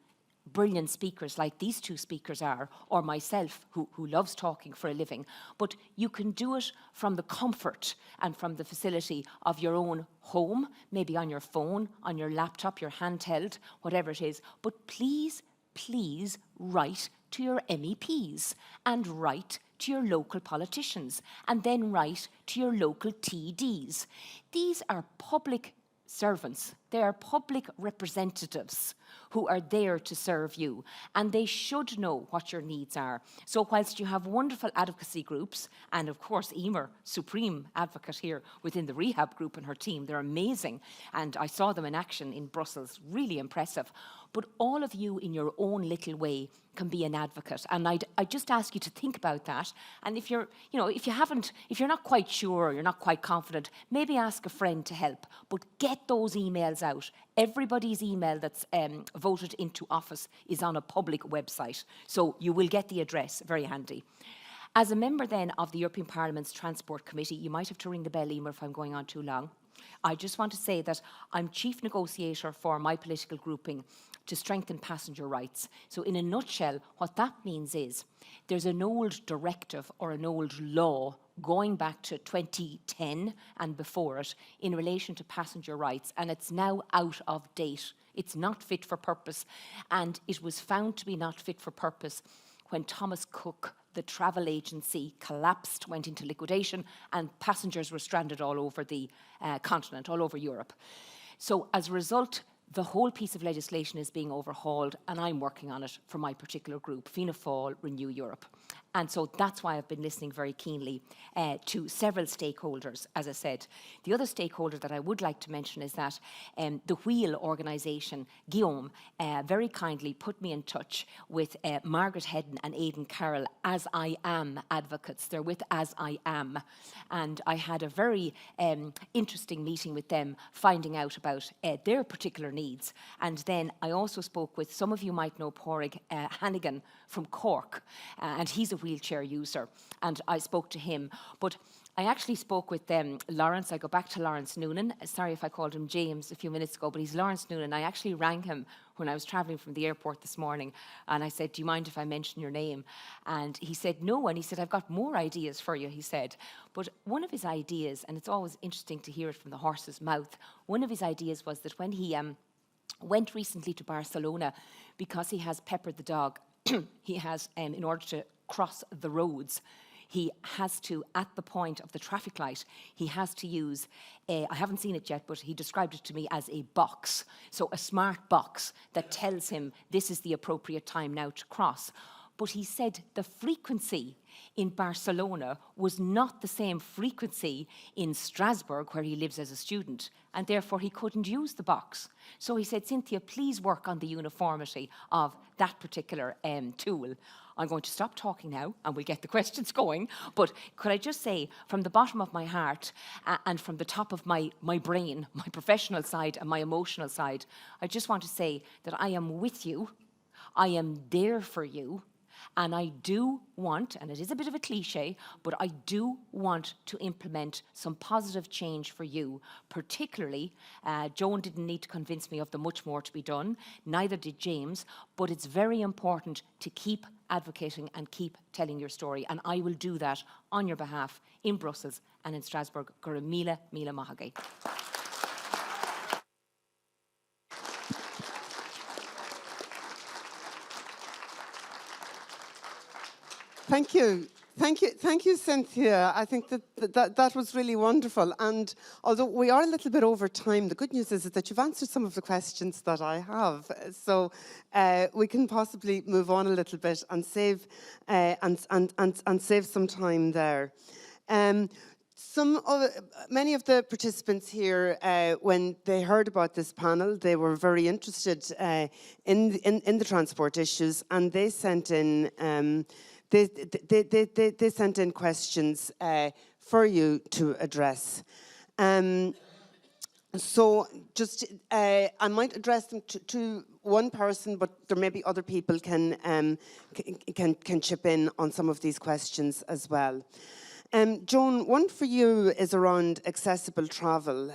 brilliant speakers like these two speakers are, or myself, who loves talking for a living, but you can do it from the comfort and from the facility of your own home, maybe on your phone, on your laptop, your handheld, whatever it is. But please, please write to your MEPs and write to your local politicians, and then write to your local TDs. These are public servants. They are public representatives who are there to serve you, and they should know what your needs are. So whilst you have wonderful advocacy groups, and of course Emer, supreme advocate here within the Rehab group and her team, they're amazing, and I saw them in action in Brussels, really impressive. But all of you in your own little way can be an advocate, and I just ask you to think about that. And if you're, if you're not quite sure or you're not quite confident, maybe ask a friend to help. But get those emails out. Everybody's email that's voted into office is on a public website, so you will get the address. Very handy. As a member then of the European Parliament's Transport Committee, you might have to ring the bell, Emer, if I'm going on too long. I just want to say that I'm chief negotiator for my political grouping to strengthen passenger rights. So in a nutshell, what that means is there's an old directive or an old law going back to 2010 and before it in relation to passenger rights, and it's now out of date. It's not fit for purpose, and it was found to be not fit for purpose when Thomas Cook, the travel agency, collapsed, went into liquidation, and passengers were stranded all over the continent, all over Europe. So as a result, the whole piece of legislation is being overhauled, and I'm working on it for my particular group, Fianna Fáil, Renew Europe. And so that's why I've been listening very keenly to several stakeholders, as I said. The other stakeholder that I would like to mention is that the Wheel organisation, Guillaume, very kindly put me in touch with Margaret Hedden and Aidan Carroll, As I Am advocates. They're with As I Am. And I had a very interesting meeting with them, finding out about their particular needs. And then I also spoke with, some of you might know Pádraig Hannigan from Cork, and he's a wheelchair user, and I spoke to him. But I actually spoke with Lawrence. I go back to Lawrence Noonan. Sorry if I called him James a few minutes ago, but he's Lawrence Noonan. I actually rang him when I was travelling from the airport this morning, and I said, do you mind if I mention your name? And he said, no, and he said, I've got more ideas for you, he said. But one of his ideas, and it's always interesting to hear it from the horse's mouth, one of his ideas was that when he went recently to Barcelona, because he has Pepper the dog, he has, in order to cross the roads, he has to, at the point of the traffic light, he has to use, I haven't seen it yet, but he described it to me as a box. So a smart box that tells him this is the appropriate time now to cross. But he said the frequency in Barcelona was not the same frequency in Strasbourg, where he lives as a student, and therefore he couldn't use the box. So he said, Cynthia, please work on the uniformity of that particular tool. I'm going to stop talking now, and we'll get the questions going. But could I just say, from the bottom of my heart and from the top of my brain, my professional side and my emotional side, I just want to say that I am with you. I am there for you. And I do want, and it is a bit of a cliche, but I do want to implement some positive change for you. Particularly, Joan didn't need to convince me of the much more to be done, neither did James, but it's very important to keep advocating and keep telling your story. And I will do that on your behalf in Brussels and in Strasbourg. Gur míle, míle maithagé. Thank you. Thank you, Cynthia. I think that was really wonderful. And although we are a little bit over time, the good news is that you've answered some of the questions that I have. So we can possibly move on a little bit and save save some time there. Many of the participants here, when they heard about this panel, they were very interested in the transport issues, and they sent in they sent in questions for you to address. So just I might address them to one person, but there may be other people can chip in on some of these questions as well. Joan, one for you is around accessible travel.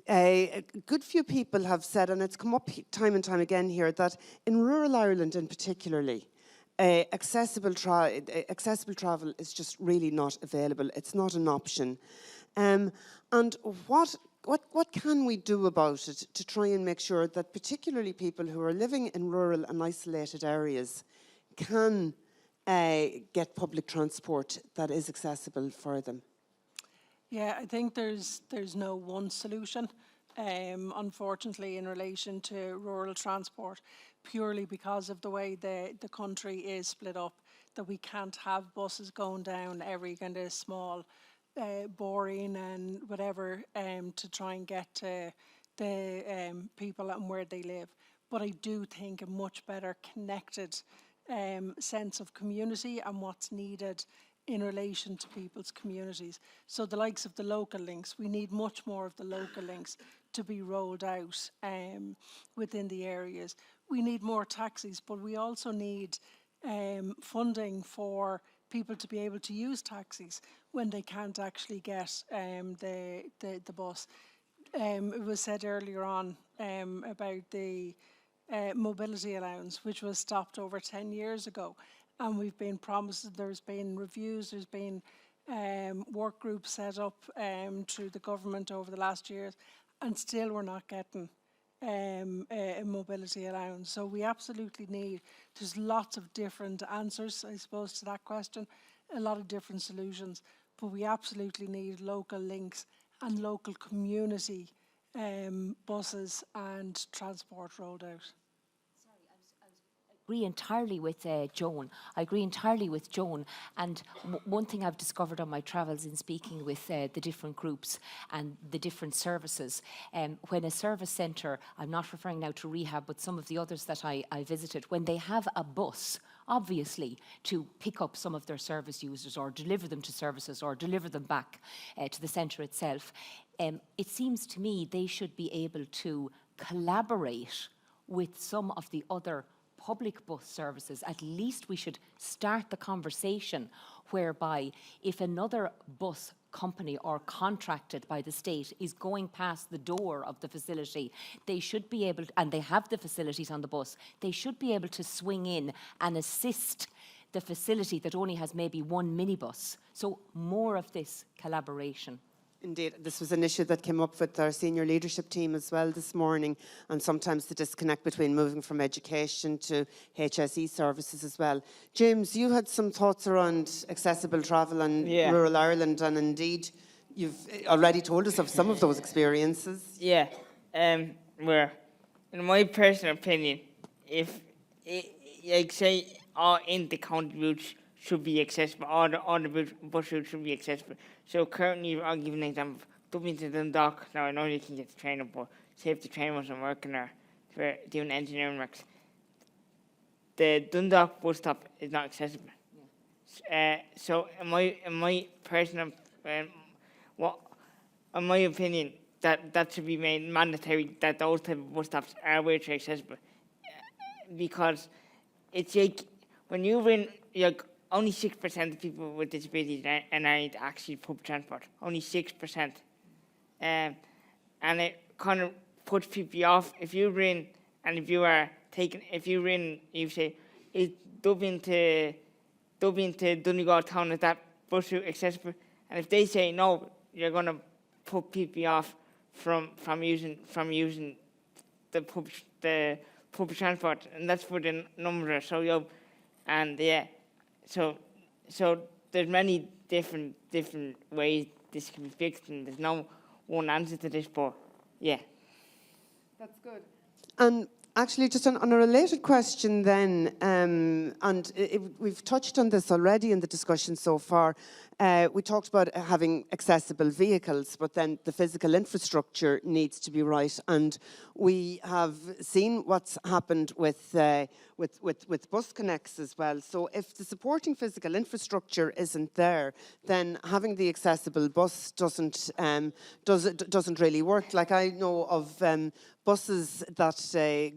A good few people have said, and it's come up time and time again here, that in rural Ireland in particularly, accessible travel is just really not available. It's not an option. And what can we do about it to try and make sure that particularly people who are living in rural and isolated areas can get public transport that is accessible for them? Yeah, I think there's no one solution, unfortunately, in relation to rural transport, purely because of the way the country is split up, that we can't have buses going down every kind of small boring and whatever to try and get to the people and where they live. But I do think a much better connected sense of community and what's needed in relation to people's communities. So the likes of the local links, we need much more of the local links to be rolled out within the areas. We need more taxis, but we also need funding for people to be able to use taxis when they can't actually get the bus. It was said earlier on about the mobility allowance, which was stopped over 10 years ago. And we've been promised, there's been reviews, there's been work groups set up through the government over the last years, and still we're not getting a mobility allowance. So we absolutely need, there's lots of different answers, I suppose, to that question, a lot of different solutions, but we absolutely need local links and local community buses and transport rolled out. I agree entirely with Joan. I agree entirely with Joan. And one thing I've discovered on my travels in speaking with the different groups and the different services, when a service centre, I'm not referring now to Rehab, but some of the others that I visited, when they have a bus, obviously, to pick up some of their service users or deliver them to services or deliver them back to the centre itself, it seems to me they should be able to collaborate with some of the other public bus services. At least we should start the conversation whereby if another bus company or contracted by the state is going past the door of the facility, they should be able to, and they have the facilities on the bus, they should be able to swing in and assist the facility that only has maybe one minibus. So more of this collaboration. Indeed, this was an issue that came up with our senior leadership team as well this morning, and sometimes the disconnect between moving from education to HSE services as well. James, you had some thoughts around accessible travel in rural Ireland, and indeed you've already told us of some of those experiences. Yeah, where, in my personal opinion, if, like say, all in the county routes should be accessible, all the bus routes should be accessible. So currently, I'll give an example. Dublin to Dundalk, now I know you can get the train up, but say if the train wasn't working or for doing engineering works, the Dundalk bus stop is not accessible. Yeah. So in my personal, in my opinion, that should be made mandatory, that those type of bus stops are wheelchair accessible, because it's like when you're in, like, only 6% of people with disabilities are actually public transport. Only 6%, and it kind of puts people off. If you're in, and if you are taking, if you're in, you say, is Dublin to Donegal town, is that bus route accessible? And if they say no, you're going to put people off from using the public transport, and that's for the numbers are so low, and yeah. So so there's many different ways this can be fixed, and there's no one answer to this, but yeah. That's good. And actually, just on a related question then, and we've touched on this already in the discussion so far. We talked about having accessible vehicles, but then the physical infrastructure needs to be right. And we have seen what's happened with bus connects as well. So if the supporting physical infrastructure isn't there, then having the accessible bus doesn't really work. Like I know of buses that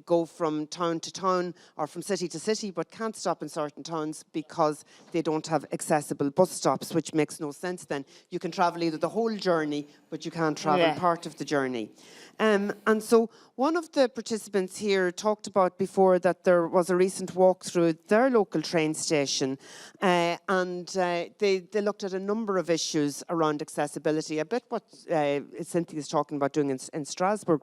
go from town to town or from city to city but can't stop in certain towns because they don't have accessible bus stops, which makes no sense then. You can travel either the whole journey, but you can't travel part of the journey. And so one of the participants here talked about before that there was a recent walk through their local train station, and they looked at a number of issues around accessibility, a bit what Cynthia's talking about doing in Strasbourg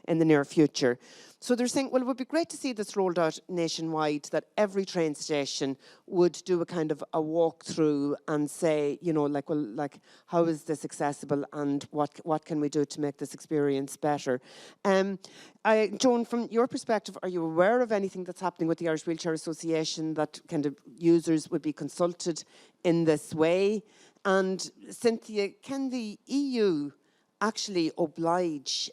in the near future. So they're saying, well, it would be great to see this rolled out nationwide, that every train station would do a kind of a walkthrough and say, you know, like, well, like, how is this accessible and what can we do to make this experience better? Joan, from your perspective, are you aware of anything that's happening with the Irish Wheelchair Association that kind of users would be consulted in this way? And Cynthia, can the EU actually oblige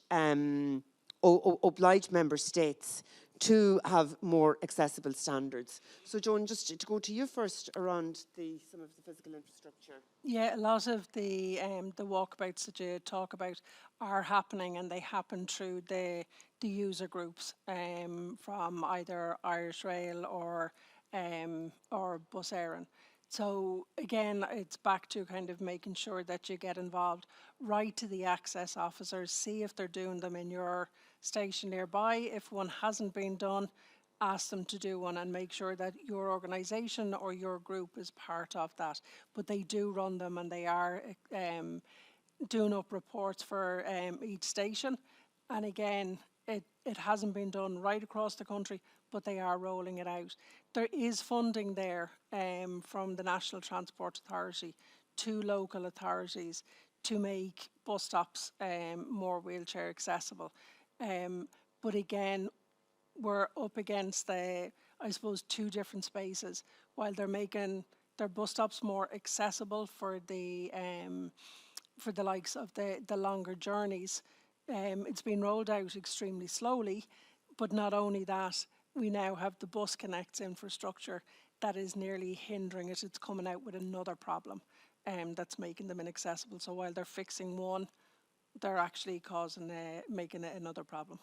member states to have more accessible standards? So Joan, just to go to you first around some of the physical infrastructure. Yeah, a lot of the walkabouts that you talk about are happening, and they happen through the user groups from either Irish Rail or Bus Éireann. So again, it's back to kind of making sure that you get involved, right to the access officers, see if they're doing them in your station nearby. If one hasn't been done, ask them to do one and make sure that your organisation or your group is part of that. But they do run them, and they are doing up reports for each station. And again, it hasn't been done right across the country, but they are rolling it out. There is funding there from the National Transport Authority to local authorities to make bus stops more wheelchair accessible. But again, we're up against I suppose, two different spaces. While they're making their bus stops more accessible for the likes of the longer journeys, it's been rolled out extremely slowly. But not only that, we now have the Bus Connects infrastructure that is nearly hindering it. It's coming out with another problem that's making them inaccessible. So while they're fixing one, they're actually making it another problem.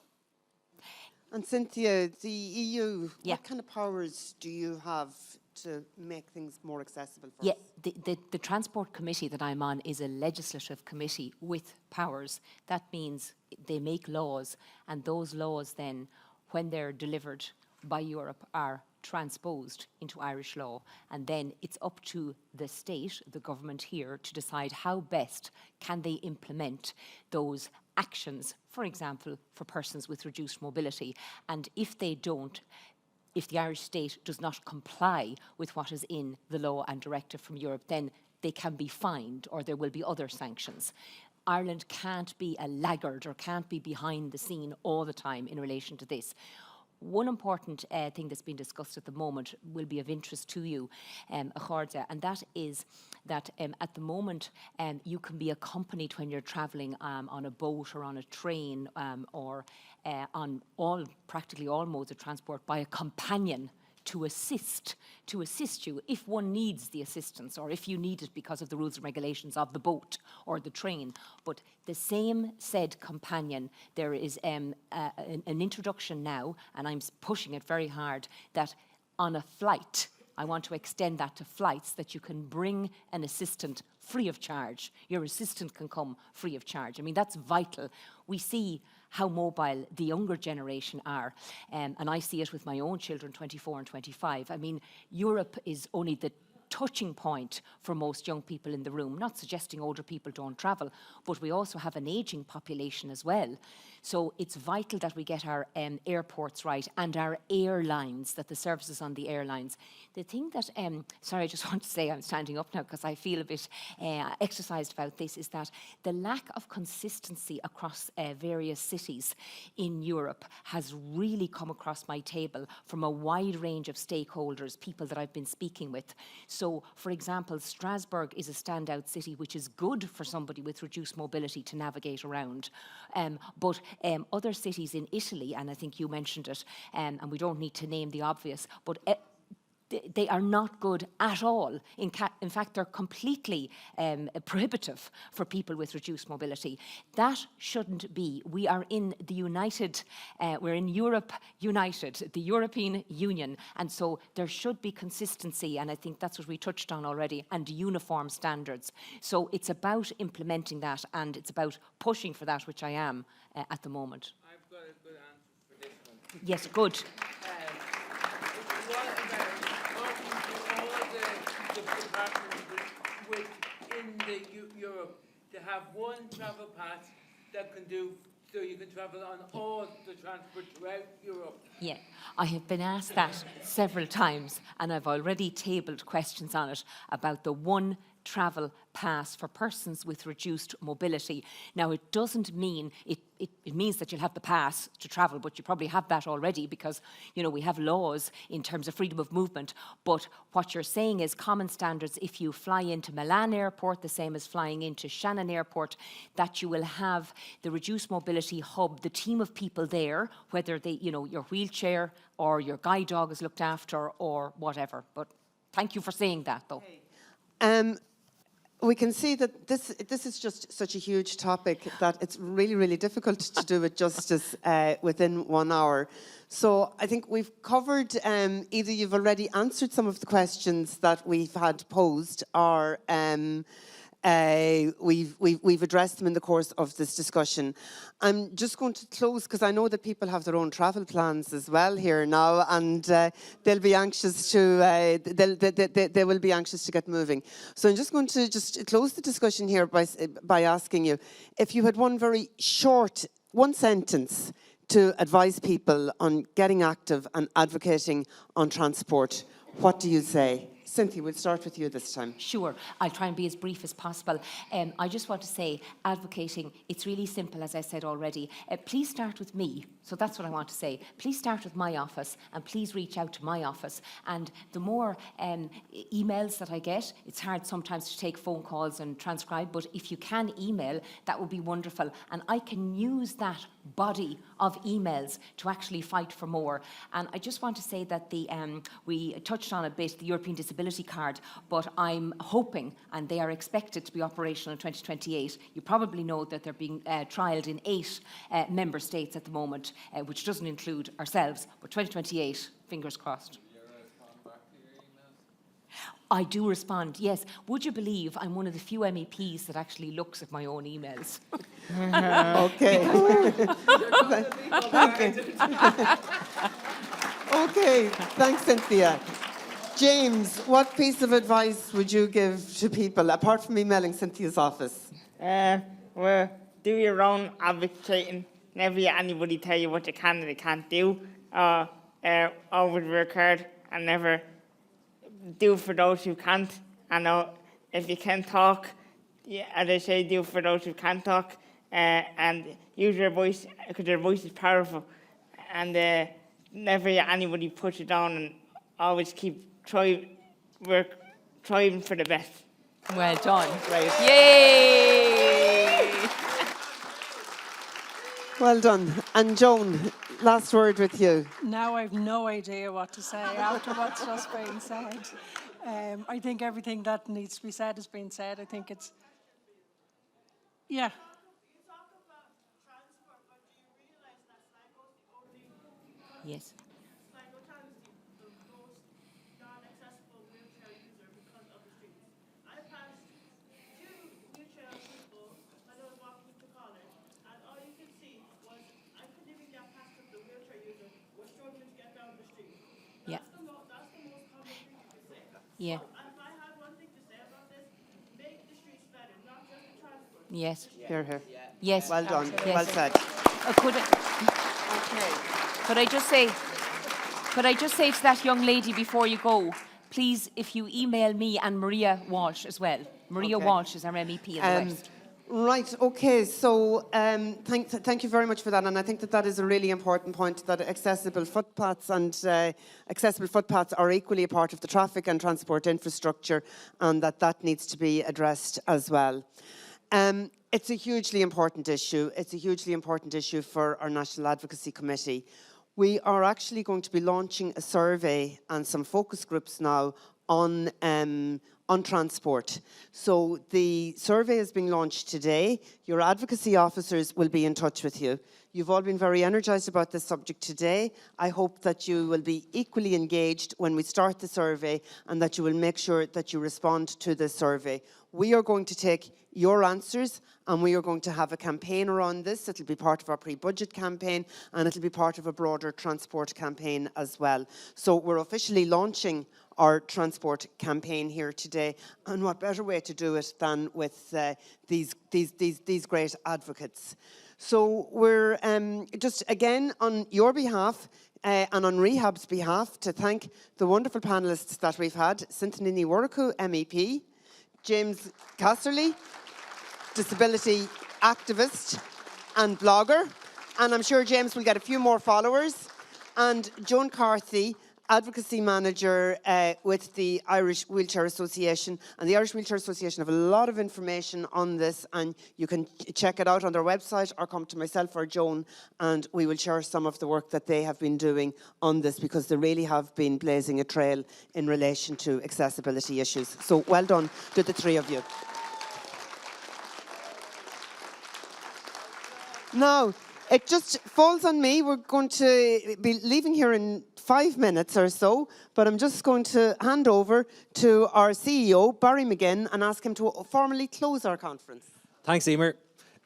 And Cynthia, the EU, what kind of powers do you have to make things more accessible for us? The Transport Committee that I'm on is a legislative committee with powers. That means they make laws, and those laws then, when they're delivered by Europe, are transposed into Irish law, and then it's up to the state, the government here, to decide how best can they implement those actions, for example, for persons with reduced mobility. And if they don't, if the Irish state does not comply with what is in the law and directive from Europe, then they can be fined, or there will be other sanctions. Ireland can't be a laggard or can't be behind the scene all the time in relation to this. One important thing that's been discussed at the moment will be of interest to you, Achorda, and that is that at the moment you can be accompanied when you're travelling on a boat or on a train or on practically all modes of transport by a companion to assist you if one needs the assistance, or if you need it because of the rules and regulations of the boat or the train. But the same said companion, there is an introduction now, and I'm pushing it very hard, that on a flight, I want to extend that to flights, that you can bring an assistant free of charge. Your assistant can come free of charge. I mean, that's vital. We see how mobile the younger generation are, and I see it with my own children, 24 and 25. I mean, Europe is only the touching point for most young people in the room. Not suggesting older people don't travel, but we also have an ageing population as well. So it's vital that we get our airports right and our airlines, that the services on the airlines. The thing that, sorry, I just want to say, I'm standing up now because I feel a bit exercised about this, is that the lack of consistency across various cities in Europe has really come across my table from a wide range of stakeholders, people that I've been speaking with. So, for example, Strasbourg is a standout city, which is good for somebody with reduced mobility to navigate around. But other cities in Italy, and I think you mentioned it, and we don't need to name the obvious, but they are not good at all. In fact, they're completely prohibitive for people with reduced mobility. That shouldn't be. We are in the we're in Europe united, the European Union, and so there should be consistency, and I think that's what we touched on already, and uniform standards. So it's about implementing that, and it's about pushing for that, which I am at the moment. I've got a good answer for this one. Yes, good. Within Europe to have one travel pass that can do so you can travel on all the transport throughout Europe. Yeah, I have been asked that several times, and I've already tabled questions on it about the one travel pass for persons with reduced mobility. Now, it doesn't mean, it means that you'll have the pass to travel, but you probably have that already because, you know, we have laws in terms of freedom of movement. But what you're saying is common standards if you fly into Milan Airport, the same as flying into Shannon Airport, that you will have the reduced mobility hub, the team of people there, whether they, you know, your wheelchair or your guide dog is looked after or whatever. But thank you for saying that, though. We can see that this is just such a huge topic that it's really, really difficult to do it justice within 1 hour. So I think we've covered, either you've already answered some of the questions that we've had posed, or we've addressed them in the course of this discussion. I'm just going to close because I know that people have their own travel plans as well here now, and they'll be anxious to they will be anxious to get moving. So I'm just going to close the discussion here by asking you if you had one very short, one sentence to advise people on getting active and advocating on transport. What do you say? Cynthia, we'll start with you this time. Sure. I'll try and be as brief as possible. I just want to say, advocating, it's really simple, as I said already. Please start with me. So that's what I want to say. Please start with my office, and please reach out to my office. And the more emails that I get, it's hard sometimes to take phone calls and transcribe, but if you can email, that would be wonderful. And I can use that body of emails to actually fight for more. And I just want to say that we touched on a bit the European Disability Card, but I'm hoping, and they are expected to be operational in 2028. You probably know that they're being trialled in 8 member states at the moment, which doesn't include ourselves, but 2028, fingers crossed. I do respond, yes. Would you believe I'm one of the few MEPs that actually looks at my own emails? Okay. Okay, thanks, Cynthia. James, what piece of advice would you give to people, apart from emailing Cynthia's office? Well, do your own advocating. Never let anybody tell you what you can and you can't do. Always work hard and never do for those who can't. And if you can talk, as I say, do for those who can talk. And use your voice, because your voice is powerful. And never let anybody put you down, and always keep striving for the best. Well done. Right. Yay! Well done. And Joan, last word with you. Now I've no idea what to say after what's just been said. I think everything that needs to be said has been said. I think it's, yeah. Yes. Yeah. Yeah. Yes. Here, here. Yes. Well done. Yes. Well said. Could I just say to that young lady before you go, please, if you email me and Maria Walsh as well. Maria Walsh is our MEP in the West. Right, okay, so thank you very much for that, and I think that is a really important point, that accessible footpaths are equally a part of the traffic and transport infrastructure, and that needs to be addressed as well. It's a hugely important issue. It's a hugely important issue for our National Advocacy Committee. We are actually going to be launching a survey and some focus groups now on transport. So the survey is being launched today. Your advocacy officers will be in touch with you. You've all been very energised about this subject today. I hope that you will be equally engaged when we start the survey, and that you will make sure that you respond to the survey. We are going to take your answers, and we are going to have a campaign around this. It'll be part of our pre-budget campaign, and it'll be part of a broader transport campaign as well. So we're officially launching our transport campaign here today, and what better way to do it than with these great advocates. So we're just again on your behalf and on Rehab's behalf to thank the wonderful panellists that we've had: Cynthia Warwick, MEP, James Casserly, disability activist and blogger, and I'm sure James will get a few more followers, and Joan Carthy, advocacy manager with the Irish Wheelchair Association. And the Irish Wheelchair Association have a lot of information on this, and you can check it out on their website, or come to myself or Joan, and we will share some of the work that they have been doing on this, because they really have been blazing a trail in relation to accessibility issues. So well done to the three of you. Now, it just falls on me. We're going to be leaving here in 5 minutes or so, but I'm just going to hand over to our CEO, Barry McGinn, and ask him to formally close our conference. Thanks, Emer.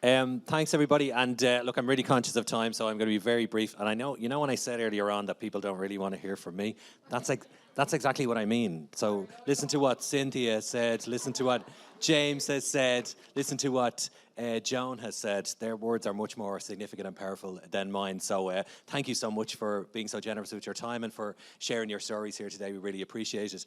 Thanks, everybody. And look, I'm really conscious of time, so I'm going to be very brief. And I know, when I said earlier on that people don't really want to hear from me, that's exactly what I mean. So listen to what Cynthia said, listen to what James has said, listen to what Joan has said. Their words are much more significant and powerful than mine. So thank you so much for being so generous with your time and for sharing your stories here today. We really appreciate it.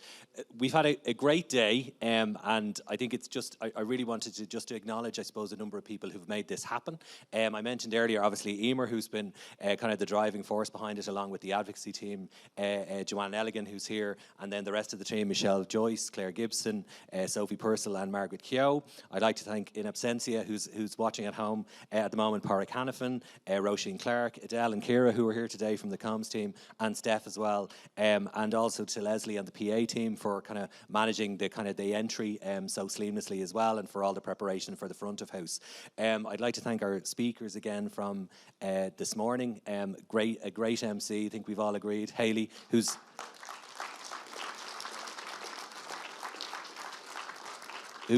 We've had a great day, and I think it's just, I really wanted to just acknowledge, I suppose, a number of people who've made this happen. I mentioned earlier, obviously, Emer, who's been kind of the driving force behind it, along with the advocacy team, Joanne Elligan, who's here, and then the rest of the team: Michelle Joyce, Claire Gibson, Sophie Purcell, and Margaret Keogh. I'd like to thank, in absentia, who's watching at home at the moment, Pádraig Hanafin, Roisin Clark, Adele and Ciara, who are here today from the comms team, and Steph as well, and also to Leslie and the PA team for kind of managing the entry so seamlessly as well, and for all the preparation for the front of house. I'd like to thank our speakers again from this morning. A great MC, I think we've all agreed. Hayley,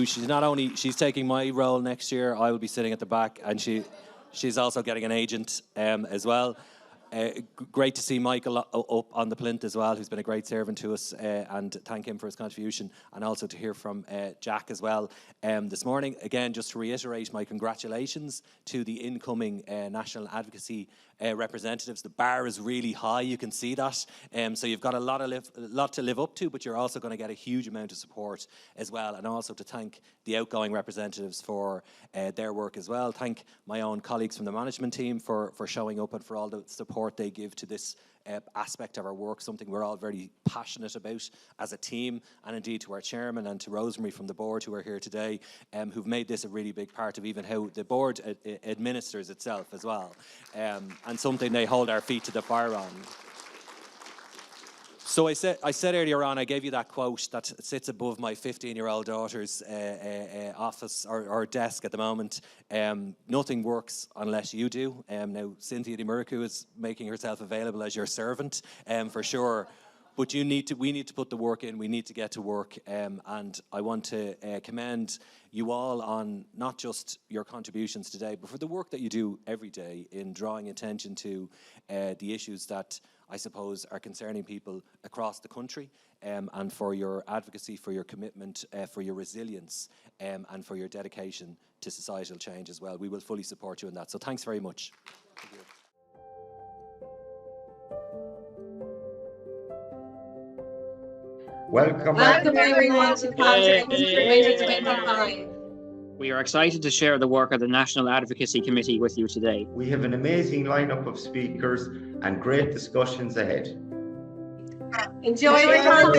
she's taking my role next year. I will be sitting at the back, and she's also getting an agent as well. Great to see Michael up on the plinth as well, who's been a great servant to us, and thank him for his contribution, and also to hear from Jack as well this morning. Again, just to reiterate my congratulations to the incoming National Advocacy representatives. The bar is really high, you can see that, so you've got a lot to live up to, but you're also going to get a huge amount of support as well, and also to thank the outgoing representatives for their work as well. Thank my own colleagues from the management team for showing up and for all the support they give to this aspect of our work, something we're all very passionate about as a team, and indeed to our chairman and to Rosemary from the board, who are here today, who've made this a really big part of even how the board administers itself as well, and something they hold our feet to the fire on. So I said earlier on, I gave you that quote that sits above my 15-year-old daughter's office or desk at the moment. Nothing works unless you do. Now, Cynthia Dimurku is making herself available as your servant, for sure. But we need to put the work in. We need to get to work. And I want to commend you all on not just your contributions today, but for the work that you do every day in drawing attention to the issues that I suppose are concerning people across the country, and for your advocacy, for your commitment, for your resilience, and for your dedication to societal change as well. We will fully support you in that. So thanks very much. Thank you. Welcome everyone to Advocacy 2025. We are excited to share the work of the National Advocacy Committee with you today. We have an amazing lineup of speakers and great discussions ahead. Enjoy your time.